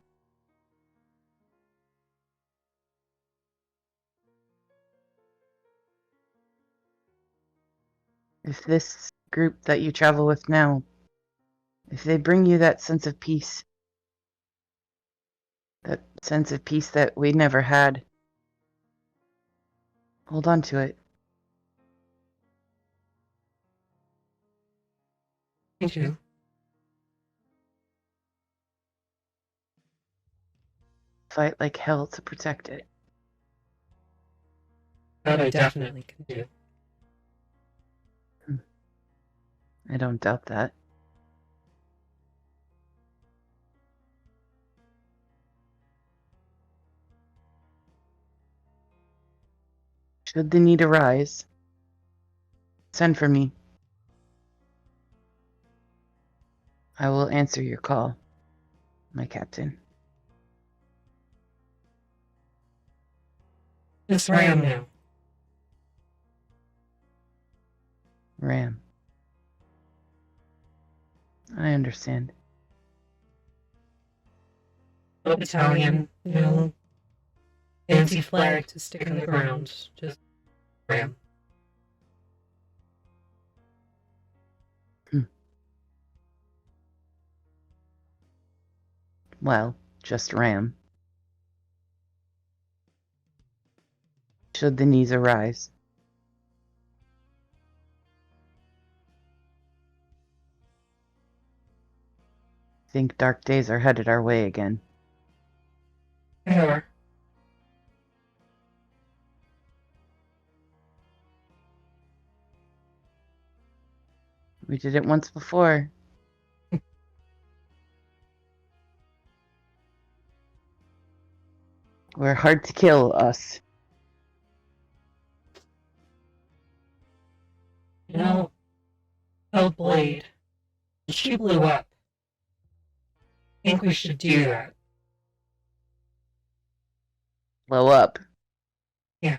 If this group that you travel with now, if they bring you that sense of peace that we never had, hold on to it. Me too. Fight like hell to protect it. That I definitely can do. I don't doubt that. Should the need arise, send for me. I will answer your call, my captain. It's Ram now. Ram. I understand. No battalion, no fancy flag to stick in the ground. Just Ram. Well, just Ram. Should the needs arise. Think dark days are headed our way again. Sure. We did it once before. We're hard to kill, us. You know, Blade. She blew up. I think we should do that. Blow up. Yeah.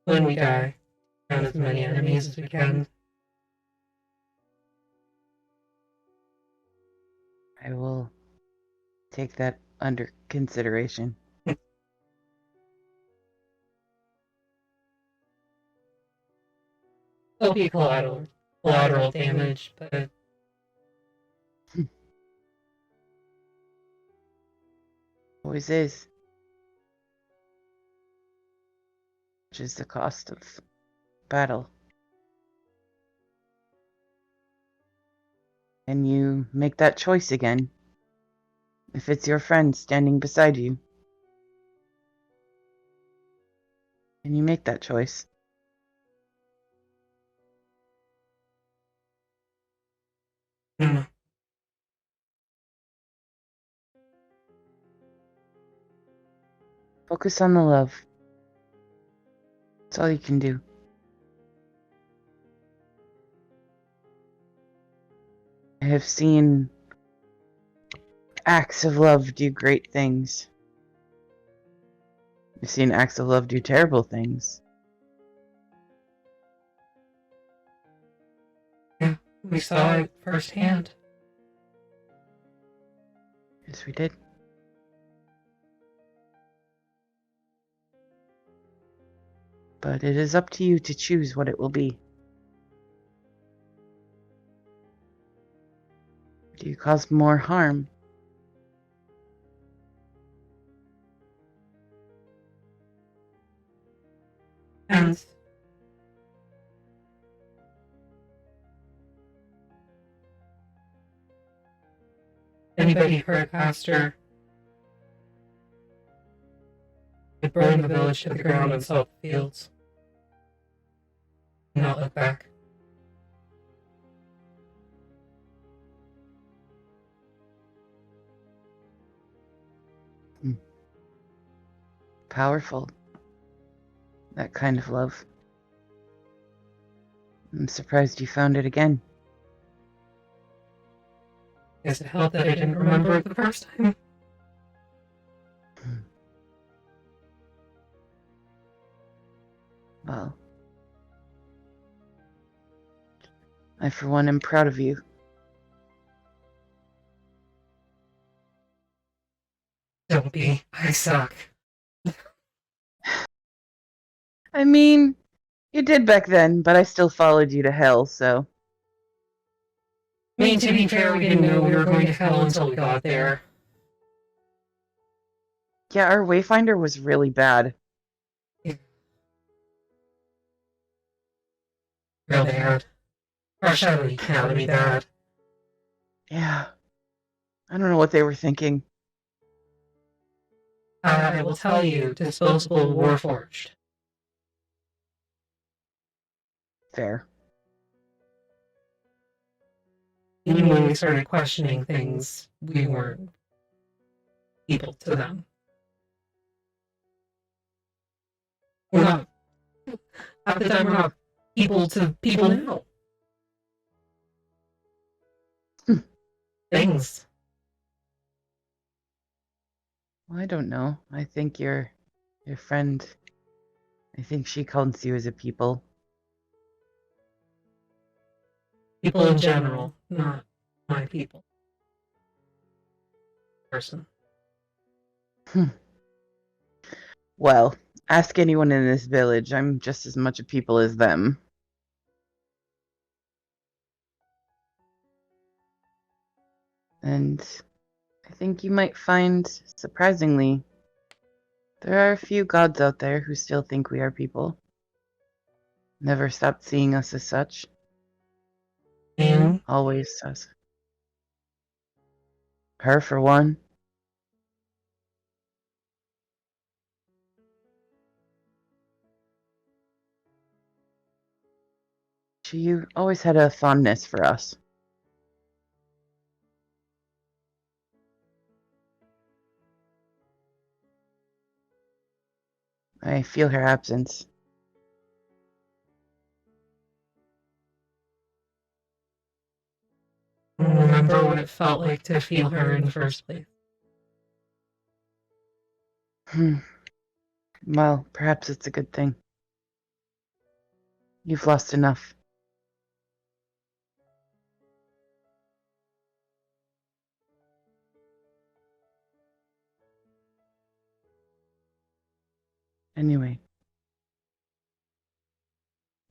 When we die, count as many enemies as we can. I will take that under consideration. There'll be collateral damage, but Always is. Which is the cost of battle. And you make that choice again. If it's your friend standing beside you. And you make that choice. Focus on the love. That's all you can do. I I have seen acts of love do great things. I've seen acts of love do terrible things. Yeah, we saw it firsthand. Yes, we did. But it is up to you to choose what it will be. Do you cause more harm? And anybody heard Pastor? It burned the village to the ground and salt the fields. Do not look back. Powerful. That kind of love. I'm surprised you found it again. Guess it helped that I didn't remember it the first time. Well, I for one am proud of you. Don't be. I suck. I mean, you did back then, but I still followed you to hell, so... I mean, to be fair, we didn't know we were going to hell until we got there. Yeah, our Wayfinder was really bad. Real bad. Fresh out of the academy bad. Yeah. I don't know what they were thinking. I will tell you, disposable warforged. Fair. Even when we started questioning things, we weren't people to them. We're not, half the time we're not people to people now. Things. Well, I don't know. I think your friend, I think she counts you as a people. People in general, not my people. Person. Well, ask anyone in this village. I'm just as much a people as them. And I think you might find, surprisingly, there are a few gods out there who still think we are people. Never stopped seeing us as such. And Always us. Her, for one. She always had a fondness for us. I feel her absence. remember what it felt like to feel her in the first place. Well, perhaps it's a good thing. You've lost enough. Anyway,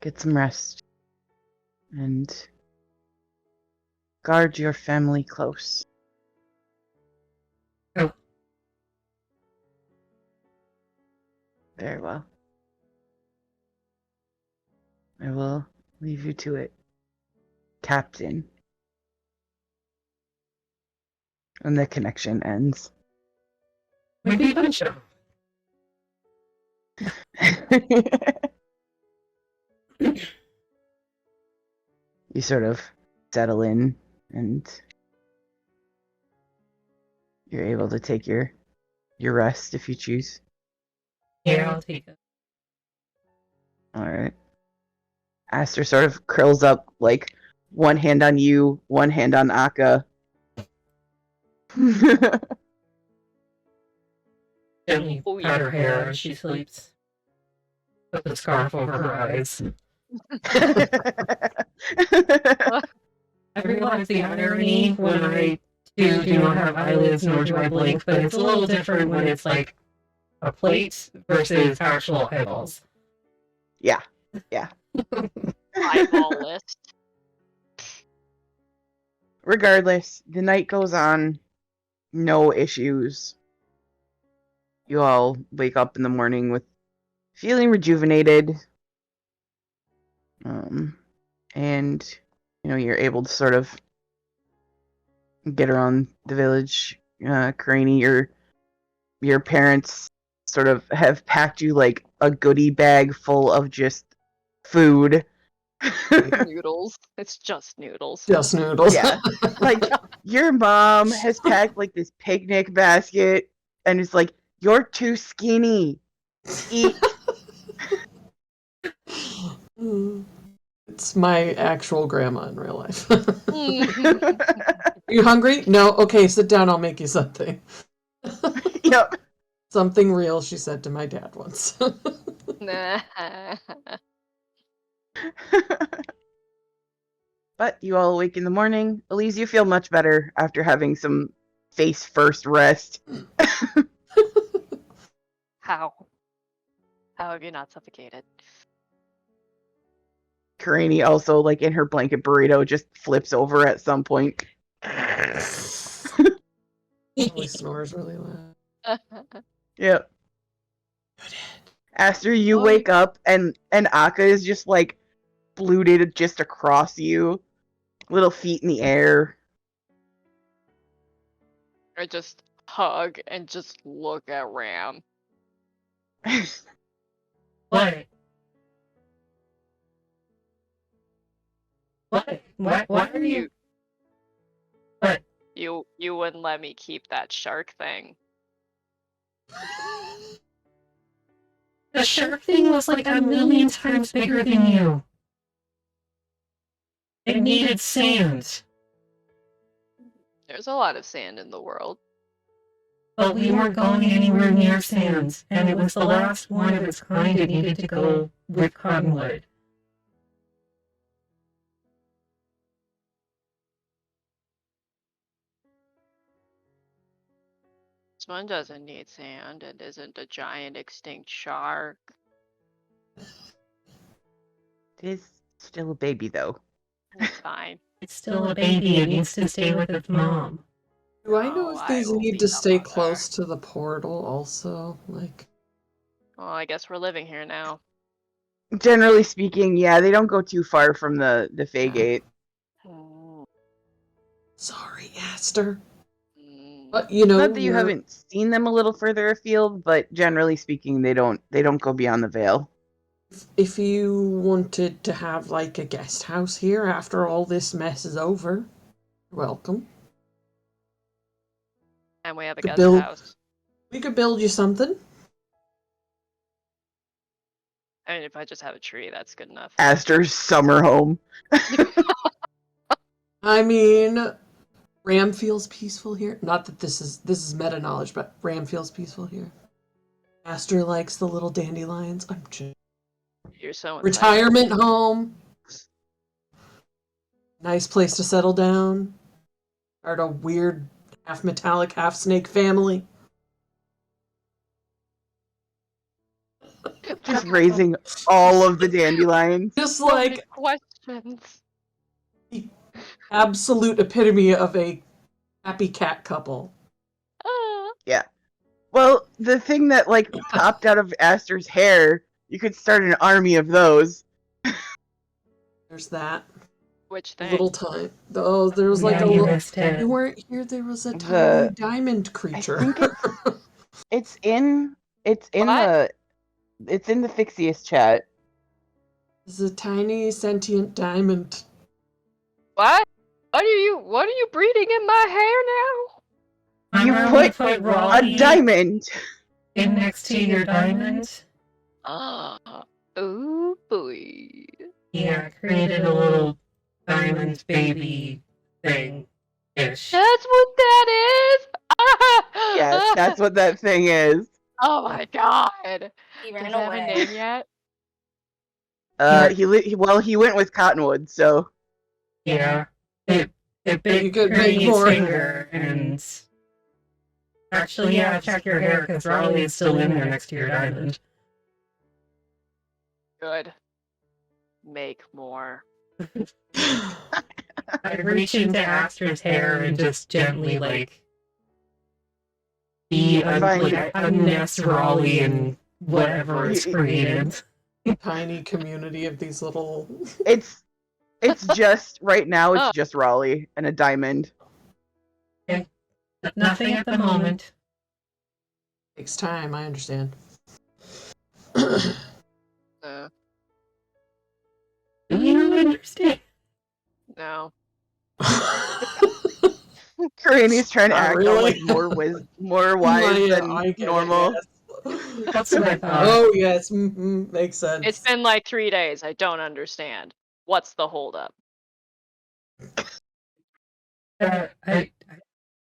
get some rest. And guard your family close. Oh. Very well. I will leave you to it, Captain. And the connection ends. Maybe punch him. You sort of settle in and you're able to take your rest if you choose. Yeah, I'll take it. Alright. Aster sort of curls up like one hand on you, one hand on Akka. Gently Oh, pat her yeah. hair as she sleeps. Put the scarf over her eyes. I realize the irony when I do not have eyelids nor do I blink, but it's a little different when it's like a plate versus actual eyeballs. Yeah. Eyeball list. Regardless, the night goes on. No issues. You all wake up in the morning with feeling rejuvenated. And you're able to sort of get around the village. Karani, your parents sort of have packed you like a goodie bag full of just food. Noodles. It's just noodles. Just noodles. Yeah. Like, your mom has packed like this picnic basket and it's like, you're too skinny. Eat. It's my actual grandma in real life. You hungry? No? Okay, sit down, I'll make you something. Yep. Something real, she said to my dad once. But you all awake in the morning. Eliz, you feel much better after having some face first rest. How? How have you not suffocated? Karani also, like, in her blanket burrito, just flips over at some point. Probably snores really loud. Yep. After you wake up and Akka is just like bluted just across you, little feet in the air. I just hug and just look at Ram. What? What? Why are you? What? You wouldn't let me keep that shark thing. The shark thing was like a million times bigger than you. It needed sand. There's a lot of sand in the world. But we weren't going anywhere near sand, and it was the last one of its kind. It needed to go with cottonwood. This one doesn't need sand. It isn't a giant extinct shark. It is still a baby, though. It's fine. It's still a baby. It needs to stay with its mom. Do I know Oh, if these I will need be to the stay mother. close to the portal also? Like, Well, I guess we're living here now. Generally speaking, yeah, they don't go too far from the Fey Gate. sorry, Aster. Mm. But you know, Not that you we're- haven't seen them a little further afield, but generally speaking, they don't go beyond the veil. if you wanted to have like a guest house here after all this mess is over, you're welcome. And we have a The guest bill- house. We could build you something. I mean, if I just have a tree, that's good enough. Aster's summer home. I mean, Ram feels peaceful here. Not that this is meta knowledge, but Ram feels peaceful here. Aster likes the little dandelions. I'm just You're so retirement home. Nice place to settle down. Start a weird half metallic, half snake family. Just raising all of the dandelions. Just So many like questions. absolute epitome of a happy cat couple. Ah. Well, the thing that like popped out of Aster's hair, you could start an army of those. There's that. Which thing? Little time. Oh, there was like Yeah, a you little. missed it. You weren't here. There was a tiny The- diamond creature. think It's in What? the Phixius chat. It's a tiny sentient diamond. What? What are you breeding in my hair now? I'm You gonna put a Raleigh diamond. in next to your diamond. Ah. Oh boy. Yeah, I created a little diamond silent baby thing ish. That's what that is. Yes, that's what that thing is. Oh my god. He Does ran it have a name away. yet? He went with Cottonwood, so Yeah. It You bit could make Kearney's more. finger and actually, yeah, check your hair because Raleigh is still in there next to your diamond. Good. Make more. I reach into Astra's hair and just gently, like, unnest Raleigh and whatever is created. Tiny community of these little. it's just right now. It's Oh. just Raleigh and a diamond. Nothing at the moment. Takes time, I understand. Uh, Do you understand? no. Craney's trying to Not act really. on like more wise Yeah, than I get it, normal. yes. That's what I thought. Oh yes, makes sense. It's been like 3 days. I don't understand. What's the holdup? I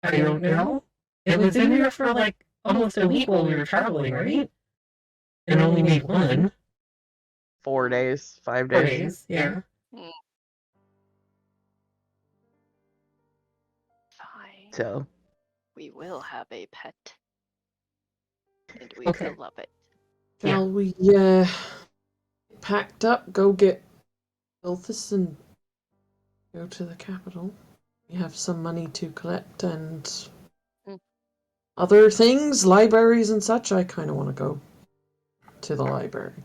don't know. It was in there for like almost a week while we were traveling, right? And only made one. 4 days, 5 4 days. days, yeah. Fine. So We will have a pet. And we Okay. will love it. Shall we packed up, go get Ilthus and go to the capital? We have some money to collect and other things, libraries and such. I kind of want to go to the library.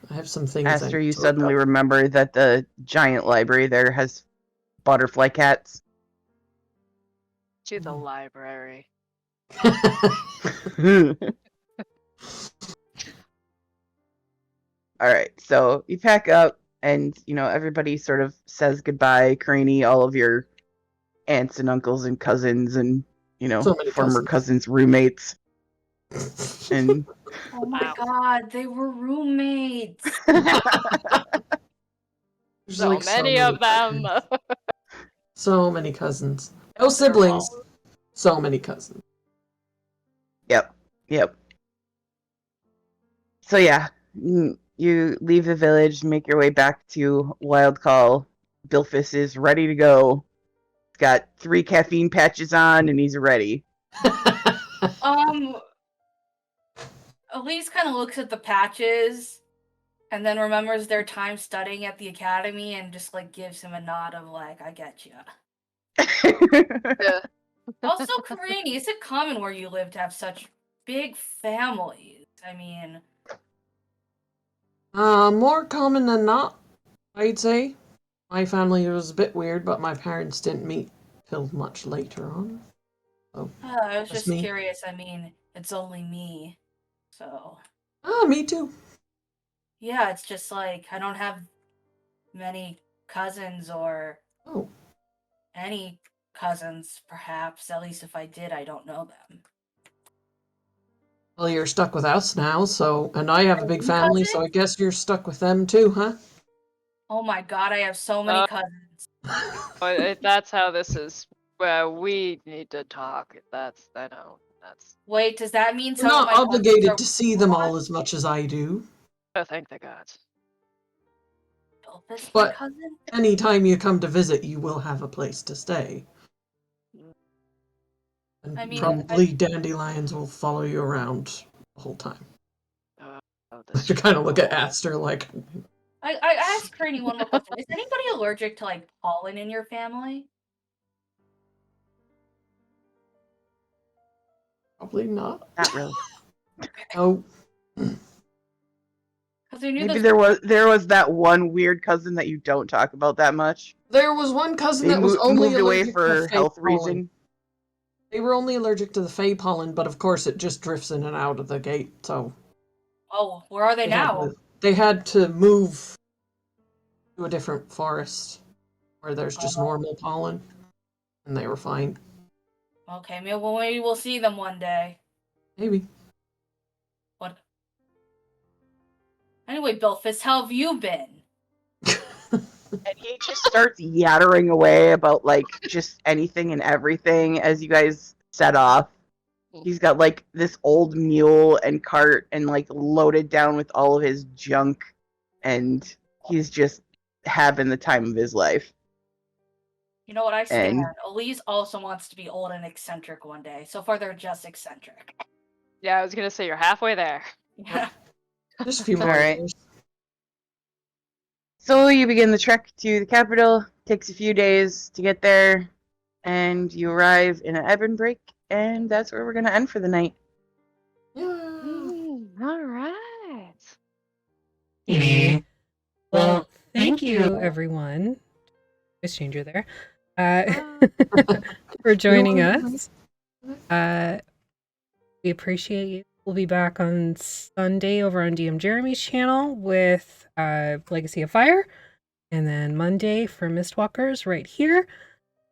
I have some things. after I you need to look suddenly up. remember that the giant library there has butterfly cats. To the library. All right, so you pack up, and everybody sort of says goodbye. Craney, all of your aunts and uncles and cousins, and So many former cousins. roommates, and Oh my Wow. god, they were roommates. There's So like many of them. cousins. So many cousins. No siblings. So many cousins. Yep. So yeah, you leave the village, make your way back to Wild Call. Bilphus is ready to go. He's got 3 caffeine patches on, and he's ready. Elise kind of looks at the patches and then remembers their time studying at the academy and just like gives him a nod of like, I get you. Also, Karini, is it common where you live to have such big families? I mean, More common than not, I'd say. My family was a bit weird, but my parents didn't meet till much later on. So, I was That's just me. curious. I mean, it's only me. So, me too. yeah, it's just like, I don't have many cousins or Oh, any cousins, perhaps. At least if I did, I don't know them. well, you're stuck with us now, so, and I have a big You family, cousin? so I guess you're stuck with them too, huh? Oh my god, I have so many cousins. But that's how this is. Well, we need to talk. That's. Wait, does that mean You're some not of my cousins obligated are to see them all as much as I do. Oh, thank the gods. Elvis, my But- cousin? Anytime you come to visit, you will have a place to stay. And I mean, probably dandelions will follow you around the whole time. Oh, You kind of look at Aster like, I asked Cranny one more question. Is anybody allergic to like pollen in your family? probably not. Not really. Oh, Because we knew Maybe this. there was that one weird cousin that you don't talk about that much. there was one cousin They that was only moved away allergic to for the Fey health pollen. reason. They were only allergic to the Fey pollen, but of course it just drifts in and out of the gate, so Oh, where are they now? they had to move to a different forest where there's just Oh. normal pollen, and they were fine. Okay, maybe we'll see them one day. Maybe. What? Anyway, Bilphus, how have you been? And he just starts yattering away about like just anything and everything as you guys set off. He's got like this old mule and cart and like loaded down with all of his junk, and he's just having the time of his life. You know what I stand? And Eliz also wants to be old and eccentric one day. So far, they're just eccentric. Yeah, I was gonna say you're halfway there. Yeah. Just a few more Alright. years. so you begin the trek to the capital. Takes a few days to get there, and you arrive in an Ebon break, and that's where we're gonna end for the night. Yeah. All right. Yeah. Well, thank you, you. everyone. Voice changer there. For joining us. We appreciate you. We'll be back on Sunday over on DM Jeremy's channel with Legacy of Fire. And then Monday for Mistwalkers right here.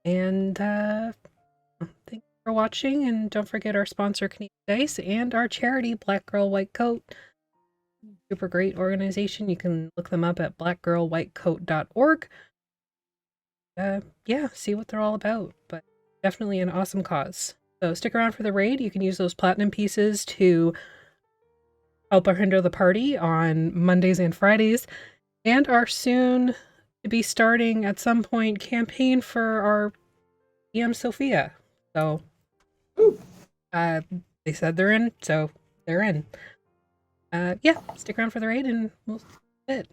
And thank you for watching. And don't forget our sponsor, Canadian Dice, and our charity, Black Girl White Coat. Super great organization. You can look them up at blackgirlwhitecoat.org. Yeah, see what they're all about. But definitely an awesome cause. So stick around for the raid. You can use those platinum pieces to help or hinder the party on Mondays and Fridays. And our soon to be starting at some point campaign for our DM Sophia. So they said they're in, so they're in. Yeah, stick around for the raid and we'll see it.